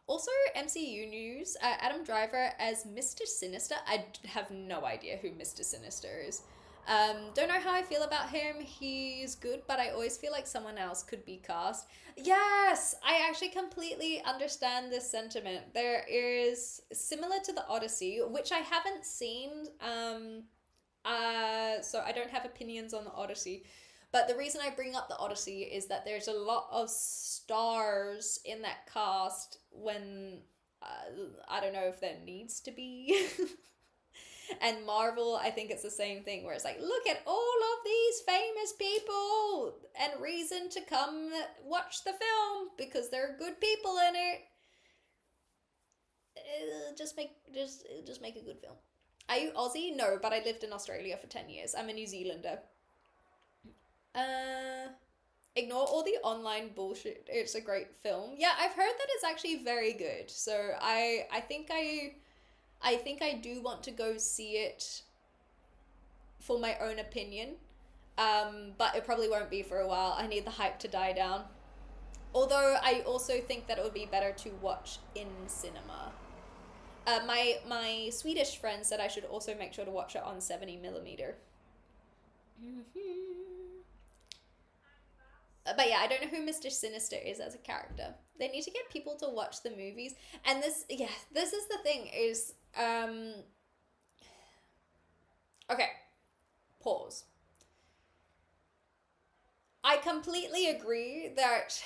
Also, MCU news: Adam Driver as Mr. Sinister. I have no idea who Mr. Sinister is. Don't know how I feel about him. He's good, but I always feel like someone else could be cast. Yes, I actually completely understand this sentiment. There is, similar to the Odyssey, which I haven't seen, so I don't have opinions on the Odyssey. But the reason I bring up the Odyssey is that there's a lot of stars in that cast when, I don't know if there needs to be. And Marvel, I think it's the same thing, where it's like, look at all of these famous people and reason to come watch the film because there are good people in it. Just make a good film. Are you Aussie? No, but I lived in Australia for 10 years. I'm a New Zealander. Ignore all the online bullshit. It's a great film. Yeah, I've heard that it's actually very good. So I think I do want to go see it for my own opinion, but it probably won't be for a while. I need the hype to die down. Although I also think that it would be better to watch in cinema. My Swedish friend said I should also make sure to watch it on 70mm. But yeah, I don't know who Mr. Sinister is as a character. They need to get people to watch the movies. And this is the thing, is, okay, pause. I completely agree that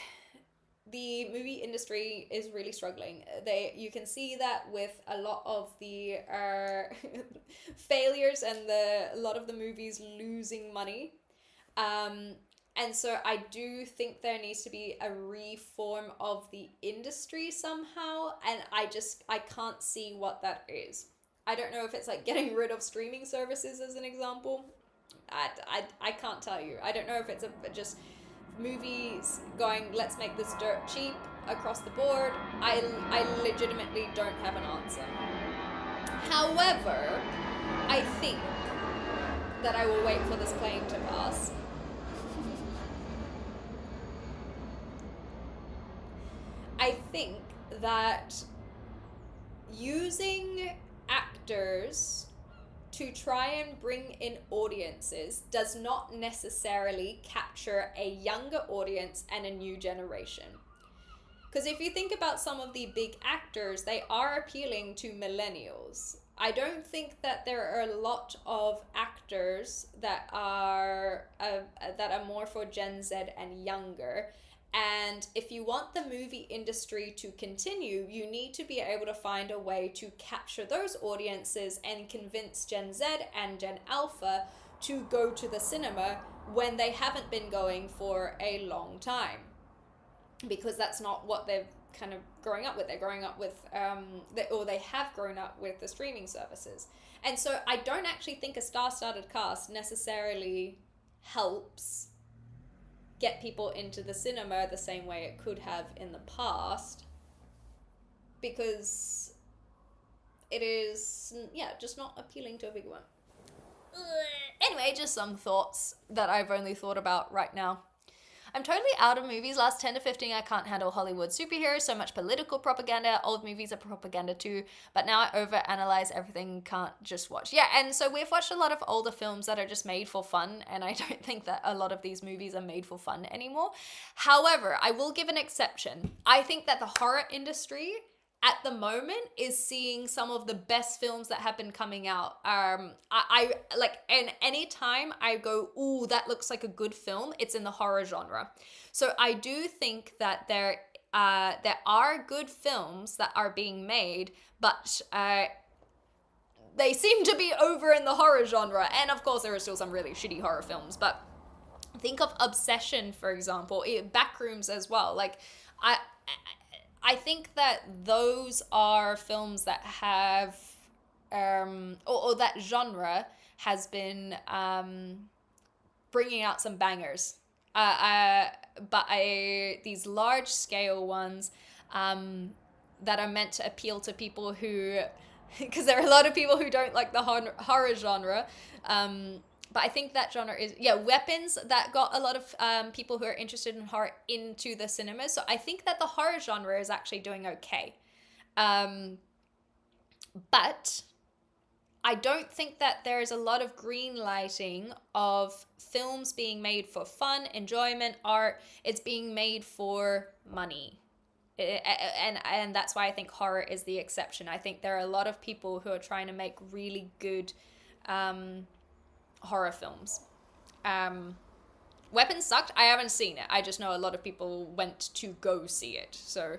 the movie industry is really struggling. You can see that with a lot of the failures and a lot of the movies losing money. And so I do think there needs to be a reform of the industry somehow, and I can't see what that is. I don't know if it's like getting rid of streaming services as an example. I can't tell you. I don't know if it's just movies going, let's make this dirt cheap across the board. I legitimately don't have an answer. However, I think that I will wait for this plane to pass. I think that using actors to try and bring in audiences does not necessarily capture a younger audience and a new generation. Because if you think about some of the big actors, they are appealing to millennials. I don't think that there are a lot of actors that are more for Gen Z and younger. And if you want the movie industry to continue, you need to be able to find a way to capture those audiences and convince Gen Z and Gen Alpha to go to the cinema when they haven't been going for a long time, because that's not what they're kind of growing up with. They're growing up with, or they have grown up with the streaming services. And so I don't actually think a star-studded cast necessarily helps get people into the cinema the same way it could have in the past, because it is, just not appealing to a big one. Anyway, just some thoughts that I've only thought about right now. I'm totally out of movies. Last 10 to 15, I can't handle Hollywood superheroes, so much political propaganda. Old movies are propaganda too, but now I overanalyze everything, can't just watch. Yeah, and so we've watched a lot of older films that are just made for fun, and I don't think that a lot of these movies are made for fun anymore. However, I will give an exception. I think that the horror industry at the moment is seeing some of the best films that have been coming out. I like, and anytime I go, ooh, that looks like a good film, it's in the horror genre. So I do think that there are good films that are being made, but they seem to be over in the horror genre. And of course, there are still some really shitty horror films, but think of Obsession, for example, Backrooms as well. Like, I think that those are films that have, or that genre has been bringing out some bangers. But these large scale ones that are meant to appeal to people who, because there are a lot of people who don't like the horror genre. But I think that genre is, Weapons, that got a lot of people who are interested in horror into the cinema. So I think that the horror genre is actually doing okay. But I don't think that there is a lot of green lighting of films being made for fun, enjoyment, art. It's being made for money. And that's why I think horror is the exception. I think there are a lot of people who are trying to make really good horror films. Weapons sucked. I haven't seen it. I just know a lot of people went to go see it. So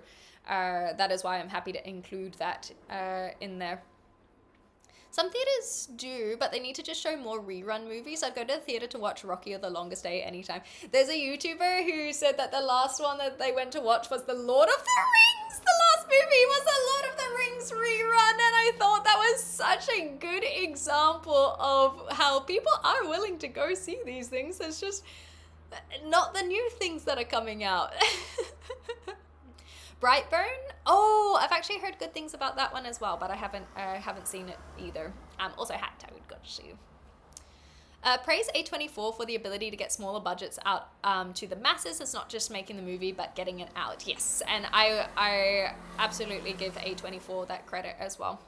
that is why I'm happy to include that in there. Some theaters do, but they need to just show more rerun movies. I'd go to the theater to watch Rocky or The Longest Day anytime. There's a YouTuber who said that the last one that they went to watch was The Lord of the Rings. The last movie was The Lord of the Rings rerun, and I thought that was such a good example of how people are willing to go see these things. It's just not the new things that are coming out. Brightburn? Oh, I've actually heard good things about that one as well, but I haven't seen it either. Also, Hacked, I would go to see. Praise A24 for the ability to get smaller budgets out to the masses. It's not just making the movie, but getting it out. Yes, and I absolutely give A24 that credit as well.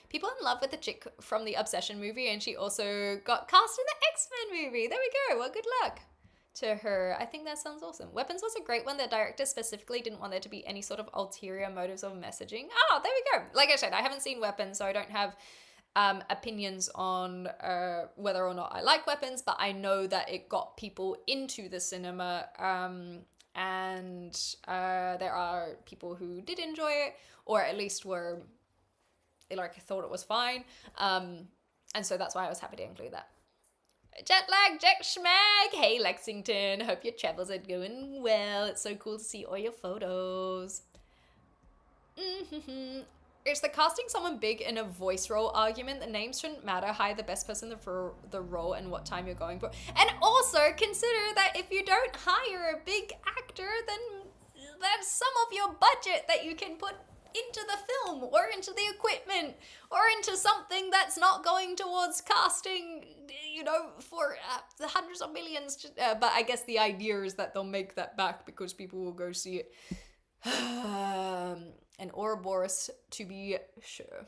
People in love with the chick from the Obsession movie, and she also got cast in the X-Men movie. There we go. Well, good luck to her. I think that sounds awesome. Weapons was a great one. The director specifically didn't want there to be any sort of ulterior motives of messaging. Oh, there we go. Like I said, I haven't seen Weapons, so I don't have opinions on whether or not I like Weapons, but I know that it got people into the cinema, and there are people who did enjoy it, or at least were like, thought it was fine, and so that's why I was happy to include that. Jetlag, Jack Schmag. Hey Lexington, hope your travels are going well. It's so cool to see all your photos. Is the casting someone big in a voice role argument? The names shouldn't matter. Hire the best person for the role and what time you're going for. And also consider that if you don't hire a big actor, then that's some of your budget that you can put into the film or into the equipment or into something that's not going towards casting, for the hundreds of millions. But I guess the idea is that they'll make that back because people will go see it. And Ouroboros, to be sure.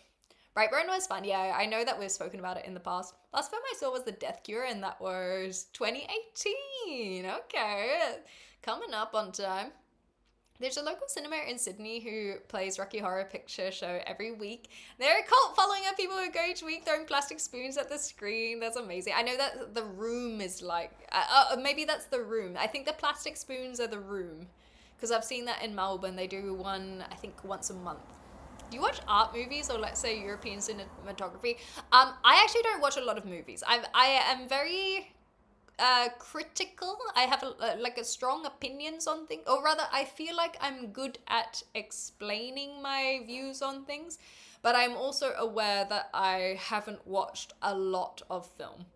Brightburn was fun. Yeah, I know that we've spoken about it in the past. Last film I saw was The Death Cure, and that was 2018. Okay, coming up on time. There's a local cinema in Sydney who plays Rocky Horror Picture Show every week. They're a cult following of people who go each week throwing plastic spoons at the screen. That's amazing. I know that The Room is like, maybe that's The Room. I think the plastic spoons are The Room, because I've seen that in Melbourne. They do one, I think, once a month. Do you watch art movies or let's say European cinematography? I actually don't watch a lot of movies. I am very critical. I have like a strong opinions on things, or rather, I feel like I'm good at explaining my views on things, but I'm also aware that I haven't watched a lot of film.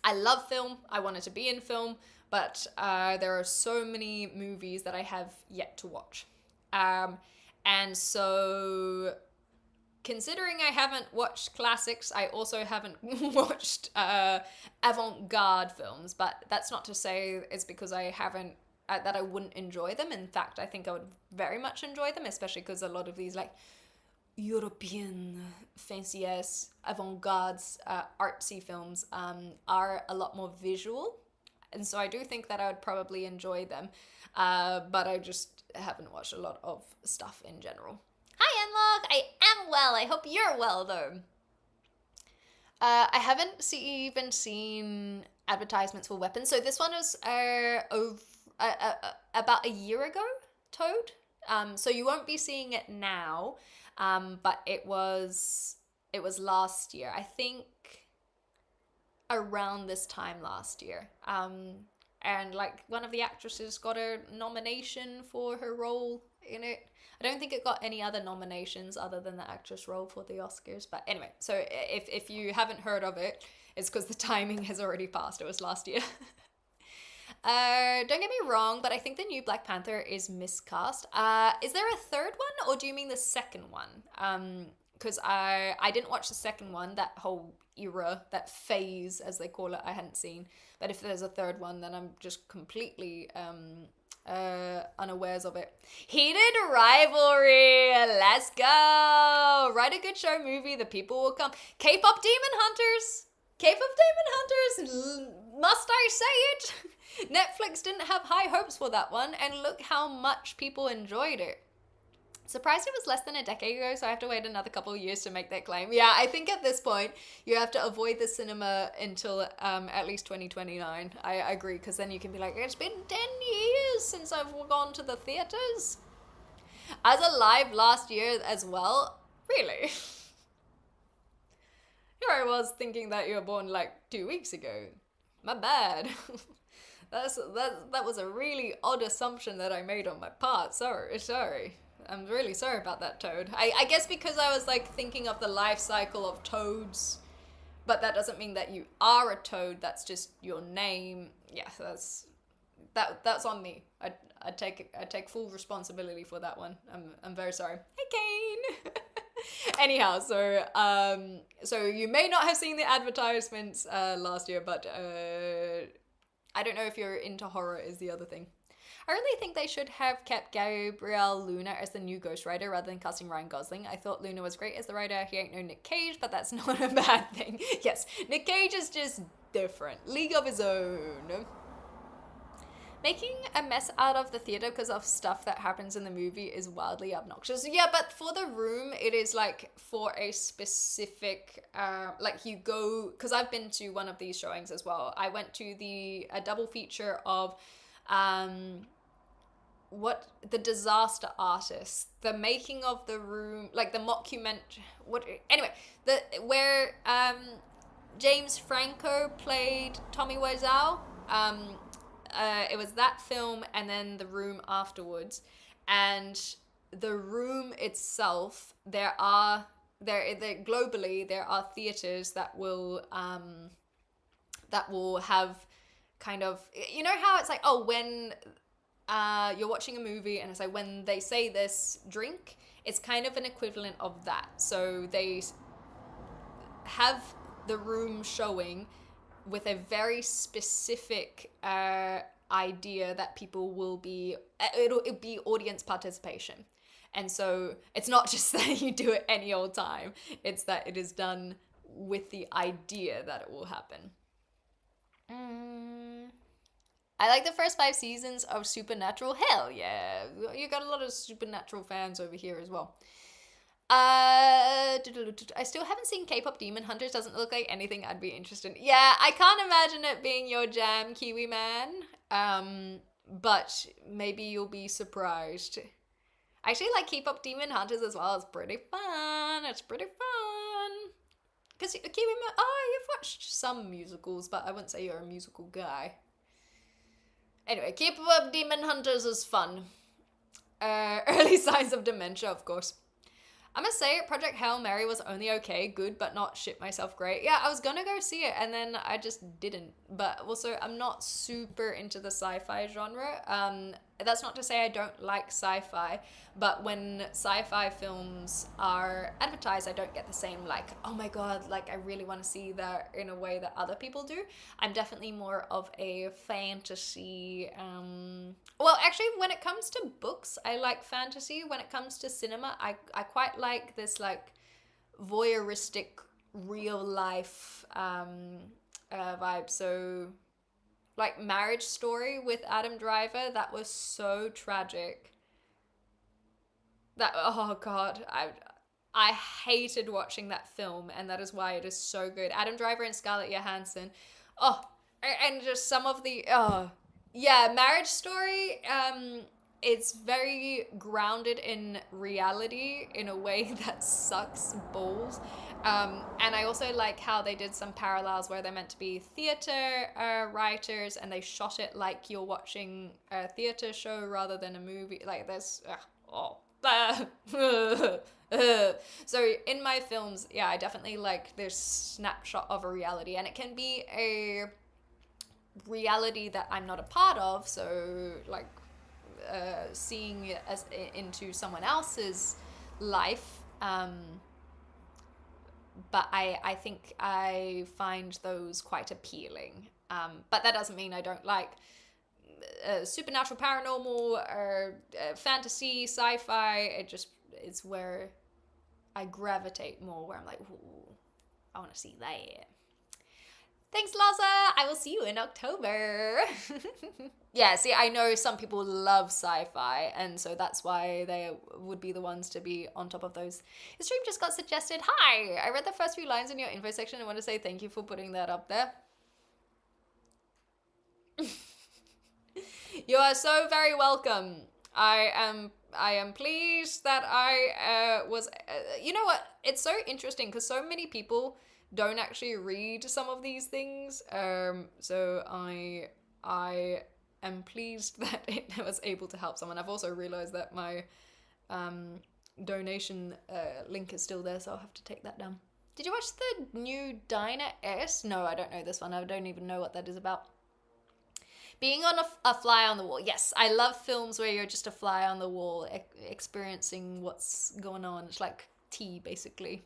I love film. I wanted to be in film, but there are so many movies that I have yet to watch. And so, considering I haven't watched classics, I also haven't watched avant-garde films. But that's not to say it's because I haven't that I wouldn't enjoy them. In fact, I think I would very much enjoy them, especially because a lot of these like European fancy ass avant-garde artsy films are a lot more visual, and so I do think that I would probably enjoy them. But I just haven't watched a lot of stuff in general. Hi, Enlock! I am well. I hope you're well, though. I haven't even seen advertisements for weapons. So this one was about a year ago, Toad. So you won't be seeing it now, but it was last year. I think around this time last year. And like one of the actresses got a nomination for her role in it. I don't think it got any other nominations other than the actress role for the Oscars. But anyway, so if you haven't heard of it, it's because the timing has already passed. It was last year. Don't get me wrong, but I think the new Black Panther is miscast. Is there a third one, or do you mean the second one? Because I didn't watch the second one, that whole era, that phase, as they call it, I hadn't seen. But if there's a third one, then I'm just completely unawares of it. Heated rivalry, let's go! Write a good show movie, the people will come. K-pop Demon Hunters! K-pop Demon Hunters! Must I say it? Netflix didn't have high hopes for that one, and look how much people enjoyed it. Surprised it was less than a decade ago, so I have to wait another couple of years to make that claim. Yeah, I think at this point, you have to avoid the cinema until at least 2029. I agree, because then you can be like, it's been 10 years since I've gone to the theaters. As alive last year as well. Really? Here I was thinking that you were born like 2 weeks ago. My bad. That was a really odd assumption that I made on my part. Sorry. I'm really sorry about that, Toad. I guess because I was like thinking of the life cycle of toads, but that doesn't mean that you are a toad. That's just your name. Yeah, that's on me. I take full responsibility for that one. I'm very sorry. Hey, Kane. Anyhow, so you may not have seen the advertisements last year, but I don't know if you're into horror is the other thing. I really think they should have kept Gabriel Luna as the new Ghost Rider rather than casting Ryan Gosling. I thought Luna was great as the writer. He ain't no Nick Cage, but that's not a bad thing. Yes, Nick Cage is just different. League of his own. Making a mess out of the theater because of stuff that happens in the movie is wildly obnoxious. Yeah, but for The Room, it is like for a specific, like you go, because I've been to one of these showings as well. I went to a double feature of the Disaster Artist, the making of The Room, like the where James Franco played Tommy Wiseau. It was that film and then The Room afterwards. And The Room itself, globally there are theaters that will have kind of, you know how it's like, oh, when you're watching a movie and it's like when they say this drink, it's kind of an equivalent of that. So they have The Room showing with a very specific idea that people will be, it'll be audience participation. And so it's not just that you do it any old time, it's that it is done with the idea that it will happen. I like the first 5 seasons of Supernatural. Hell yeah. You got a lot of Supernatural fans over here as well. I still haven't seen K-pop Demon Hunters. Doesn't look like anything I'd be interested in. Yeah, I can't imagine it being your jam, Kiwi Man. But maybe you'll be surprised. I actually like Keep Up Demon Hunters as well. It's pretty fun. It's pretty fun. Because keep in mind, you've watched some musicals, but I wouldn't say you're a musical guy. Anyway, Keep Up Demon Hunters is fun. Early signs of dementia, of course. I'm gonna say Project Hail Mary was only okay, good, but not shit myself great. Yeah, I was gonna go see it, and then I just didn't. But also, I'm not super into the sci-fi genre. That's not to say I don't like sci-fi, but when sci-fi films are advertised, I don't get the same, like, oh my god, like, I really want to see that in a way that other people do. I'm definitely more of a fantasy, well, actually, when it comes to books, I like fantasy. When it comes to cinema, I quite like this, like, voyeuristic, real life vibe. So, like, Marriage Story with Adam Driver, that was so tragic. That, oh god, I hated watching that film, and that is why it is so good. Adam Driver and Scarlett Johansson. Oh, and just some of the, yeah, Marriage Story, it's very grounded in reality in a way that sucks balls. And I also like how they did some parallels where they're meant to be theater writers, and they shot it like you're watching a theater show rather than a movie. Like, there's, so in my films, yeah, I definitely like this snapshot of a reality, and it can be a reality that I'm not a part of, so like seeing it as into someone else's life, but I think I find those quite appealing, but that doesn't mean I don't like supernatural, paranormal, or fantasy, sci-fi. It's where I gravitate more, where I'm like, ooh, I want to see that. Thanks, Laza. I will see you in October. Yeah, see, I know some people love sci-fi, and so that's why they would be the ones to be on top of those. The stream just got suggested. Hi, I read the first few lines in your info section and want to say thank you for putting that up there. You are so very welcome. I am pleased that I was. You know what? It's so interesting because so many people don't actually read some of these things. So I am pleased that it was able to help someone. I've also realized that my donation link is still there, so I'll have to take that down. Did you watch the new Dinah S? No, I don't know this one. I don't even know what that is about. Being on a fly on the wall. Yes, I love films where you're just a fly on the wall, experiencing what's going on. It's like tea, basically.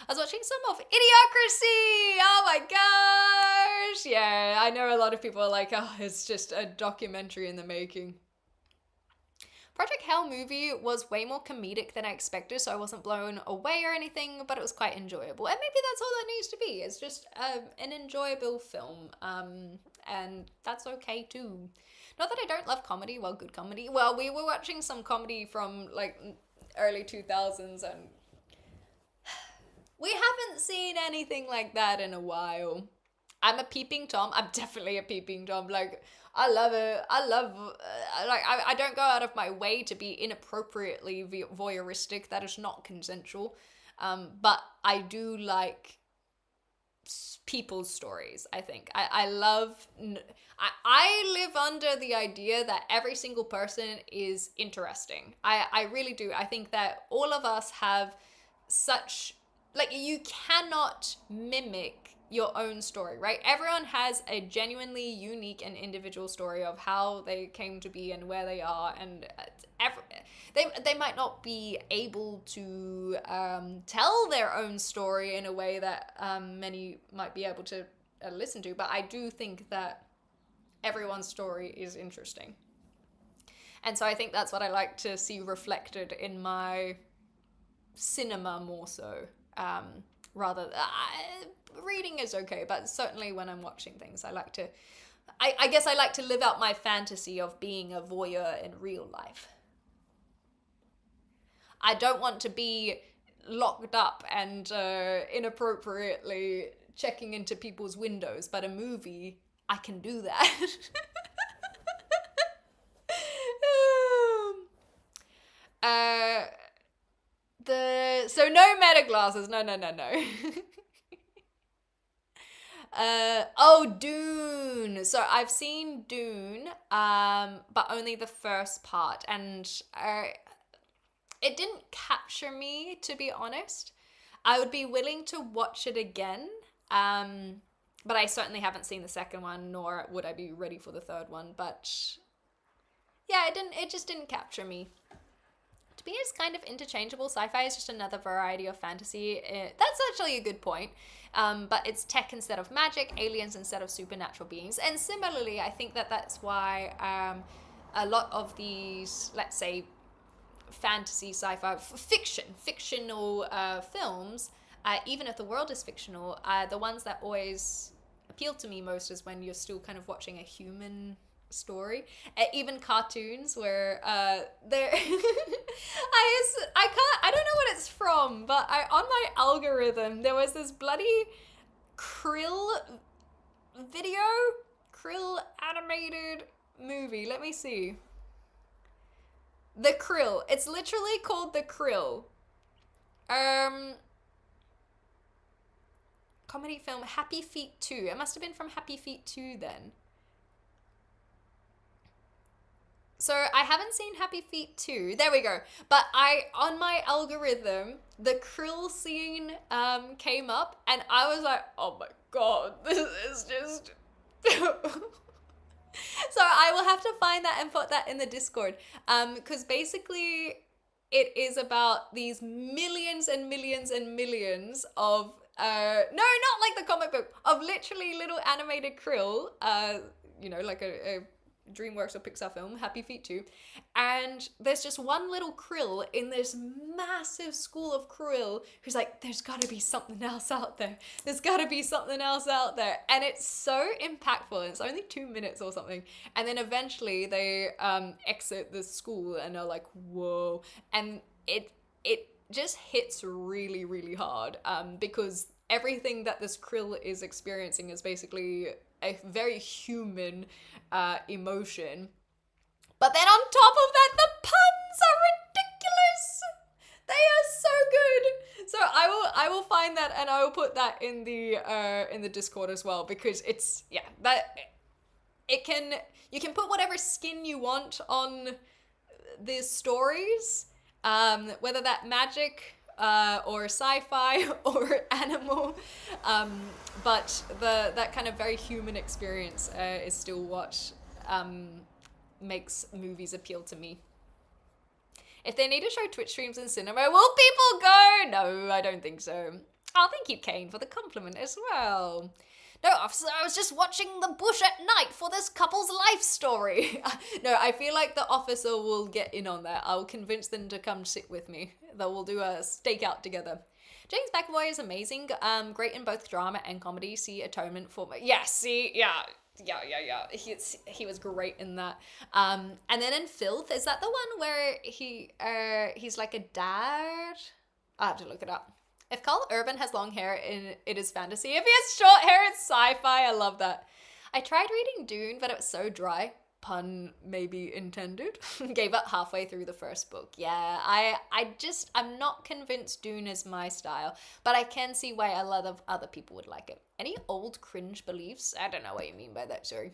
I was watching some of Idiocracy! Oh my gosh! Yeah, I know a lot of people are like, oh, it's just a documentary in the making. Project Hail movie was way more comedic than I expected, so I wasn't blown away or anything, but it was quite enjoyable. And maybe that's all that needs to be. It's just an enjoyable film, and that's okay too. Not that I don't love comedy, well, good comedy. Well, we were watching some comedy from, like, early 2000s, and we haven't seen anything like that in a while. I'm a peeping Tom. I'm definitely a peeping Tom. Like, I love it. I don't go out of my way to be inappropriately voyeuristic. That is not consensual. But I do like people's stories, I think. I live under the idea that every single person is interesting. I really do. I think that all of us have such, like, you cannot mimic your own story, right? Everyone has a genuinely unique and individual story of how they came to be and where they are, and they might not be able to tell their own story in a way that many might be able to listen to, but I do think that everyone's story is interesting. And so I think that's what I like to see reflected in my cinema more so. Rather, reading is okay, but certainly when I'm watching things, I like to, I guess I like to live out my fantasy of being a voyeur in real life. I don't want to be locked up and inappropriately checking into people's windows, but a movie, I can do that. Uh, so no meta glasses. No. Oh, Dune. So I've seen Dune, but only the first part, and it didn't capture me, to be honest. I would be willing to watch it again, but I certainly haven't seen the second one, nor would I be ready for the third one. But yeah, it didn't. It just didn't capture me. To me, it's kind of interchangeable. Sci-fi is just another variety of fantasy. That's actually a good point. But it's tech instead of magic, aliens instead of supernatural beings. And similarly, I think that that's why a lot of these, let's say, fantasy, sci-fi, fictional films, even if the world is fictional, the ones that always appeal to me most is when you're still kind of watching a human story. Even cartoons where they're I don't know what it's from, but on my algorithm there was this bloody krill video, krill animated movie. Let me see. The Krill. It's literally called The Krill. Comedy film Happy Feet 2. It must have been from Happy Feet 2 then. So I haven't seen Happy Feet 2. There we go. But on my algorithm, the krill scene came up and I was like, oh my god, this is just So I will have to find that and put that in the Discord. Because basically it is about these millions and millions and millions of no, not like the comic book, of literally little animated krill, like a DreamWorks or Pixar film, Happy Feet 2, and there's just one little krill in this massive school of krill who's like, there's gotta be something else out there. There's gotta be something else out there. And it's so impactful. It's only 2 minutes or something. And then eventually they exit the school and are like, whoa. And it just hits really, really hard because everything that this krill is experiencing is basically a very human emotion. But then on top of that, the puns are ridiculous. They are so good. So I will find that and I will put that in the Discord as well, because it's you can put whatever skin you want on these stories, whether that magic or sci-fi or animal, but that kind of very human experience is still what makes movies appeal to me. If they need to show Twitch streams in cinema, will people go? No, I don't think so. Oh, thank you, Kane, for the compliment as well. No, officer, I was just watching The Bush at night for this couple's life story. No, I feel like the officer will get in on that. I'll convince them to come sit with me. That we'll do a stakeout together. James McAvoy is amazing. Great in both drama and comedy. See Atonement for... Yeah, see, yeah. He was great in that. And then in Filth, is that the one where he's like a dad? I have to look it up. If Carl Urban has long hair, it is fantasy. If he has short hair, it's sci-fi. I love that. I tried reading Dune, but it was so dry. Pun maybe intended. Gave up halfway through the first book. Yeah, I'm not convinced Dune is my style, but I can see why a lot of other people would like it. Any old cringe beliefs? I don't know what you mean by that, sorry.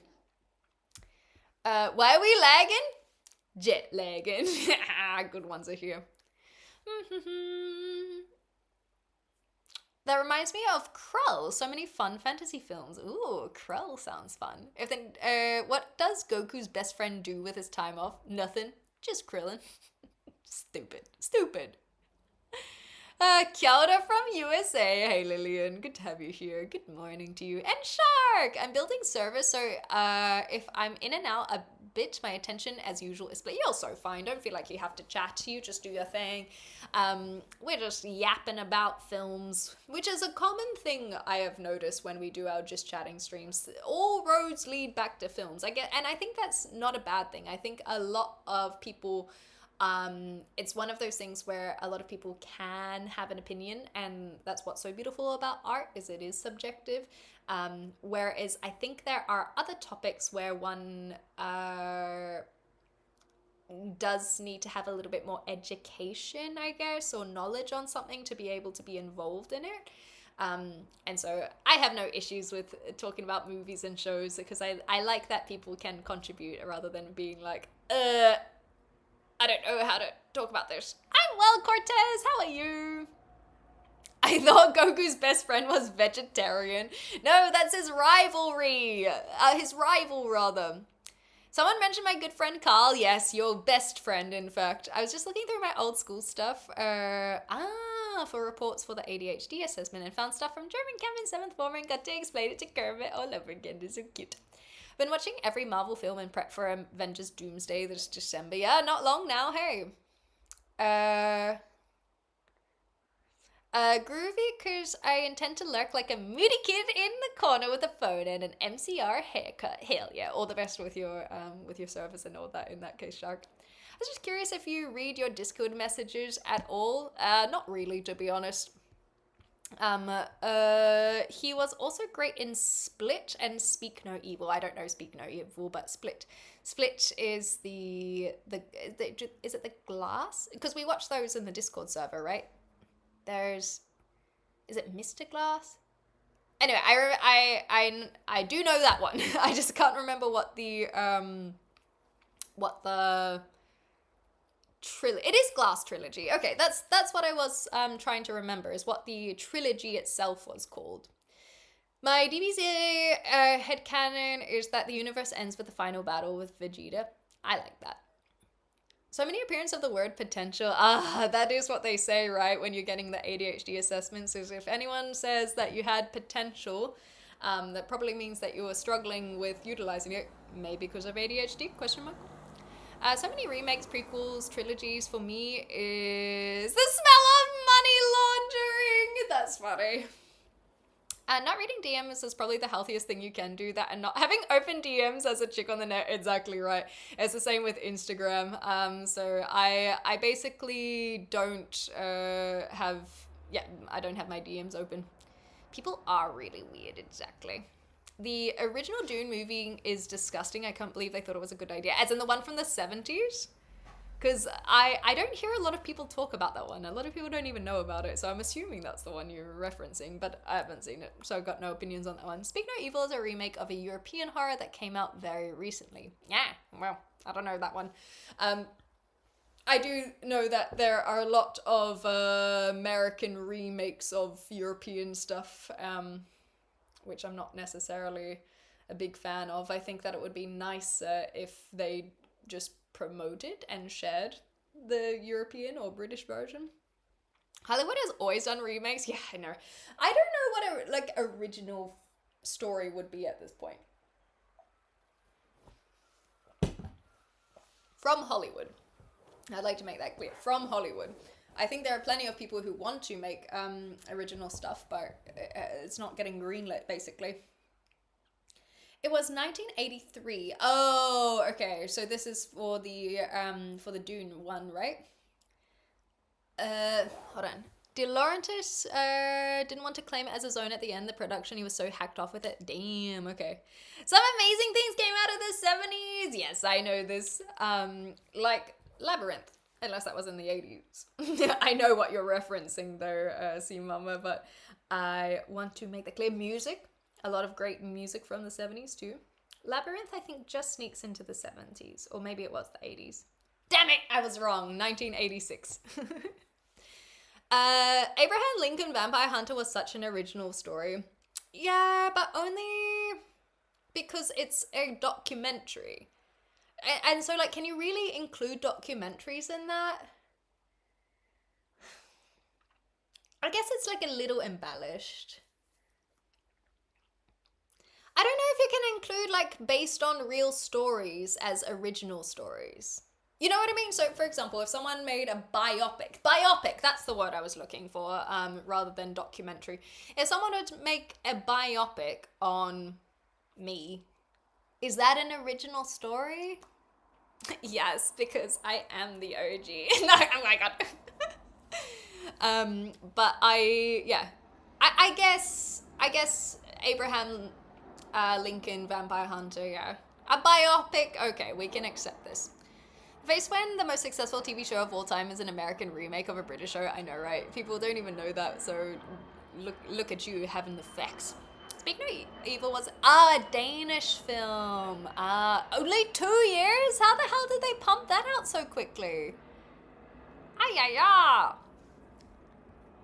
Why are we lagging? Jet lagging. Good ones are here. That reminds me of Krull. So many fun fantasy films. Ooh, Krull sounds fun. If then, what does Goku's best friend do with his time off? Nothing. Just Krillin. Stupid. Kia from USA. Hey Lillian, good to have you here. Good morning to you. And Shark! I'm building service, so if I'm in and out a bit, my attention as usual is split. You're so fine. Don't feel like you have to chat. You just do your thing. We're just yapping about films, which is a common thing I have noticed when we do our just chatting streams. All roads lead back to films. And I think that's not a bad thing. I think a lot of people... it's one of those things where a lot of people can have an opinion, and that's what's so beautiful about art, is it is subjective. Whereas I think there are other topics where one does need to have a little bit more education, I guess, or knowledge on something to be able to be involved in it. And so I have no issues with talking about movies and shows because I like that people can contribute rather than being like, I don't know how to talk about this. I'm well, Cortez. How are you? I thought Goku's best friend was vegetarian. No, that's his rivalry. His rival, rather. Someone mentioned my good friend Carl. Yes, your best friend, in fact. I was just looking through my old school stuff. For reports for the ADHD assessment and found stuff from German Chem in 7th form and got to explain it to Kermit all over again. It's so cute. Been watching every Marvel film in prep for Avengers Doomsday this December. Yeah, not long now, hey. Groovy, because I intend to lurk like a moody kid in the corner with a phone and an MCR haircut. Hell yeah, all the best with your service and all that in that case, Shark. I was just curious if you read your Discord messages at all. Not really, to be honest. He was also great in Split and Speak No Evil. I don't know Speak No Evil, but Split. Split is is it the Glass? Because we watch those in the Discord server, right? Is it Mr. Glass? Anyway, I do know that one. I just can't remember what the it is Glass Trilogy. Okay, that's what I was trying to remember, is what the trilogy itself was called. My DBZ headcanon is that the universe ends with the final battle with Vegeta. I like that. So many appearances of the word potential. That is what they say, right, when you're getting the ADHD assessments, is if anyone says that you had potential, that probably means that you were struggling with utilizing it, maybe because of ADHD, question mark. So many remakes, prequels, trilogies for me is the smell of money laundering. That's funny. Not reading DMs is probably the healthiest thing you can do. That and not having open DMs as a chick on the net. Exactly right. It's the same with Instagram. So I basically don't I don't have my DMs open. People are really weird. Exactly. The original Dune movie is disgusting. I can't believe they thought it was a good idea. As in the one from the 70s. Because I don't hear a lot of people talk about that one. A lot of people don't even know about it. So I'm assuming that's the one you're referencing. But I haven't seen it. So I've got no opinions on that one. Speak No Evil is a remake of a European horror that came out very recently. Yeah, well, I don't know that one. I do know that there are a lot of American remakes of European stuff. Which I'm not necessarily a big fan of. I think that it would be nicer if they just promoted and shared the European or British version. Hollywood has always done remakes. Yeah, I know. I don't know what a original story would be at this point. From Hollywood. I'd like to make that clear. From Hollywood. I think there are plenty of people who want to make original stuff, but it's not getting greenlit, basically. It was 1983. Oh, okay. So this is for the Dune one, right? Hold on. De Laurentiis didn't want to claim it as his own at the end. The production, he was so hacked off with it. Damn. Okay. Some amazing things came out of the 70s. Yes, I know this. Like Labyrinth. Unless that was in the 80s. I know what you're referencing though, C Mama, but I want to make that clear. Music. A lot of great music from the 70s too. Labyrinth, I think, just sneaks into the 70s. Or maybe it was the 80s. Damn it! I was wrong. 1986. Abraham Lincoln Vampire Hunter was such an original story. Yeah, but only because it's a documentary. And so, like, can you really include documentaries in that? I guess it's, like, a little embellished. I don't know if you can include, like, based on real stories as original stories. You know what I mean? So, for example, if someone made a biopic, that's the word I was looking for, rather than documentary. If someone would make a biopic on me, is that an original story? Yes, because I am the OG. No, oh my god. But I guess Abraham Lincoln Vampire Hunter, yeah. A biopic, okay, we can accept this. Face when the most successful TV show of all time is an American remake of a British show. I know, right? People don't even know that, so look at you having the facts. Speaking of Evil was a Danish film. Only 2 years? How the hell did they pump that out so quickly? Ay.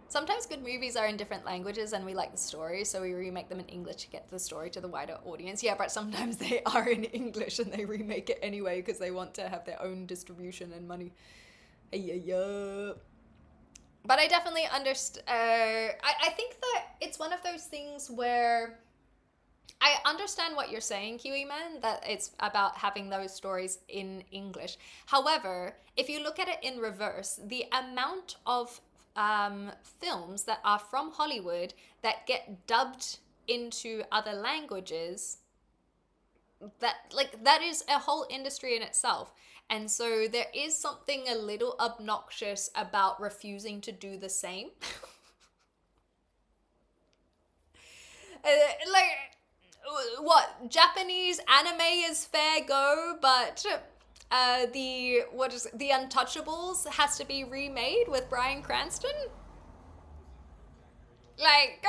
Sometimes good movies are in different languages and we like the story, so we remake them in English to get the story to the wider audience. Yeah, but sometimes they are in English and they remake it anyway because they want to have their own distribution and money. Yeah. But I definitely understand. I think that it's one of those things where I understand what you're saying, Kiwi Man, that it's about having those stories in English. However, if you look at it in reverse, the amount of films that are from Hollywood that get dubbed into other languages, that is a whole industry in itself. And so there is something a little obnoxious about refusing to do the same. What, Japanese anime is fair go, but the Untouchables has to be remade with Bryan Cranston? Like,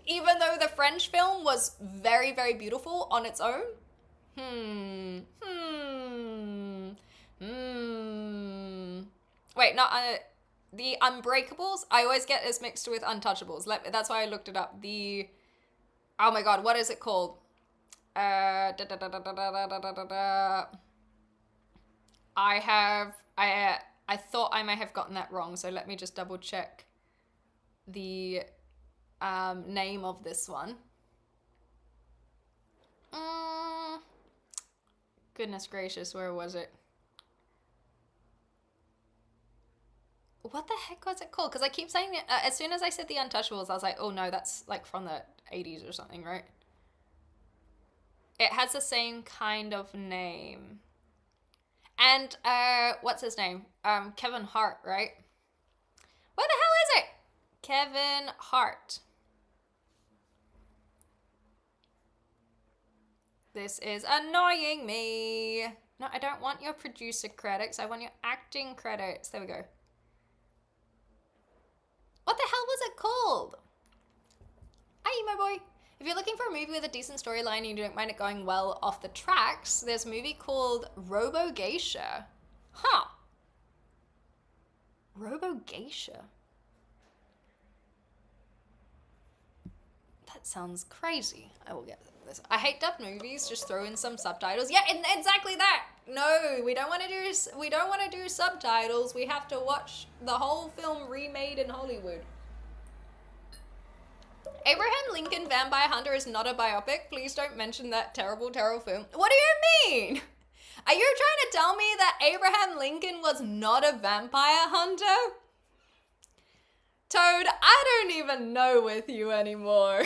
even though the French film was very, very beautiful on its own? Wait, not the Unbreakables? I always get this mixed with Untouchables. That's why I looked it up. Oh my god, what is it called? I thought I may have gotten that wrong, so let me just double check the name of this one. Goodness gracious, where was it? What the heck was it called? Because I keep saying it, as soon as I said the Untouchables, I was like, oh no, that's like from the 80s or something, right? It has the same kind of name. And, what's his name? Kevin Hart, right? Where the hell is it? Kevin Hart. This is annoying me. No, I don't want your producer credits. I want your acting credits. There we go. What the hell was it called? Hi, my boy. If you're looking for a movie with a decent storyline and you don't mind it going well off the tracks, there's a movie called Robo Geisha. Huh. Robo Geisha. That sounds crazy. I will get this. I hate dubbed movies. Just throw in some subtitles. Yeah, exactly that. No, we don't want to do subtitles. We have to watch the whole film remade in Hollywood. Abraham Lincoln Vampire Hunter is not a biopic. Please don't mention that terrible, terrible film. What do you mean? Are you trying to tell me that Abraham Lincoln was not a vampire hunter? Toad, I don't even know with you anymore.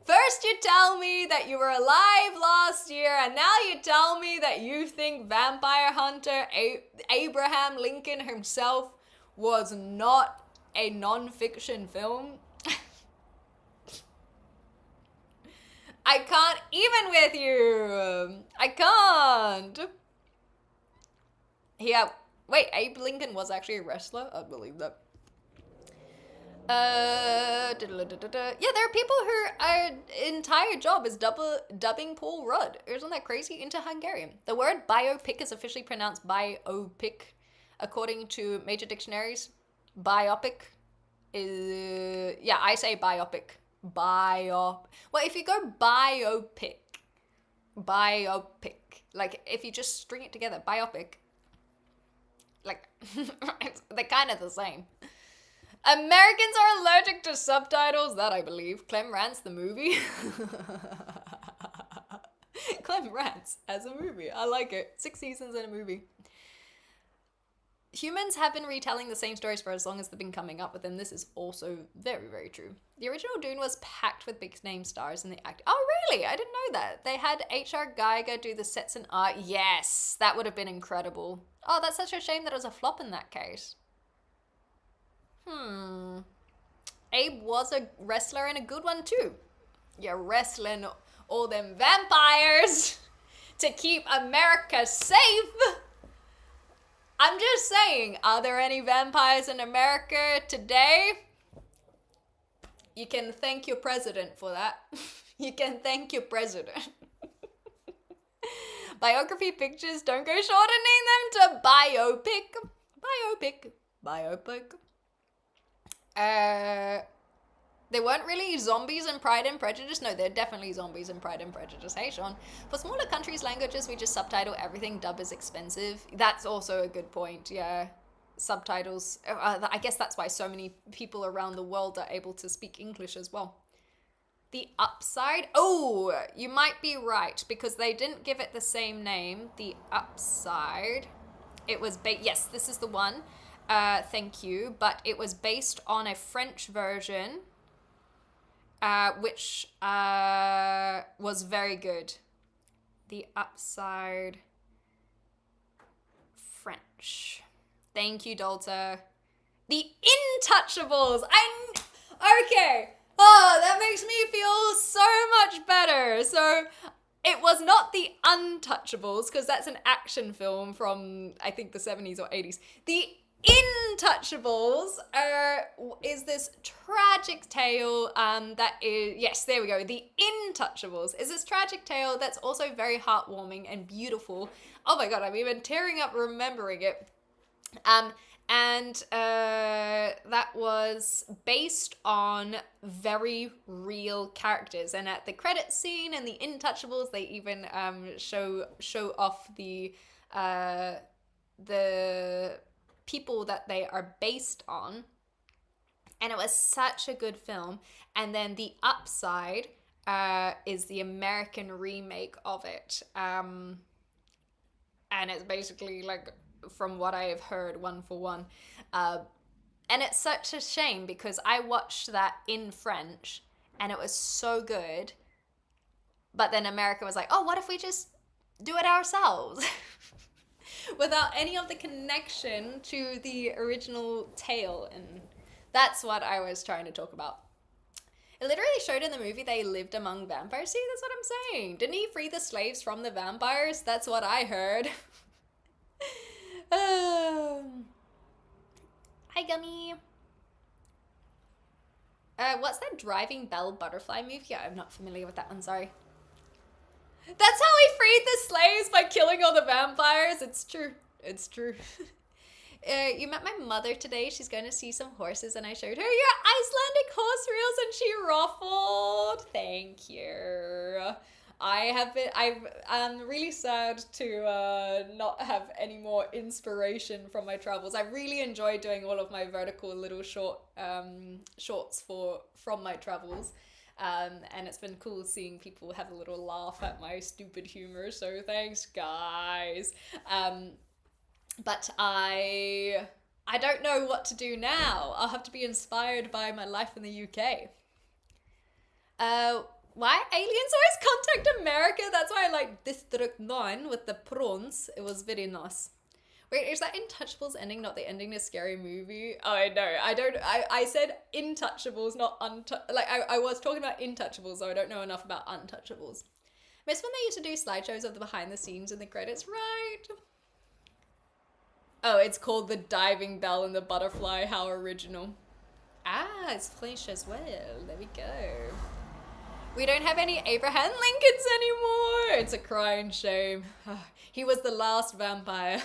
First you tell me that you were alive last year, and now you tell me that you think Vampire Hunter Abraham Lincoln himself was not a non-fiction film. I can't even with you. I can't. Yeah, wait, Abe Lincoln was actually a wrestler? I believe that. Yeah, there are people whose entire job is dubbing Paul Rudd. Isn't that crazy? Into Hungarian. The word biopic is officially pronounced biopic. According to major dictionaries, biopic is... yeah, I say biopic. Well, if you go biopic, like, if you just string it together, biopic, like, they're kind of the same. Americans are allergic to subtitles, that I believe. Clem Rants, the movie. Clem Rants as a movie. I like it. 6 seasons in a movie. Humans have been retelling the same stories for as long as they've been coming up with them. This is also very, very true. The original Dune was packed with big name stars in the act. Oh, really? I didn't know that. They had H.R. Geiger do the sets and art. Yes, that would have been incredible. Oh, that's such a shame that it was a flop in that case. Abe was a wrestler and a good one too. You're wrestling all them vampires to keep America safe. I'm just saying, are there any vampires in America today? You can thank your president for that. You can thank your president. Biography pictures, don't go shortening them to biopic. Biopic. There weren't really zombies in Pride and Prejudice. No, there are definitely zombies in Pride and Prejudice. Hey, Sean. For smaller countries' languages, we just subtitle everything. Dub is expensive. That's also a good point, yeah. Subtitles. I guess that's why so many people around the world are able to speak English as well. The Upside. Oh, you might be right, because they didn't give it the same name. The Upside. It was, yes, this is the one. Thank you. But it was based on a French version, which was very good. The Upside. French. Thank you, Dolta. The Intouchables. Okay. Oh, that makes me feel so much better. So it was not The Untouchables, because that's an action film from, I think, the 70s or 80s. The Intouchables is this tragic tale that is, yes, there we go. The Intouchables is this tragic tale that's also very heartwarming and beautiful. Oh my god, I'm even tearing up remembering it. That was based on very real characters. And at the credit scene in The Intouchables, they even show off the people that they are based on. And it was such a good film. And then The Upside is the American remake of it. And it's basically like, from what I have heard, one for one. And it's such a shame, because I watched that in French and it was so good. But then America was like, oh, what if we just do it ourselves? Without any of the connection to the original tale. And that's what I was trying to talk about. It literally showed in the movie they lived among vampires. See, that's what I'm saying. Didn't he free the slaves from the vampires? That's what I heard. Hi, Gummy. What's that Driving Bell Butterfly movie? Yeah, I'm not familiar with that one, sorry. That's how he freed the slaves, by killing all the vampires. It's true. It's true. You met my mother today. She's going to see some horses, and I showed her your Icelandic horse reels, and she ruffled. Thank you. I'm really sad to not have any more inspiration from my travels. I really enjoy doing all of my vertical little shorts from my travels. And it's been cool seeing people have a little laugh at my stupid humor, so thanks, guys. But I don't know what to do now. I'll have to be inspired by my life in the UK. Why aliens always contact America? That's why I like District 9 with the prawns. It was very nice. Wait, is that Intouchables ending, not the ending of Scary Movie? Oh, no, I said Intouchables, not I was talking about Intouchables, so I don't know enough about Untouchables. Miss when they used to do slideshows of the behind the scenes and the credits, right? Oh, it's called The Diving Bell and the Butterfly, how original. Ah, it's French as well, there we go. We don't have any Abraham Lincolns anymore. It's a crying shame. He was the last vampire.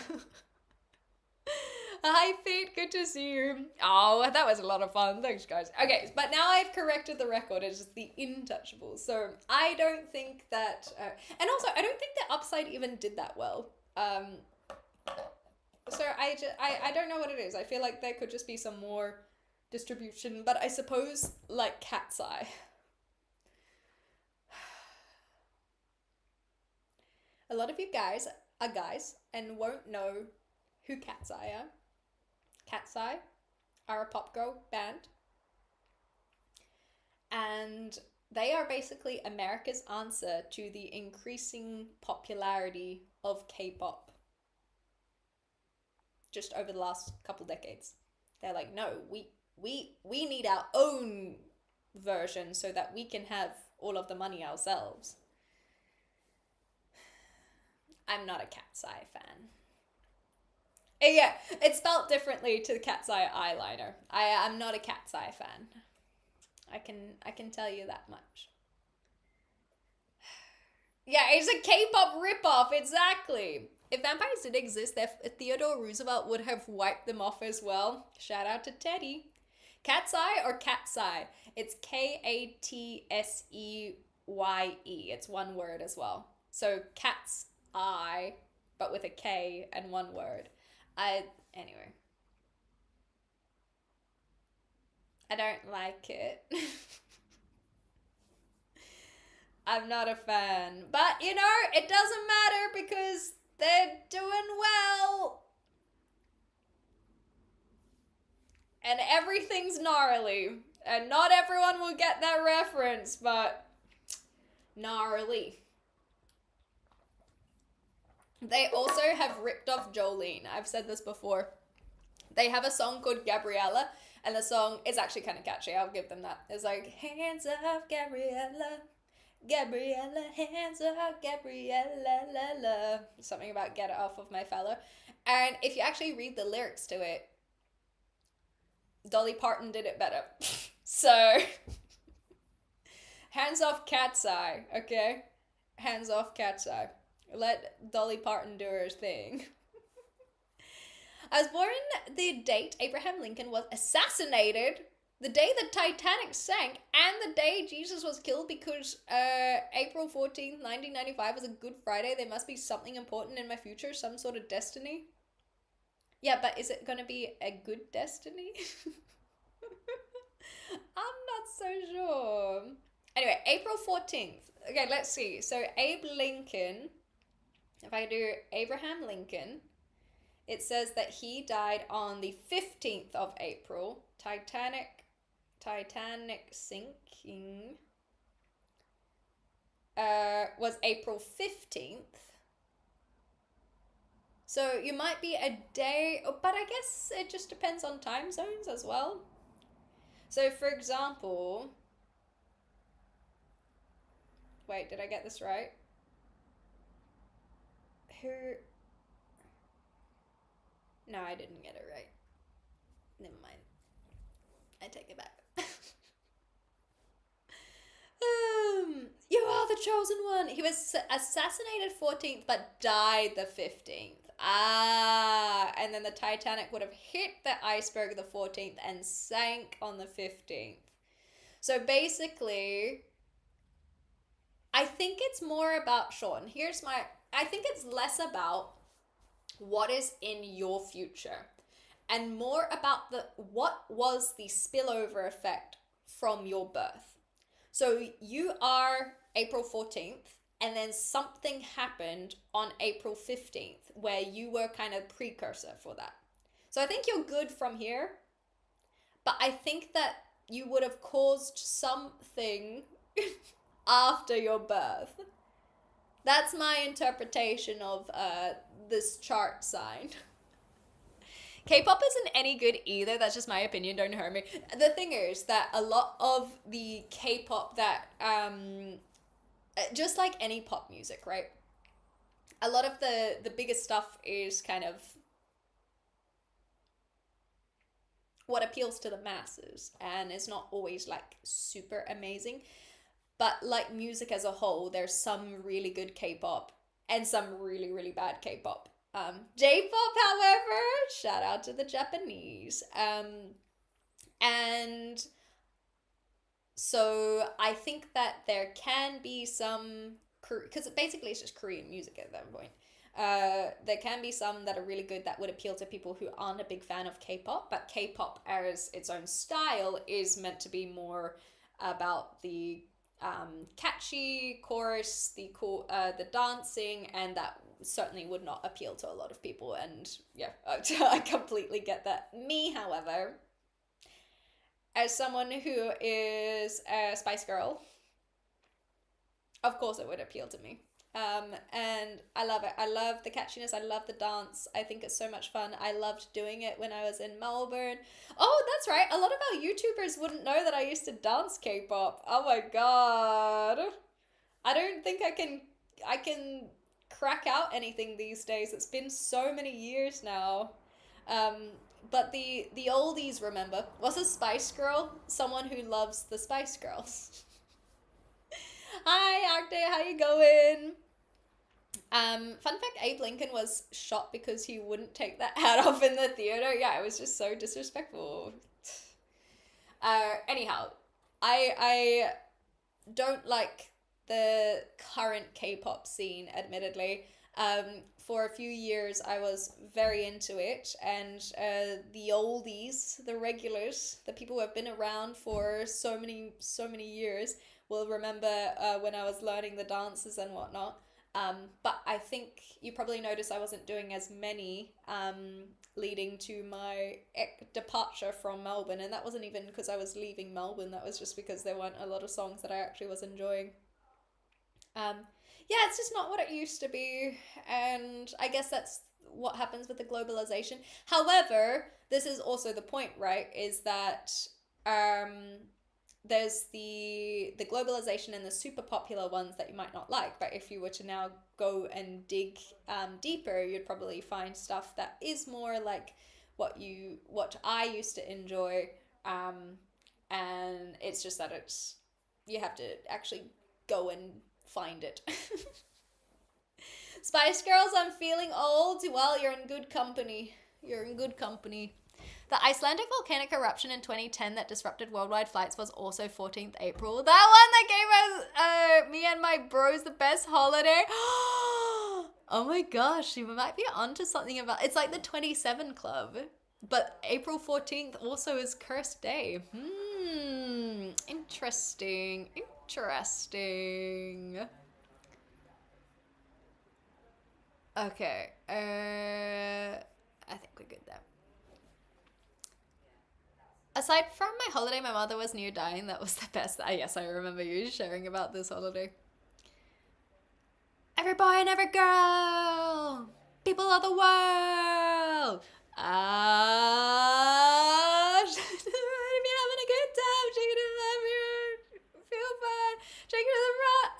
Hi, Fate. Good to see you. Oh, that was a lot of fun. Thanks, guys. Okay, but now I've corrected the record. It's just the Intouchables. So I don't think that... and also, I don't think the Upside even did that well. So I don't know what it is. I feel like there could just be some more distribution. But I suppose, like, Cat's Eye. A lot of you guys are guys and won't know who Cat's Eye are. Cat's Eye are a pop girl band. And they are basically America's answer to the increasing popularity of K-pop. Just over the last couple decades. They're like, no, we need our own version so that we can have all of the money ourselves. I'm not a Cat's Eye fan. Yeah, it's spelled differently to the Cat's Eye eyeliner. I'm not a Cat's Eye fan. I can tell you that much. Yeah, it's a K-pop ripoff, exactly. If vampires did exist, Theodore Roosevelt would have wiped them off as well. Shout out to Teddy. Cat's Eye or Cat's Eye? It's Katseye. It's one word as well. So Cat's Eye, but with a K and one word. Anyway. I don't like it. I'm not a fan. But, it doesn't matter because they're doing well. And everything's gnarly. And not everyone will get that reference, but gnarly. They also have ripped off Jolene. I've said this before. They have a song called Gabriella, and the song is actually kind of catchy. I'll give them that. It's like, hands off, Gabriella. Gabriella, hands off, Gabriella, la la. Something about get it off of my fella. And if you actually read the lyrics to it, Dolly Parton did it better. So, hands off Cat's Eye, okay? Hands off Cat's Eye. Let Dolly Parton do her thing. I was born the date Abraham Lincoln was assassinated, the day the Titanic sank, and the day Jesus was killed because April 14th, 1995 was a Good Friday. There must be something important in my future, some sort of destiny. Yeah, but is it going to be a good destiny? I'm not so sure. Anyway, April 14th. Okay, let's see. So Abe Lincoln, if I do Abraham Lincoln, it says that he died on the 15th of April. Titanic sinking was April 15th. So you might be a day, but I guess it just depends on time zones as well. So for example, wait, did I get this right? No, I didn't get it right. Never mind. I take it back. You are the chosen one. He was assassinated 14th, but died the 15th. And then the Titanic would have hit the iceberg the 14th and sank on the 15th. So basically, I think it's more about, Sean, I think it's less about what is in your future and more about what was the spillover effect from your birth. So you are April 14th, and then something happened on April 15th where you were kind of precursor for that. So I think you're good from here, but I think that you would have caused something after your birth. That's my interpretation of this chart sign. K-pop isn't any good either. That's just my opinion. Don't hurt me. The thing is that a lot of the K-pop that, just like any pop music, right? A lot of the biggest stuff is kind of what appeals to the masses and is not always like super amazing. But like music as a whole, there's some really good K-pop and some really, really bad K-pop. J-pop, however, shout out to the Japanese. And so I think that there can be some, because basically it's just Korean music at that point. There can be some that are really good that would appeal to people who aren't a big fan of K-pop, but K-pop as its own style is meant to be more about the catchy chorus, the cool, the dancing, and that certainly would not appeal to a lot of people. And yeah, I completely get that. Me, however, as someone who is a Spice Girl, of course it would appeal to me. And I love it. I love the catchiness. I love the dance. I think it's so much fun. I loved doing it when I was in Melbourne. Oh, that's right. A lot of our YouTubers wouldn't know that I used to dance K-pop. Oh my god. I don't think I can crack out anything these days. It's been so many years now. But the oldies, remember, was a Spice Girl someone who loves the Spice Girls. Hi, Arctic, how you going? Fun fact, Abe Lincoln was shot because he wouldn't take that hat off in the theater. Yeah, it was just so disrespectful. Anyhow, I don't like the current K-pop scene, admittedly. For a few years, I was very into it, and the oldies, the regulars, the people who have been around for so many years will remember when I was learning the dances and whatnot. But I think you probably noticed I wasn't doing as many leading to my departure from Melbourne, and that wasn't even because I was leaving Melbourne, that was just because there weren't a lot of songs that I actually was enjoying. Yeah, it's just not what it used to be, and I guess that's what happens with the globalization. However, this is also the point, right? Is that there's the globalization and the super popular ones that you might not like, but if you were to now go and dig deeper, you'd probably find stuff that is more like what I used to enjoy, and it's just that you have to actually go and find it. Spice Girls, I'm feeling old. Well, you're in good company. You're in good company. The Icelandic volcanic eruption in 2010 that disrupted worldwide flights was also 14th April. That one that gave us, me and my bros, the best holiday. Oh my gosh, you might be onto something about, it's like the 27 Club. But April 14th also is cursed day. Interesting. Okay. I think we're good there. Aside from my holiday, my mother was near dying. That was the best. Yes, I remember you sharing about this holiday. Every boy and every girl, people of the world. If you're having a good time, shake it to the left, feel fine, shake it to the right.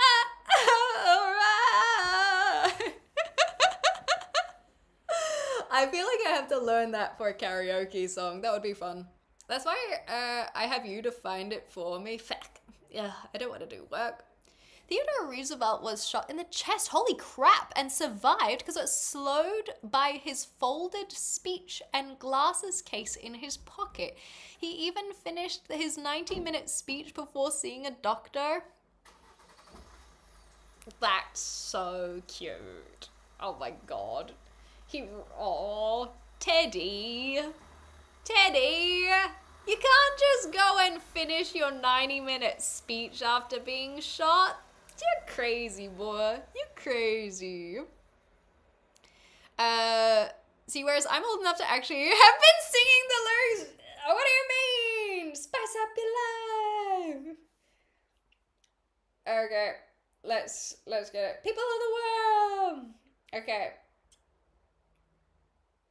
I feel like I have to learn that for a karaoke song. That would be fun. That's why I have you to find it for me. Fuck. Yeah, I don't want to do work. Theodore Roosevelt was shot in the chest, holy crap, and survived because it was slowed by his folded speech and glasses case in his pocket. He even finished his 90-minute speech before seeing a doctor. That's so cute. Oh my god. Teddy. You can't just go and finish your 90-minute speech after being shot. You're crazy, boy. You're crazy. See, whereas I'm old enough to actually have been singing the lyrics. What do you mean? Spice up your life. Okay, let's get it. People of the world. Okay.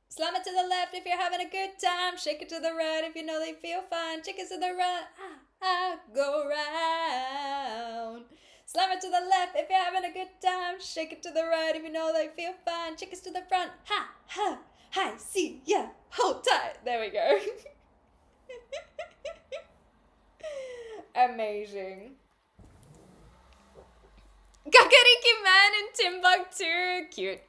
Slam it to the left if you're having a good time. Shake it to the right if you know they feel fine. Shake it to the right. Go round. Slam it to the left if you're having a good time. Shake it to the right if you know they feel fine. Shake it to the front. Hi, see ya. Hold tight. There we go. Amazing. Kakariki Man in Timbuktu. Cute.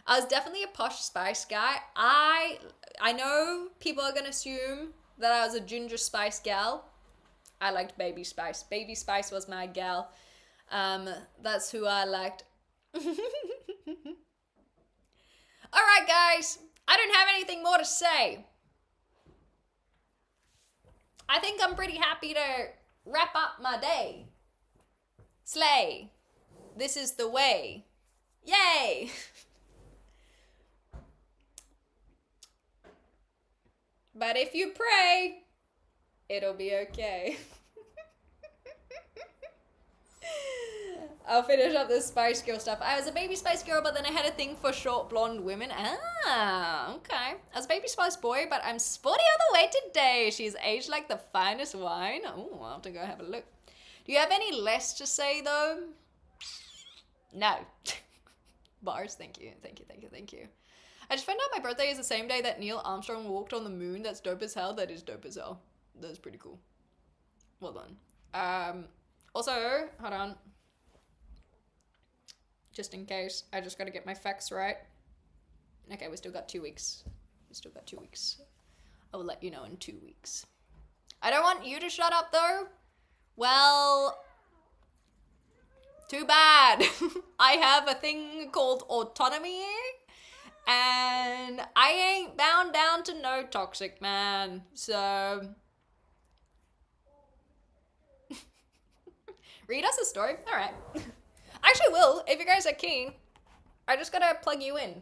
I was definitely a posh Spice guy. I know people are going to assume that I was a Ginger Spice gal. I liked Baby Spice. Baby Spice was my gal. That's who I liked. Alright, guys. I don't have anything more to say. I think I'm pretty happy to wrap up my day. Slay. This is the way. Yay! But if you pray, it'll be okay. I'll finish up this Spice Girl stuff. I was a Baby Spice Girl, but then I had a thing for short blonde women. Okay. I was a Baby Spice boy, but I'm sporty all the way today. She's aged like the finest wine. Oh, I'll have to go have a look. Do you have any less to say, though? No. Bars, thank you. I just found out my birthday is the same day that Neil Armstrong walked on the moon. That's dope as hell. That is dope as hell. That's pretty cool. Well done. Also, hold on. Just in case, I just gotta get my facts right. Okay, we still got 2 weeks. I will let you know in 2 weeks. I don't want you to shut up though. Well, too bad. I have a thing called autonomy, and I ain't bound down to no toxic man. So read us a story. All right. I actually will, if you guys are keen. I just gotta plug you in.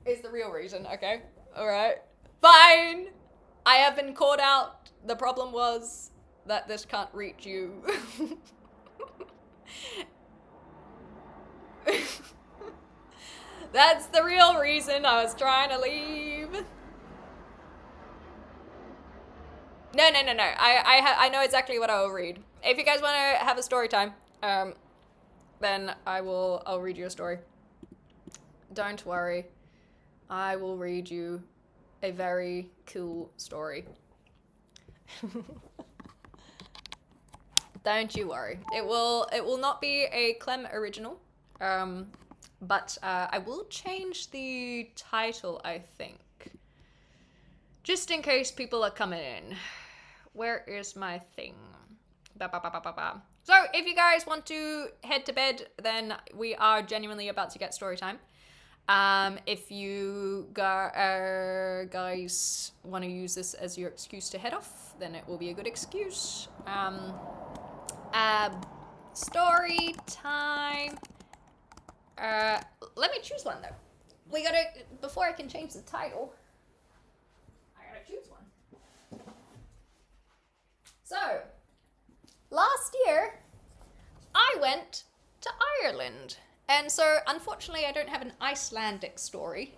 Is the real reason, okay? All right. Fine. I have been called out. The problem was that this can't reach you. That's the real reason I was trying to leave. No. I know exactly what I will read. If you guys want to have a story time, then I'll read you a story. Don't worry. I will read you a very cool story. Don't you worry. It will not be a Clem original. But I will change the title, I think. Just in case people are coming in. Where is my thing? So, if you guys want to head to bed, then we are genuinely about to get story time. If you guys want to use this as your excuse to head off, then it will be a good excuse. Story time. Let me choose one though. Before I can change the title, I gotta choose one. So, last year, I went to Ireland. And so, unfortunately, I don't have an Icelandic story.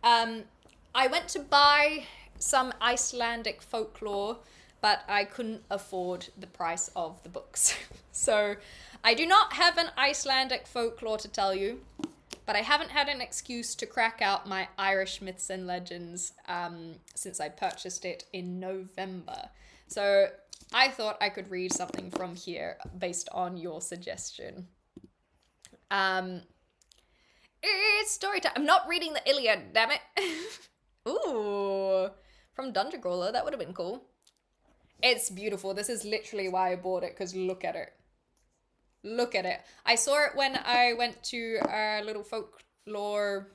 I went to buy some Icelandic folklore, but I couldn't afford the price of the books. So, I do not have an Icelandic folklore to tell you, but I haven't had an excuse to crack out my Irish myths and legends since I purchased it in November. So, I thought I could read something from here based on your suggestion. It's story time. I'm not reading the Iliad, damn it. Ooh, from Dungeon Crawler, that would have been cool. It's beautiful. This is literally why I bought it, because look at it. Look at it. I saw it when I went to a little folklore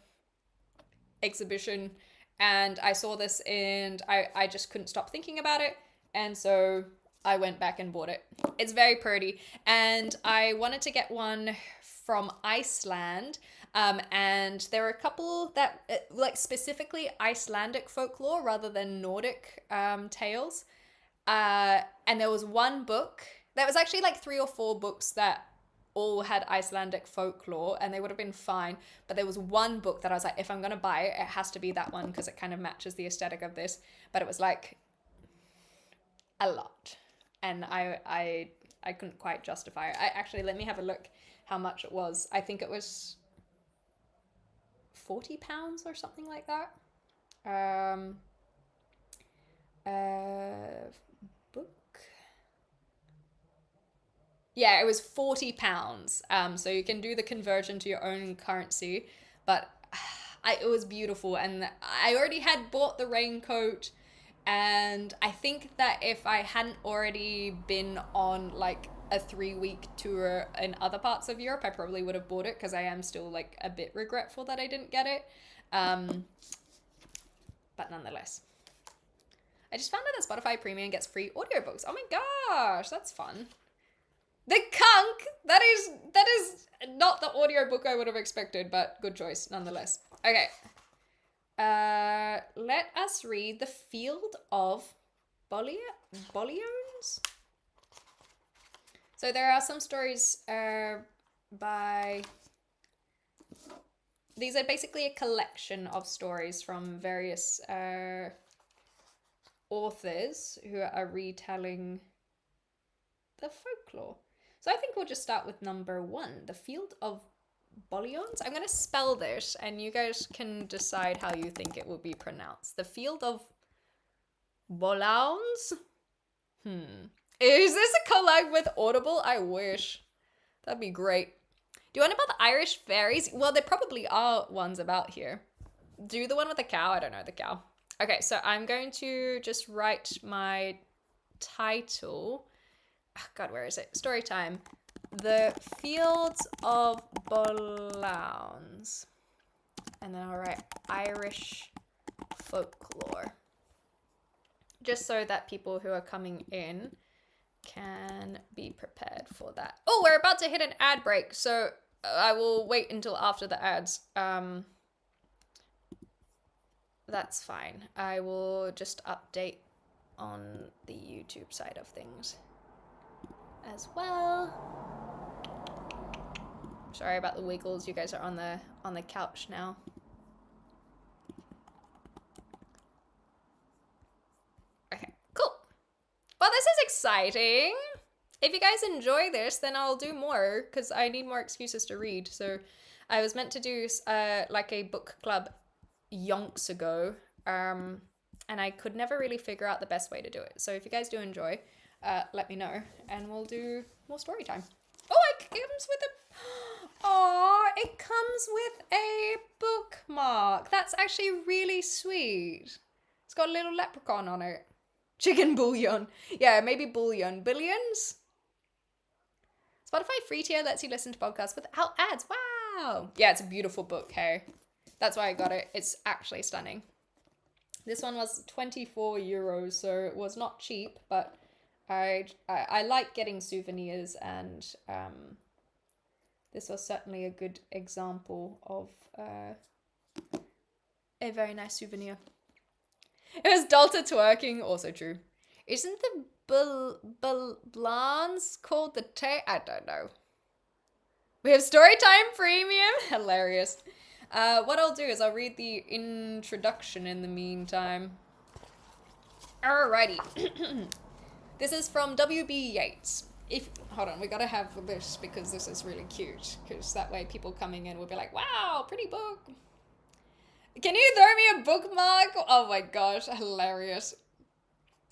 exhibition, and I saw this, and I just couldn't stop thinking about it, and so I went back and bought it. It's very pretty, and I wanted to get one from Iceland, and there are a couple that, like, specifically Icelandic folklore rather than Nordic tales, and there was one book, there was actually like 3 or 4 books that all had Icelandic folklore, and they would have been fine, but there was one book that I was like, if I'm gonna buy it, it has to be that one, because it kind of matches the aesthetic of this, but it was like a lot, and I couldn't quite justify it. Actually, let me have a look how much it was. I think it was £40 or something like that. Book. Yeah, it was £40. So you can do the conversion to your own currency, but it was beautiful, and I already had bought the raincoat. And I think that if I hadn't already been on like a 3-week tour in other parts of Europe, I probably would have bought it, because I am still like a bit regretful that I didn't get it. But nonetheless, I just found out that Spotify Premium gets free audiobooks. Oh my gosh, that's fun. The Kunk! That is not the audiobook I would have expected, but good choice nonetheless. Okay. Let us read The Field of Boliones. So there are some stories by... These are basically a collection of stories from various authors who are retelling the folklore. So I think we'll just start with number 1, The Field of Bollions? I'm going to spell this and you guys can decide how you think it will be pronounced. The field of Bolowns? Is this a collab with Audible? I wish. That'd be great. Do you want about the Irish fairies? Well, there probably are ones about here. Do the one with the cow? I don't know the cow. Okay, so I'm going to just write my title. Oh, God, where is it? Story time. The Fields of Bolowns. And then I'll write Irish folklore. Just so that people who are coming in can be prepared for that. Oh, we're about to hit an ad break, so I will wait until after the ads. That's fine. I will just update on the YouTube side of things as well. Sorry about the wiggles. You guys are on the couch now. Okay, cool. Well, this is exciting. If you guys enjoy this, then I'll do more because I need more excuses to read. So I was meant to do like a book club yonks ago, and I could never really figure out the best way to do it. So if you guys do enjoy, let me know and we'll do more story time. Oh, it comes with it comes with a bookmark. That's actually really sweet. It's got a little leprechaun on it. Chicken bouillon. Yeah, maybe bouillon. Billions? Spotify free tier lets you listen to podcasts without ads. Wow. Yeah, it's a beautiful book, hey. That's why I got it. It's actually stunning. This one was 24 euros, so it was not cheap, but I like getting souvenirs, and this was certainly a good example of a very nice souvenir. It was Delta twerking, also true. Isn't the Blans called the I don't know. We have Storytime Premium. Hilarious. What I'll do is I'll read the introduction in the meantime. Alrighty. This is from W.B. Yeats. Hold on, we gotta have this because this is really cute. Because that way people coming in will be like, wow, pretty book. Can you throw me a bookmark? Oh my gosh, hilarious.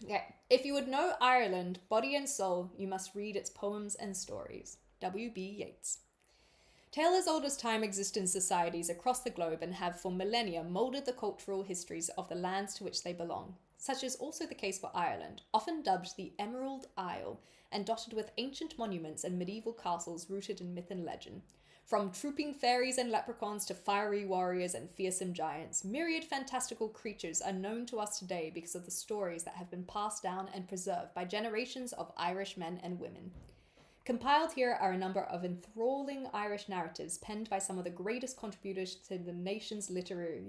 Okay. If you would know Ireland, body and soul, you must read its poems and stories. W.B. Yeats. Tale as old as time exist in societies across the globe and have for millennia moulded the cultural histories of the lands to which they belong. Such is also the case for Ireland, often dubbed the Emerald Isle, and dotted with ancient monuments and medieval castles rooted in myth and legend. From trooping fairies and leprechauns to fiery warriors and fearsome giants, myriad fantastical creatures are known to us today because of the stories that have been passed down and preserved by generations of Irish men and women. Compiled here are a number of enthralling Irish narratives penned by some of the greatest contributors to the nation's literary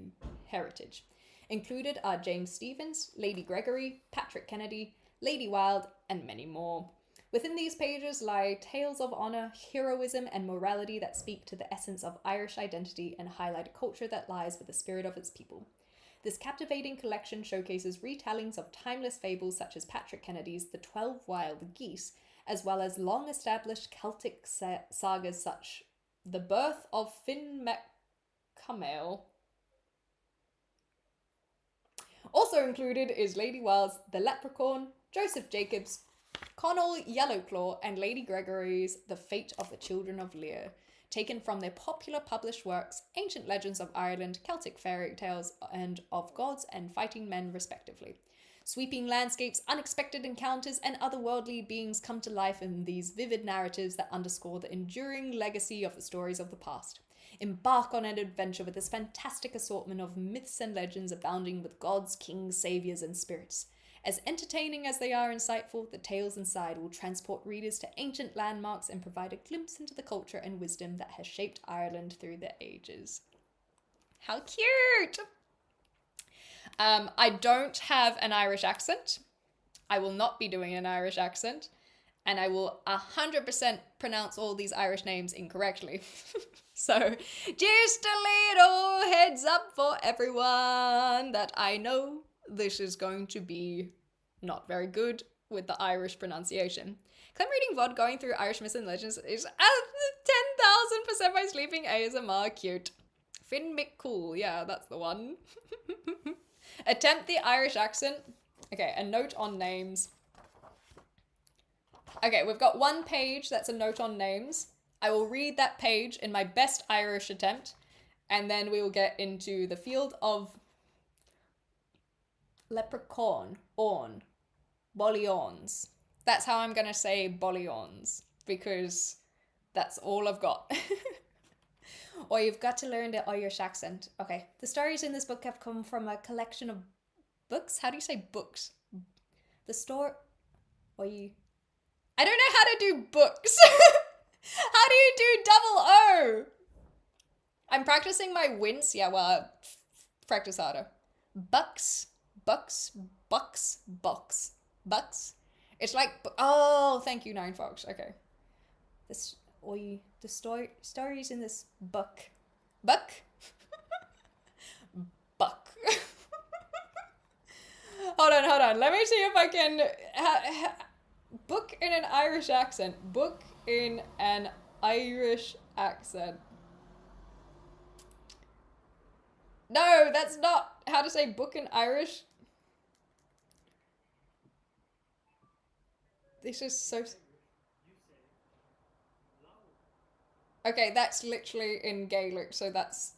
heritage. Included are James Stephens, Lady Gregory, Patrick Kennedy, Lady Wilde, and many more. Within these pages lie tales of honour, heroism, and morality that speak to the essence of Irish identity and highlight a culture that lies with the spirit of its people. This captivating collection showcases retellings of timeless fables such as Patrick Kennedy's The 12 Wild Geese, as well as long-established Celtic sagas such The Birth of Finn MacCumaill. Also included is Lady Wilde's The Leprechaun, Joseph Jacobs' Connell Yellowclaw, and Lady Gregory's The Fate of the Children of Lear, taken from their popular published works, Ancient Legends of Ireland, Celtic Fairy Tales, and of Gods and Fighting Men, respectively. Sweeping landscapes, unexpected encounters, and otherworldly beings come to life in these vivid narratives that underscore the enduring legacy of the stories of the past. Embark on an adventure with this fantastic assortment of myths and legends abounding with gods, kings, saviors, and spirits. As entertaining as they are insightful, the tales inside will transport readers to ancient landmarks and provide a glimpse into the culture and wisdom that has shaped Ireland through the ages. How cute! I don't have an Irish accent. I will not be doing an Irish accent. And I will 100% pronounce all these Irish names incorrectly. So, just a little heads up for everyone that I know this is going to be not very good with the Irish pronunciation. Because I'm reading VOD going through Irish myths and legends is 10,000% by Sleeping ASMR cute. Finn McCool, yeah, that's the one. Attempt the Irish accent. Okay, a note on names. Okay, we've got one page that's a note on names. I will read that page in my best Irish attempt, and then we will get into the field of leprechaun, on, bollions. That's how I'm gonna say bollions, because that's all I've got. Or you've got to learn the Irish accent. Okay, the stories in this book have come from a collection of books. How do you say books? The store... I don't know how to do books. How do you do double O? I'm practicing my wince. Yeah, well, practice harder. Bucks. It's like, oh, thank you, Nine Fox. Okay. The stories in this book. Buck? Buck. Hold on. Let me see if I can... book in an Irish accent. Book in an Irish accent. No, that's not how to say book in Irish. This is so... Okay, that's literally in Gaelic, so that's...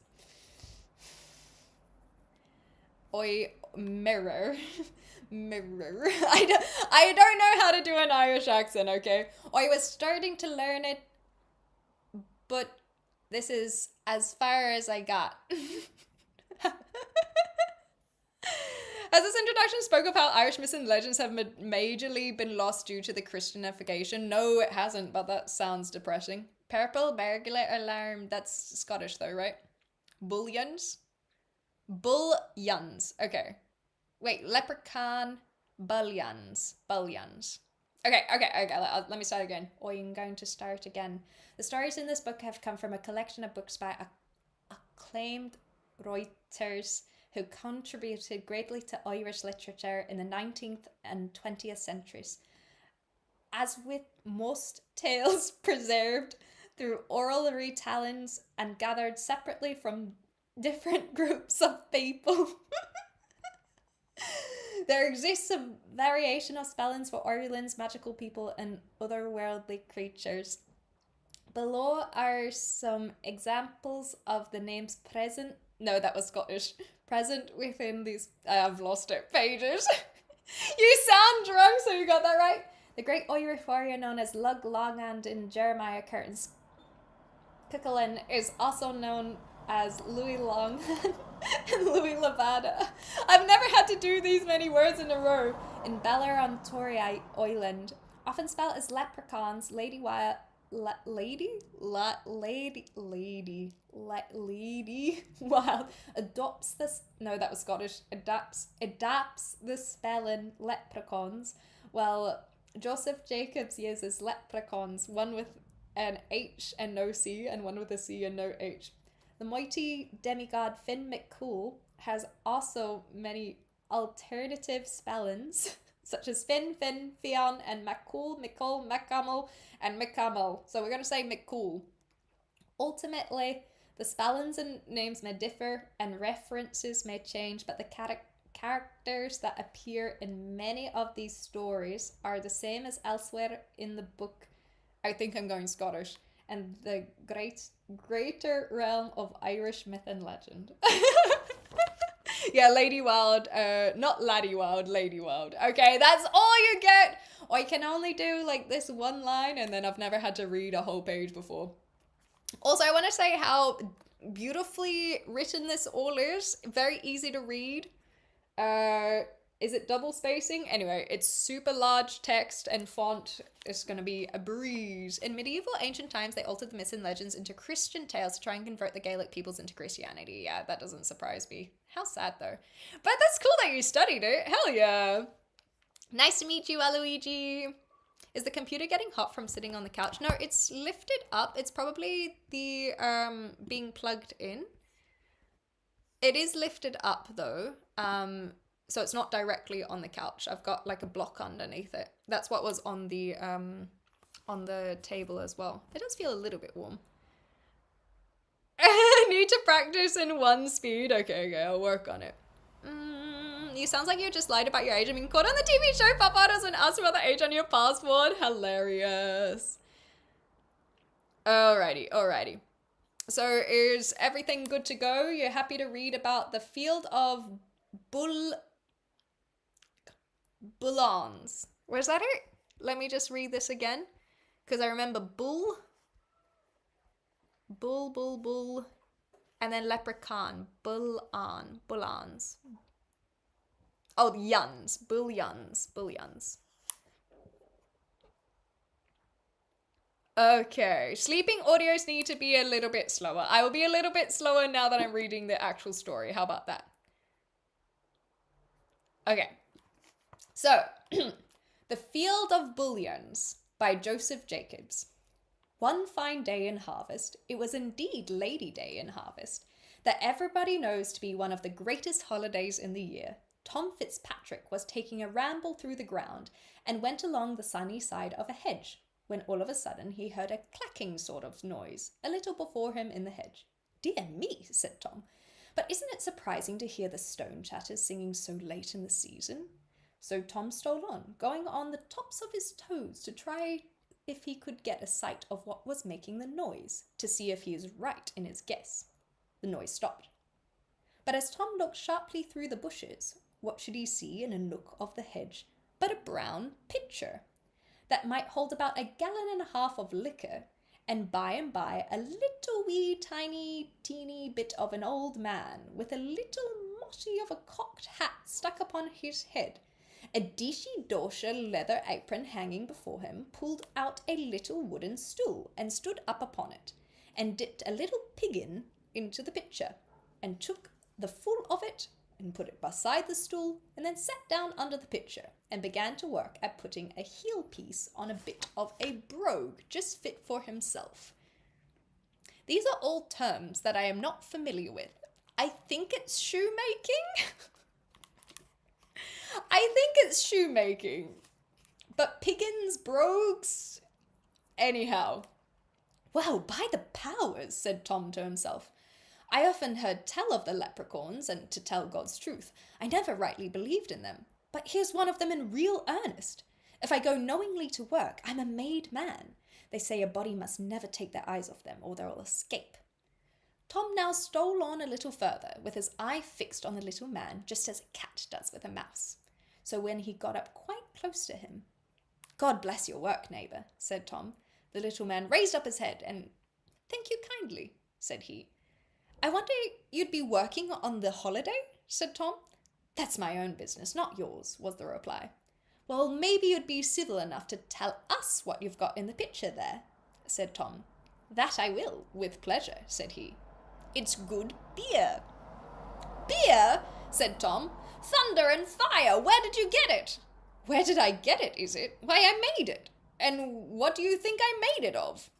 Oi, mirror. Mirror. I don't know how to do an Irish accent, okay? I was starting to learn it, but this is as far as I got. As this introduction spoke of how Irish myths and legends have majorly been lost due to the Christianification. No, it hasn't, but that sounds depressing. Purple burglar alarm. That's Scottish though, right? Bullions? Bullions. Okay. Wait, leprechaun, bullions. Okay, let me start again. I'm going to start again. The stories in this book have come from a collection of books by acclaimed writers who contributed greatly to Irish literature in the 19th and 20th centuries. As with most tales preserved through oral retellings and gathered separately from different groups of people. There exists a variation of spellings for Ireland's magical people and otherworldly creatures. Below are some examples of the names present. No, that was Scottish. Present within these. I've lost it. Pages. You sound drunk, so you got that right. The great Irish warrior known as Lug Longhand in Jeremiah Curtin's Cuchulainn is also known as Louis Longhand and Louis Levada. I've never had to do these many words in a row. In Beller on Tory Island, often spelled as leprechauns, Lady Wild adopts this. No, that was Scottish. Adapts the spelling leprechauns. Well, Joseph Jacobs uses leprechauns, one with an H and no C, and one with a C and no H. The mighty demigod Finn McCool has also many alternative spellings, such as Finn, Fionn, and McCool, McCamel, and McCamel. So we're going to say McCool. Ultimately, the spellings and names may differ and references may change, but the characters that appear in many of these stories are the same as elsewhere in the book. I think I'm going Scottish. And the greater realm of Irish myth and legend. Yeah, Lady Wild, not Laddie Wild, Lady Wild. Okay, that's all you get. I can only do like this one line, and then I've never had to read a whole page before. Also, I want to say how beautifully written this all is. Very easy to read. Is it double spacing? Anyway, it's super large text and font. It's going to be a breeze. In medieval ancient times, they altered the myths and legends into Christian tales to try and convert the Gaelic peoples into Christianity. Yeah, that doesn't surprise me. How sad, though. But that's cool that you studied it. Hell yeah. Nice to meet you, Aloigi. Is the computer getting hot from sitting on the couch? No, it's lifted up. It's probably the being plugged in. It is lifted up, though. So it's not directly on the couch. I've got like a block underneath it. That's what was on the table as well. It does feel a little bit warm. Need to practice in one speed. Okay, I'll work on it. You sounds like you just lied about your age. I mean, caught on the TV show Papa doesn't ask about the age on your passport. Hilarious. Alrighty. So is everything good to go? You're happy to read about the field of Boulons. Was that it? Let me just read this again. Because I remember bull, and then leprechaun, bullons. Oh, bullions. Okay, sleeping audios need to be a little bit slower. I will be a little bit slower now that I'm reading the actual story. How about that? Okay, so The Field of Bullions by Joseph Jacobs. One fine day in harvest, it was indeed Lady Day in harvest, that everybody knows to be one of the greatest holidays in the year. Tom Fitzpatrick was taking a ramble through the ground and went along the sunny side of a hedge, when all of a sudden he heard a clacking sort of noise a little before him in the hedge. "Dear me," said Tom, "but isn't it surprising to hear the stone chatters singing so late in the season?" So Tom stole on, going on the tops of his toes to try if he could get a sight of what was making the noise, to see if he is right in his guess. The noise stopped. But as Tom looked sharply through the bushes, what should he see in a nook of the hedge but a brown pitcher that might hold about 1.5 gallons of liquor, and by a little wee tiny teeny bit of an old man with a little motty of a cocked hat stuck upon his head, a dishy dosher leather apron hanging before him, pulled out a little wooden stool and stood up upon it, and dipped a little piggin into the pitcher, and took the full of it and put it beside the stool, and then sat down under the pitcher and began to work at putting a heel piece on a bit of a brogue just fit for himself. These are all terms that I am not familiar with. I think it's shoemaking. But piggins, brogues, anyhow. "Well, by the powers," said Tom to himself. "I often heard tell of the leprechauns, and to tell God's truth, I never rightly believed in them. But here's one of them in real earnest. If I go knowingly to work, I'm a made man. They say a body must never take their eyes off them, or they'll escape." Tom now stole on a little further, with his eye fixed on the little man, just as a cat does with a mouse. So when he got up quite close to him, "God bless your work, neighbour," said Tom. The little man raised up his head, and "Thank you kindly," said he. "I wonder you'd be working on the holiday?" said Tom. "That's my own business, not yours," was the reply. "Well, maybe you'd be civil enough to tell us what you've got in the pitcher there," said Tom. "That I will, with pleasure," said he. "It's good beer." "Beer?" said Tom. "Thunder and fire, where did you get it?" "Where did I get it, is it? Why, I made it. And what do you think I made it of?"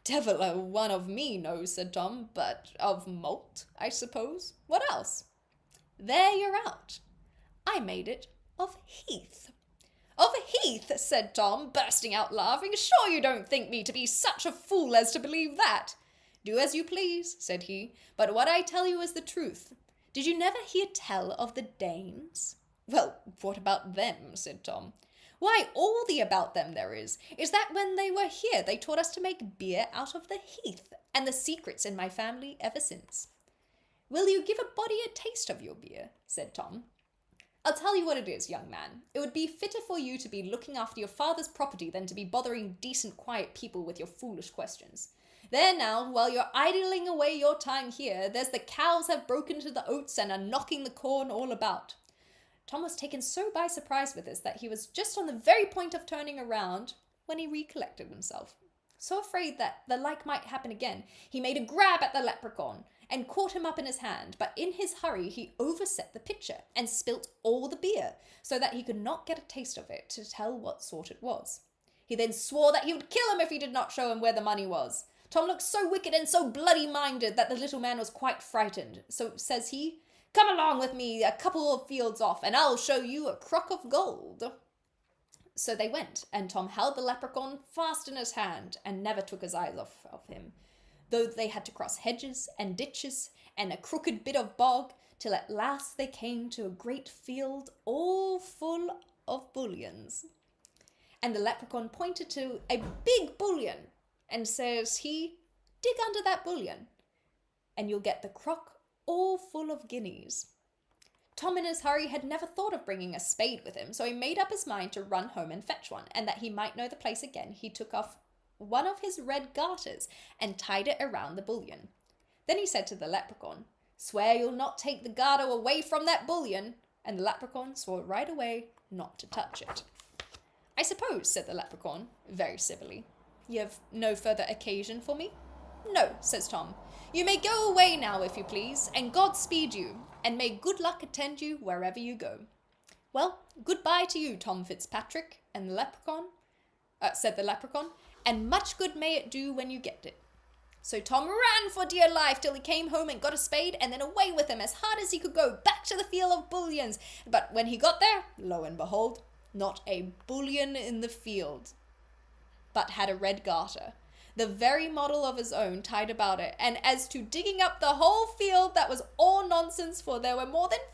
"Devil a one of me knows," said Tom, "but of malt, I suppose. What else?" "There you're out. I made it of heath." "Of heath?" said Tom, bursting out laughing. "Sure you don't think me to be such a fool as to believe that?" "Do as you please," said he, "but what I tell you is the truth. Did you never hear tell of the Danes?" "Well, what about them?" said Tom. "Why, all the about them there is that when they were here they taught us to make beer out of the heath, and the secret's in my family ever since." "Will you give a body a taste of your beer?" said Tom. "I'll tell you what it is, young man. It would be fitter for you to be looking after your father's property than to be bothering decent, quiet people with your foolish questions. There now, while you're idling away your time here, there's the cows have broken to the oats and are knocking the corn all about." Tom was taken so by surprise with this that he was just on the very point of turning around when he recollected himself. So afraid that the like might happen again, he made a grab at the leprechaun and caught him up in his hand, but in his hurry he overset the pitcher and spilt all the beer, so that he could not get a taste of it to tell what sort it was. He then swore that he would kill him if he did not show him where the money was. Tom looked so wicked and so bloody-minded that the little man was quite frightened. So says he, Come along with me a couple of fields off, and I'll show you a crock of gold. So they went, and Tom held the leprechaun fast in his hand and never took his eyes off of him, though they had to cross hedges and ditches and a crooked bit of bog, till at last they came to a great field all full of bullions. And the leprechaun pointed to a big bullion, and says he, dig under that bullion, and you'll get the crock all full of guineas. Tom in his hurry had never thought of bringing a spade with him, so he made up his mind to run home and fetch one, and that he might know the place again, he took off one of his red garters and tied it around the bullion. Then he said to the leprechaun, swear you'll not take the garter away from that bullion, and the leprechaun swore right away not to touch it. I suppose, said the leprechaun, very civilly, you have no further occasion for me? No, says Tom. You may go away now, if you please, and God speed you, and may good luck attend you wherever you go. Well, goodbye to you, Tom Fitzpatrick, and the leprechaun, said the leprechaun, and much good may it do when you get it. So Tom ran for dear life till he came home and got a spade, and then away with him as hard as he could go, back to the field of bullions. But when he got there, lo and behold, not a bullion in the field, but had a red garter, the very model of his own, tied about it. And as to digging up the whole field, that was all nonsense, for there were more than 40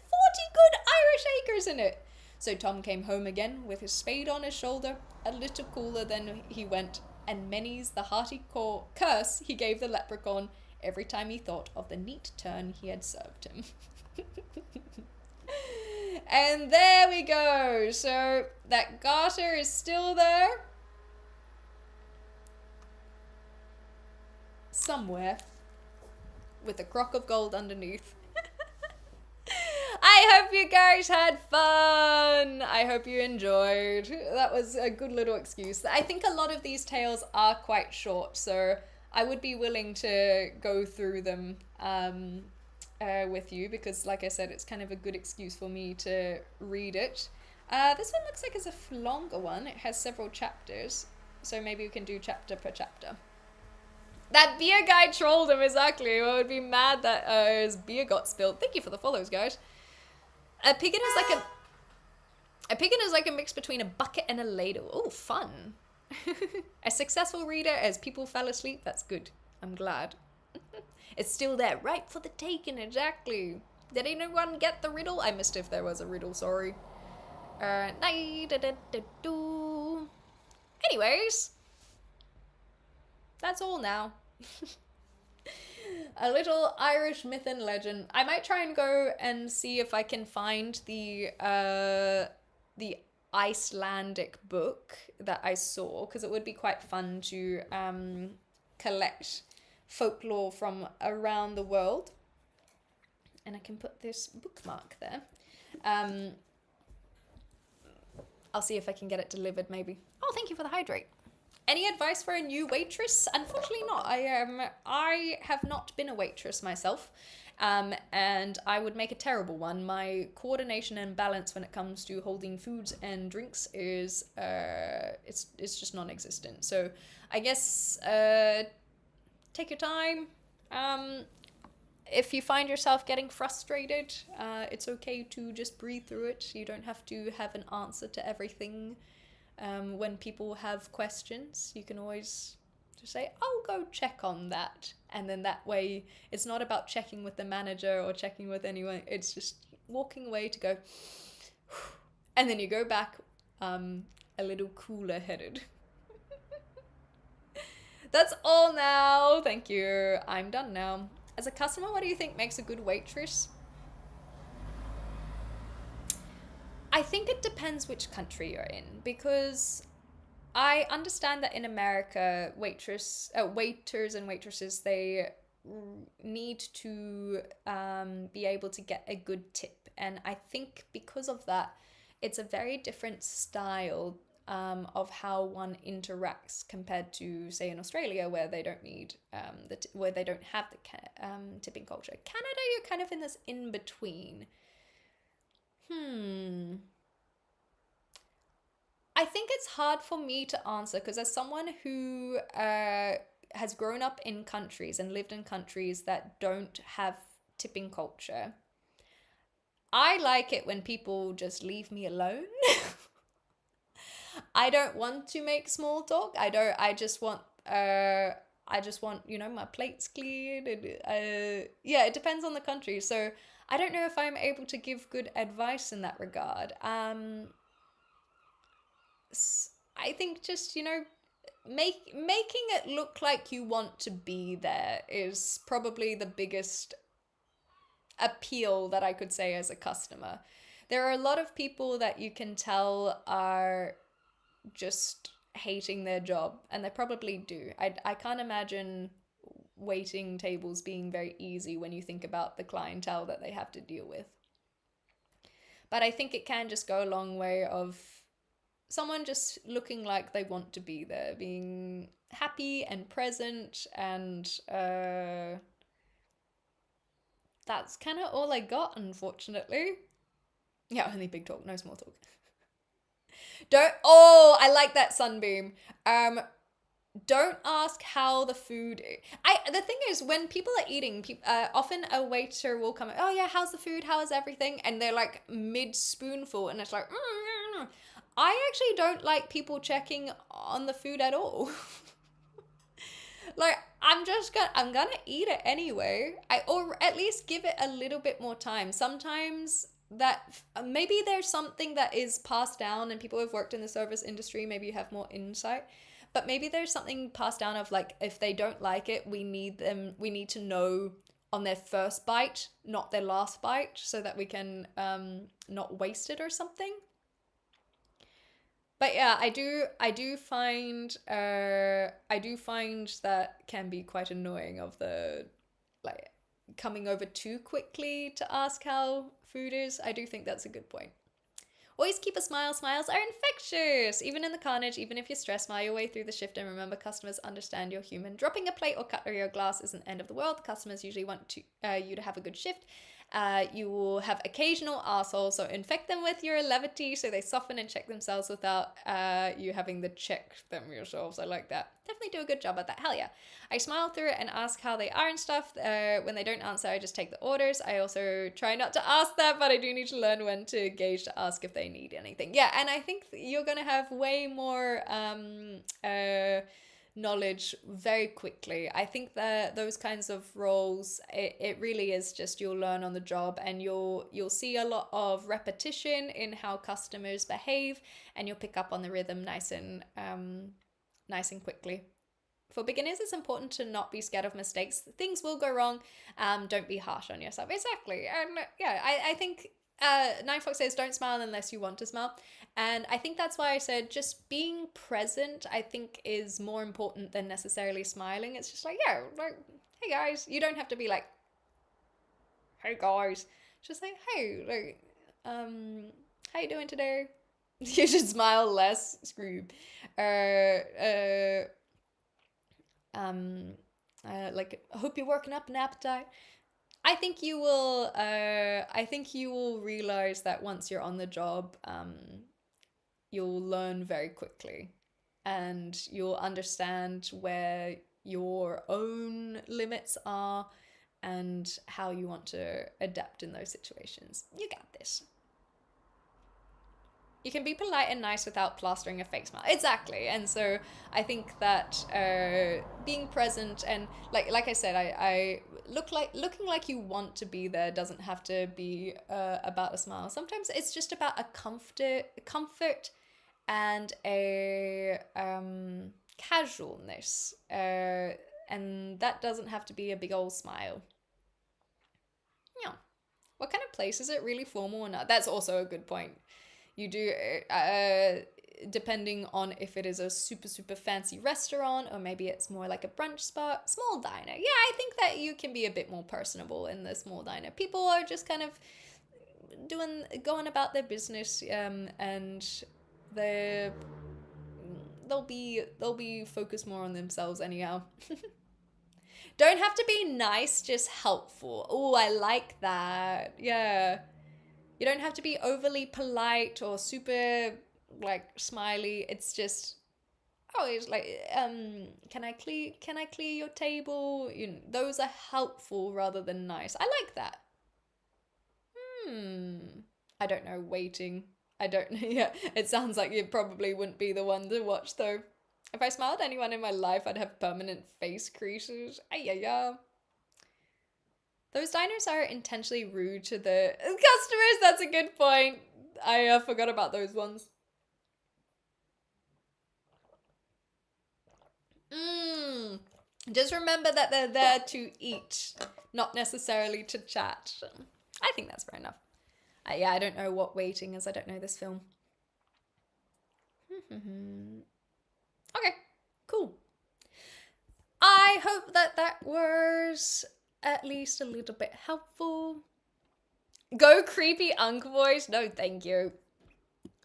good Irish acres in it. So Tom came home again with his spade on his shoulder, a little cooler than he went, and many's the hearty curse he gave the leprechaun every time he thought of the neat turn he had served him. And there we go. So that garter is still there. Somewhere. With a crock of gold underneath. I hope you guys had fun. I hope you enjoyed. That was a good little excuse. I think a lot of these tales are quite short, so I would be willing to go through them with you, because like I said, it's kind of a good excuse for me to read it. This one looks like it's a longer one. It has several chapters, so maybe we can do chapter per chapter. That beer guy trolled him, exactly. I would be mad that his beer got spilled. Thank you for the follows, guys. A piggin is like a mix between a bucket and a ladle. Oh, fun. A successful reader as people fell asleep. That's good. I'm glad. It's still there, ripe for the taking, exactly. Did anyone get the riddle? I missed if there was a riddle, sorry. Anyways, that's all now. A little Irish myth and legend. I might try and go and see if I can find the Icelandic book that I saw, because it would be quite fun to collect folklore from around the world. And I can put this bookmark there. I'll see if I can get it delivered, maybe. Oh, thank you for the hydrate. Any advice for a new waitress? Unfortunately not. I have not been a waitress myself, and I would make a terrible one. My coordination and balance when it comes to holding foods and drinks is it's just non-existent. So I guess take your time. If you find yourself getting frustrated, it's okay to just breathe through it. You don't have to have an answer to everything. When people have questions, you can always just say, I'll go check on that. And then that way, it's not about checking with the manager or checking with anyone. It's just walking away to go, and then you go back a little cooler headed. That's all now. Thank you. I'm done now. As a customer, what do you think makes a good waitress? I think it depends which country you're in, because I understand that in America, waiters and waitresses, they need to be able to get a good tip. And I think because of that, it's a very different style of how one interacts compared to, say, in Australia, where they don't need where they don't have the tipping culture. Canada, you're kind of in this in between. I think it's hard for me to answer, because as someone who has grown up in countries and lived in countries that don't have tipping culture, I like it when people just leave me alone. I don't want to make small talk. I just want my plates clean, and yeah, it depends on the country. So I don't know if I'm able to give good advice in that regard. I think just, making it look like you want to be there is probably the biggest appeal that I could say as a customer. There are a lot of people that you can tell are just hating their job, and they probably do. I can't imagine waiting tables being very easy when you think about the clientele that they have to deal with. But I think it can just go a long way of someone just looking like they want to be there, being happy and present, and that's kind of all I got, unfortunately. Yeah, only big talk, no small talk. I like that, Sunbeam. Don't ask how the food the thing is, when people are eating, often a waiter will come, oh yeah, how's the food, how is everything, and they're like mid spoonful, and it's like, I actually don't like people checking on the food at all. Like, I'm gonna eat it anyway. Or at least give it a little bit more time. Sometimes that maybe there's something that is passed down, and people who have worked in the service industry, maybe you have more insight. But maybe there's something passed down of, like, if they don't like it, we need to know on their first bite, not their last bite, so that we can not waste it or something. But yeah, I do find that can be quite annoying, of the, like, coming over too quickly to ask how food is. I do think that's a good point. Always keep a smile. Smiles are infectious. Even in the carnage, even if you're stressed, smile your way through the shift, and remember, customers understand you're human. Dropping a plate or cutlery or glass isn't the end of the world. Customers usually want you to have a good shift. You will have occasional assholes, so infect them with your levity so they soften and check themselves without you having to check them yourselves. I like that. Definitely do a good job at that. Hell yeah. I smile through it and ask how they are and stuff. When they don't answer, I just take the orders. I also try not to ask that, but I do need to learn when to gauge to ask if they need anything. Yeah, and I think you're going to have way more knowledge very quickly. I think that those kinds of roles, it really is just, you'll learn on the job, and you'll see a lot of repetition in how customers behave, and you'll pick up on the rhythm nice and quickly. For beginners, it's important to not be scared of mistakes. Things will go wrong. Don't be harsh on yourself. Exactly. And yeah, I think Nine Fox says don't smile unless you want to smile. And I think that's why I said just being present, I think, is more important than necessarily smiling. It's just like, yeah, like, hey guys. You don't have to be like, hey guys. Just like, hey, like, how you doing today? You should smile less, Scroob. Like, I hope you're working up an appetite. I think you will. I think you will realize that once you're on the job, you'll learn very quickly, and you'll understand where your own limits are and how you want to adapt in those situations. You got this. You can be polite and nice without plastering a fake smile. Exactly. And so I think that being present, and like I said, I looking like you want to be there doesn't have to be about a smile. Sometimes it's just about a comfort and a casualness, and that doesn't have to be a big old smile. Yeah. What kind of place is it? Really formal or not? That's also a good point. You do, depending on if it is a super, super fancy restaurant, or maybe it's more like a brunch spot, small diner. Yeah, I think that you can be a bit more personable in the small diner. People are just kind of going about their business, and they'll be focused more on themselves anyhow. Don't have to be nice, just helpful. Oh, I like that. Yeah. You don't have to be overly polite or super, like, smiley. It's just, oh, it's like, can I clear your table? Those are helpful rather than nice. I like that. I don't know, waiting. I don't know. Yeah, it sounds like you probably wouldn't be the one to watch though. If I smiled at anyone in my life, I'd have permanent face creases. Ay. Those diners are intentionally rude to the customers. That's a good point. I forgot about those ones. Just remember that they're there to eat, not necessarily to chat. I think that's fair enough. Yeah, I don't know what waiting is. I don't know this film. Okay, cool. I hope that that was at least a little bit helpful. Go creepy unk voice. No, thank you.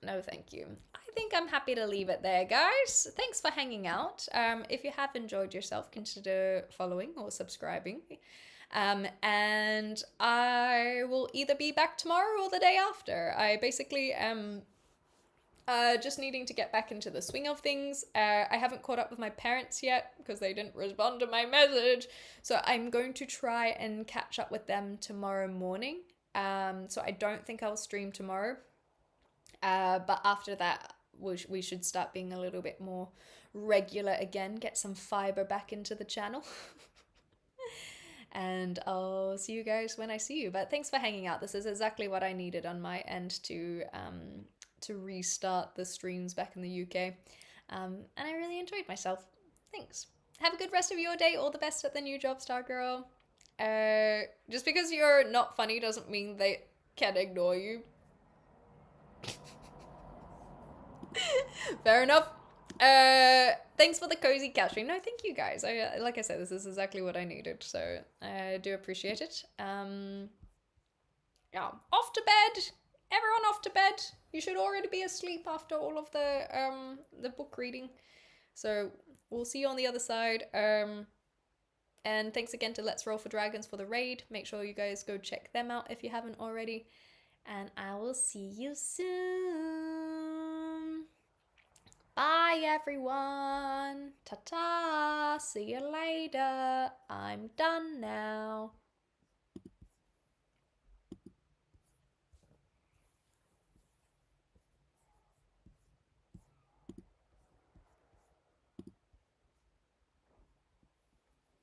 No, thank you. I think I'm happy to leave it there, guys. Thanks for hanging out. If you have enjoyed yourself, consider following or subscribing. And I will either be back tomorrow or the day after. I basically am just needing to get back into the swing of things. I haven't caught up with my parents yet because they didn't respond to my message. So I'm going to try and catch up with them tomorrow morning. So I don't think I'll stream tomorrow. But after that, we should start being a little bit more regular again, get some fiber back into the channel. And I'll see you guys when I see you. But thanks for hanging out. This is exactly what I needed on my end to restart the streams back in the UK. And I really enjoyed myself. Thanks. Have a good rest of your day. All the best at the new job, Stargirl. Just because you're not funny doesn't mean they can ignore you. Fair enough. Thanks for the cozy couch stream. No, thank you guys. Like I said, this is exactly what I needed, so I do appreciate it. Yeah, off to bed. Everyone off to bed. You should already be asleep after all of the book reading. So we'll see you on the other side. And thanks again to Let's Roll for Dragons for the raid. Make sure you guys go check them out if you haven't already. And I will see you soon. Bye, everyone. Ta-ta. See you later. I'm done now.